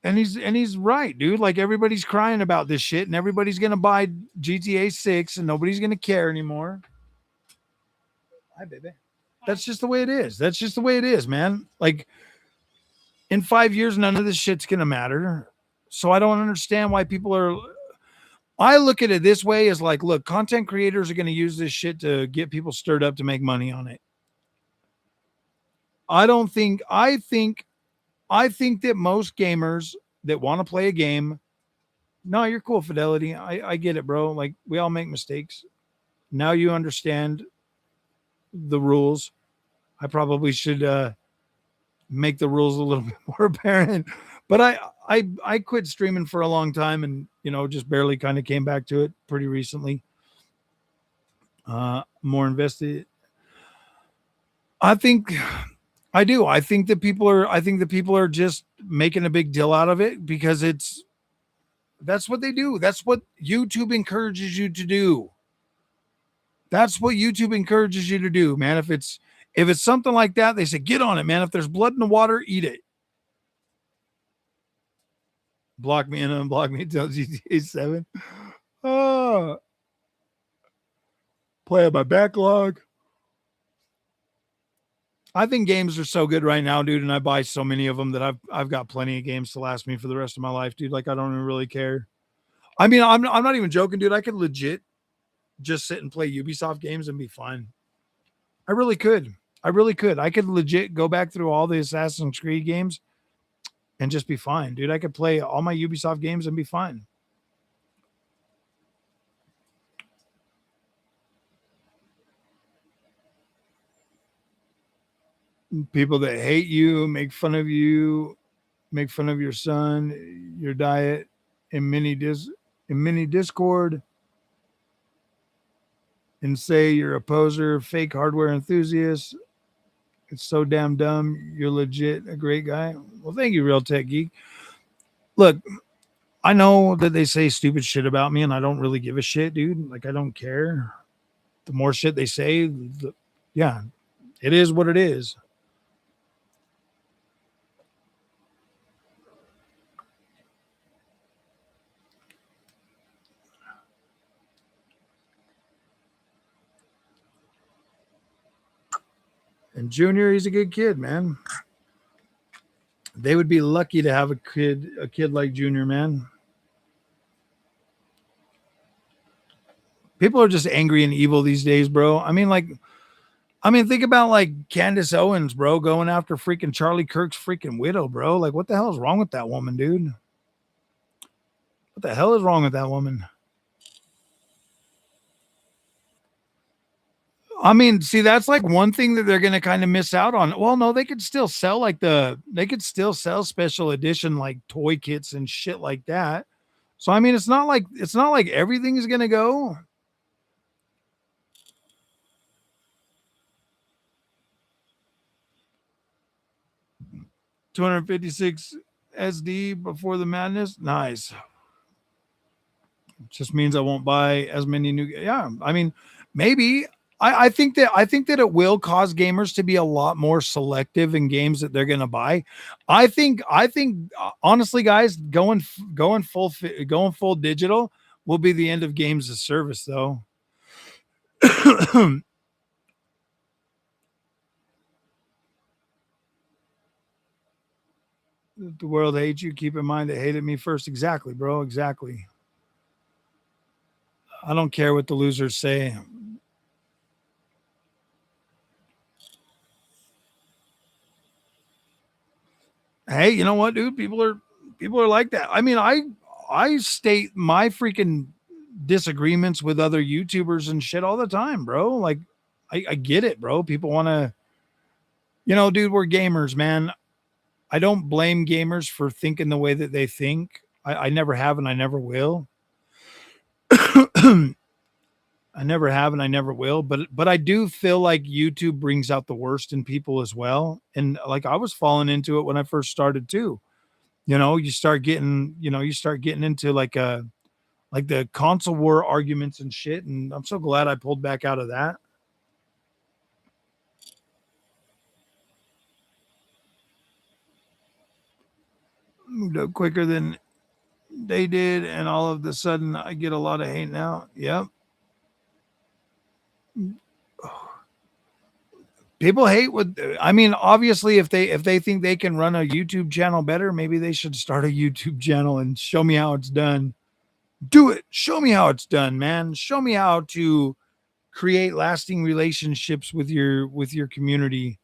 And he's right, dude. Like, everybody's crying about this shit, and everybody's gonna buy GTA 6, and nobody's gonna care anymore. Hi, baby. That's just the way it is. That's just the way it is, man. Like, in 5 years, none of this shit's gonna matter. So I don't understand why people are. I look at it this way: as like, look, content creators are gonna use this shit to get people stirred up to make money on it. I don't think. I think that most gamers that want to play a game. No, you're cool, Fidelity. I get it, bro. Like, we all make mistakes. Now you understand the rules. I probably should make the rules a little bit more apparent. But I quit streaming for a long time, and just barely kind of came back to it pretty recently. More invested. I think I do. I think that people are just making a big deal out of it because that's what they do. That's what YouTube encourages you to do. That's what YouTube encourages you to do, man. If it's something like that, they say, get on it, man. If there's blood in the water, eat it. Block me and unblock me until GTA 7. Oh, play on my backlog. I think games are so good right now, dude, and I buy so many of them that I've got plenty of games to last me for the rest of my life, dude. Like, I don't even really care. I mean, I'm not even joking, dude. I could legit just sit and play Ubisoft games and be fine. I really could. I could legit go back through all the Assassin's Creed games and just be fine, dude. I could play all my Ubisoft games and be fine. People that hate you, make fun of your son, your diet, in mini Discord, and say you're a poser, fake hardware enthusiast. It's so damn dumb. You're legit a great guy. Well, thank you, Real Tech Geek. Look, I know that they say stupid shit about me, and I don't really give a shit, dude. Like, I don't care. The more shit they say, yeah, it is what it is. And Junior, he's a good kid, man. They would be lucky to have a kid like Junior, man. People are just angry and evil these days, bro. Think about like Candace Owens, bro, going after freaking Charlie Kirk's freaking widow, bro. Like, what the hell is wrong with that woman, dude? What the hell is wrong with that woman? See, that's like one thing that they're gonna kind of miss out on. Well, no, they could still sell special edition like toy kits and shit like that. So it's not like everything is gonna go. 256 SD before the madness. Nice. Just means I won't buy as many new. Yeah, maybe. I think that it will cause gamers to be a lot more selective in games that they're going to buy. I think honestly, guys, going full digital will be the end of games as service, though. The world hates you. Keep in mind they hated me first. Exactly, bro. Exactly. I don't care what the losers say. Hey, you know what, dude? People are like that. I state my freaking disagreements with other YouTubers and shit all the time, bro. Like, I get it, bro. People want to, dude. We're gamers, man. I don't blame gamers for thinking the way that they think. I never have, and I never will. I never have, and I never will. But I do feel like YouTube brings out the worst in people as well. And like I was falling into it when I first started too. You start getting into like the console war arguments and shit. And I'm so glad I pulled back out of that. Moved up quicker than they did, and all of the sudden I get a lot of hate now. Yep. People hate obviously if they think they can run a YouTube channel better, maybe they should start a YouTube channel and show me how it's done. Do it. Show me how it's done, man. Show me how to create lasting relationships with your community.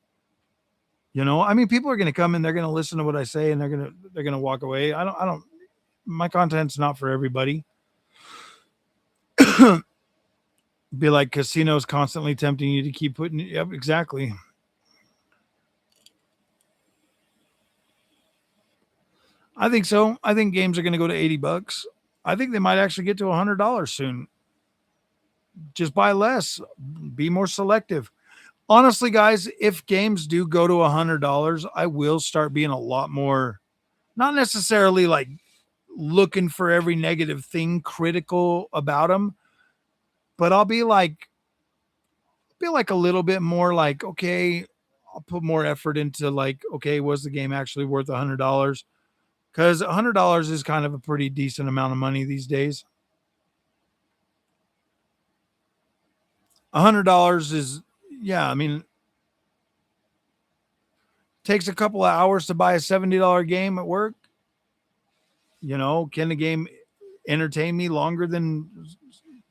People are going to come and they're going to listen to what I say and they're going to walk away. I don't my content's not for everybody. Be like casinos constantly tempting you to keep putting it. Yep, exactly. I think so. I think games are going to go to $80. I think they might actually get to $100 soon. Just buy less, be more selective. Honestly, guys, if games do go to $100, I will start being a lot more, not necessarily like looking for every negative thing critical about them, but I'll be like a little bit more like, okay, I'll put more effort into like, okay, was the game actually worth $100? Because $100 is kind of a pretty decent amount of money these days. $100 is, yeah, takes a couple of hours to buy a $70 game at work. Can the game entertain me longer than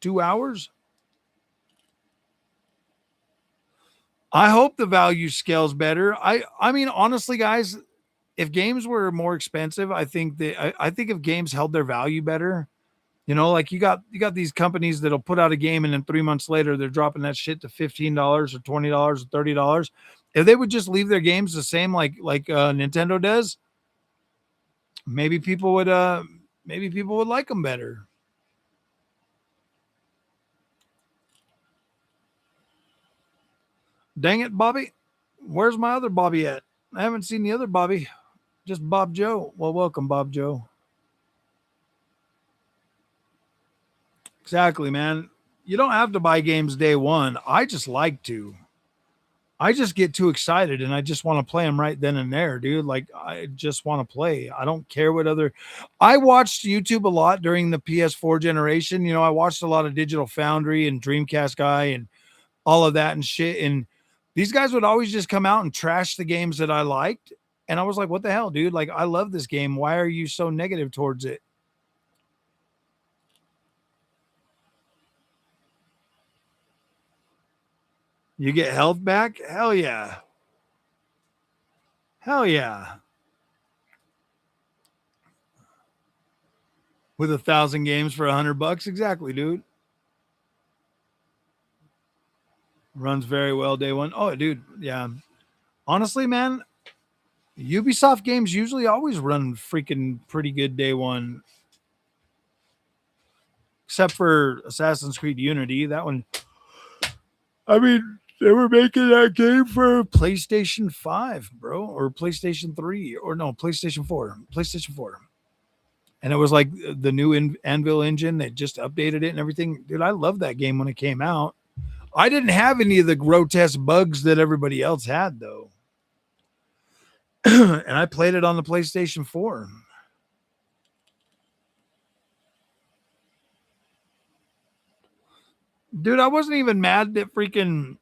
2 hours? I hope the value scales better. Honestly, guys, if games were more expensive, I think if games held their value better, like you got these companies that'll put out a game and then 3 months later they're dropping that shit to $15 or $20 or $30. If they would just leave their games the same like Nintendo does, maybe people would like them better. Dang it, Bobby. Where's my other Bobby at? I haven't seen the other Bobby. Just Bob Joe. Well, welcome, Bob Joe. Exactly, man. You don't have to buy games day one. I just like to. I just get too excited and I just want to play them right then and there, dude. Like I just want to play. I don't care what other. I watched YouTube a lot during the PS4 generation. I watched a lot of Digital Foundry and Dreamcast guy and all of that and shit. And these guys would always just come out and trash the games that I liked. And I was like, what the hell, dude? Like I love this game. Why are you so negative towards it? You get health back? Hell yeah. Hell yeah. With 1,000 games for $100. Exactly, dude. Runs very well day one. Oh, dude. Yeah. Honestly, man, Ubisoft games usually always run freaking pretty good day one, except for Assassin's Creed Unity. That one, I mean, they were making that game for PlayStation 5, bro, or PlayStation 3, or no, PlayStation 4. PlayStation 4. And it was like the new Anvil engine. They just updated it and everything. Dude, I loved that game when it came out. I didn't have any of the grotesque bugs that everybody else had, though. And I played it on the PlayStation 4. Dude, I wasn't even mad that freaking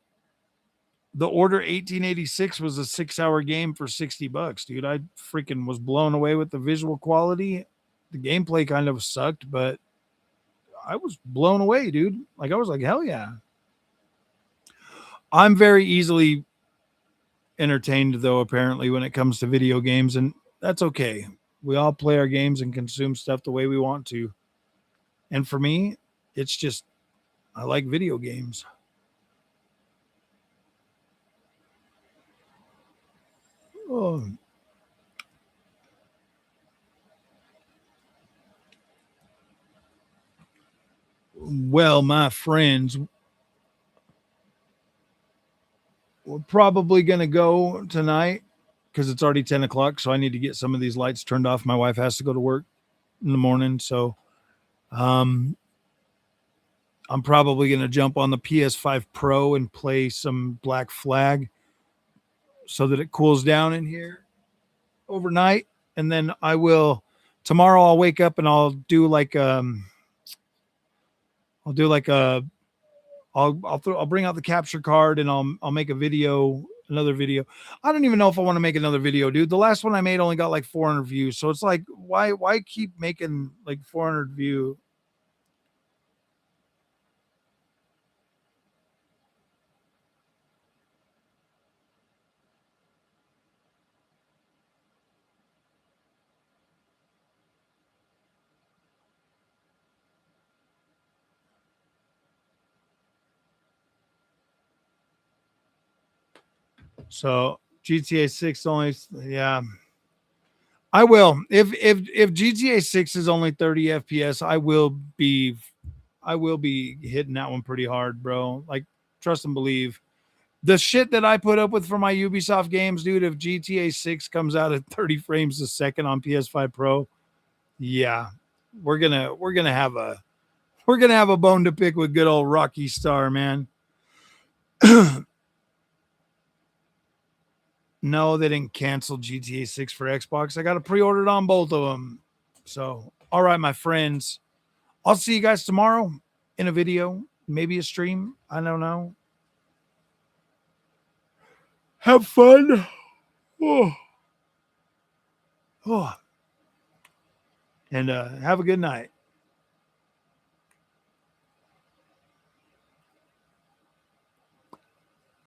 the Order 1886 was a 6-hour game for $60, dude. I freaking was blown away with the visual quality. The gameplay kind of sucked, but I was blown away, dude. Like I was like, hell yeah. I'm very easily entertained though, apparently, when it comes to video games, and that's okay. We all play our games and consume stuff the way we want to. And for me, it's just I like video games. Oh, well, my friends, we're probably gonna go tonight because it's already 10 o'clock. So I need to get some of these lights turned off. My wife has to go to work in the morning, so um, I'm probably gonna jump on the PS5 Pro and play some Black Flag so that it cools down in here overnight, and then I will tomorrow. I'll wake up and I'll do like a I'll bring out the capture card and I'll make a video, another video. I don't even know if I want to make another video, dude. The last one I made only got like 400 views, so it's like why keep making like 400 view? So GTA 6 only, yeah. I will. If GTA 6 is only 30 FPS, I will be hitting that one pretty hard, bro. Like trust and believe. The shit that I put up with for my Ubisoft games, dude, if GTA 6 comes out at 30 frames a second on PS5 Pro, yeah. We're gonna have a bone to pick with good old Rocky Star, man. No, they didn't cancel GTA 6 for Xbox. I got to pre-order it on both of them. So, all right, my friends. I'll see you guys tomorrow in a video, maybe a stream. I don't know. Have fun. Oh, oh. And have a good night.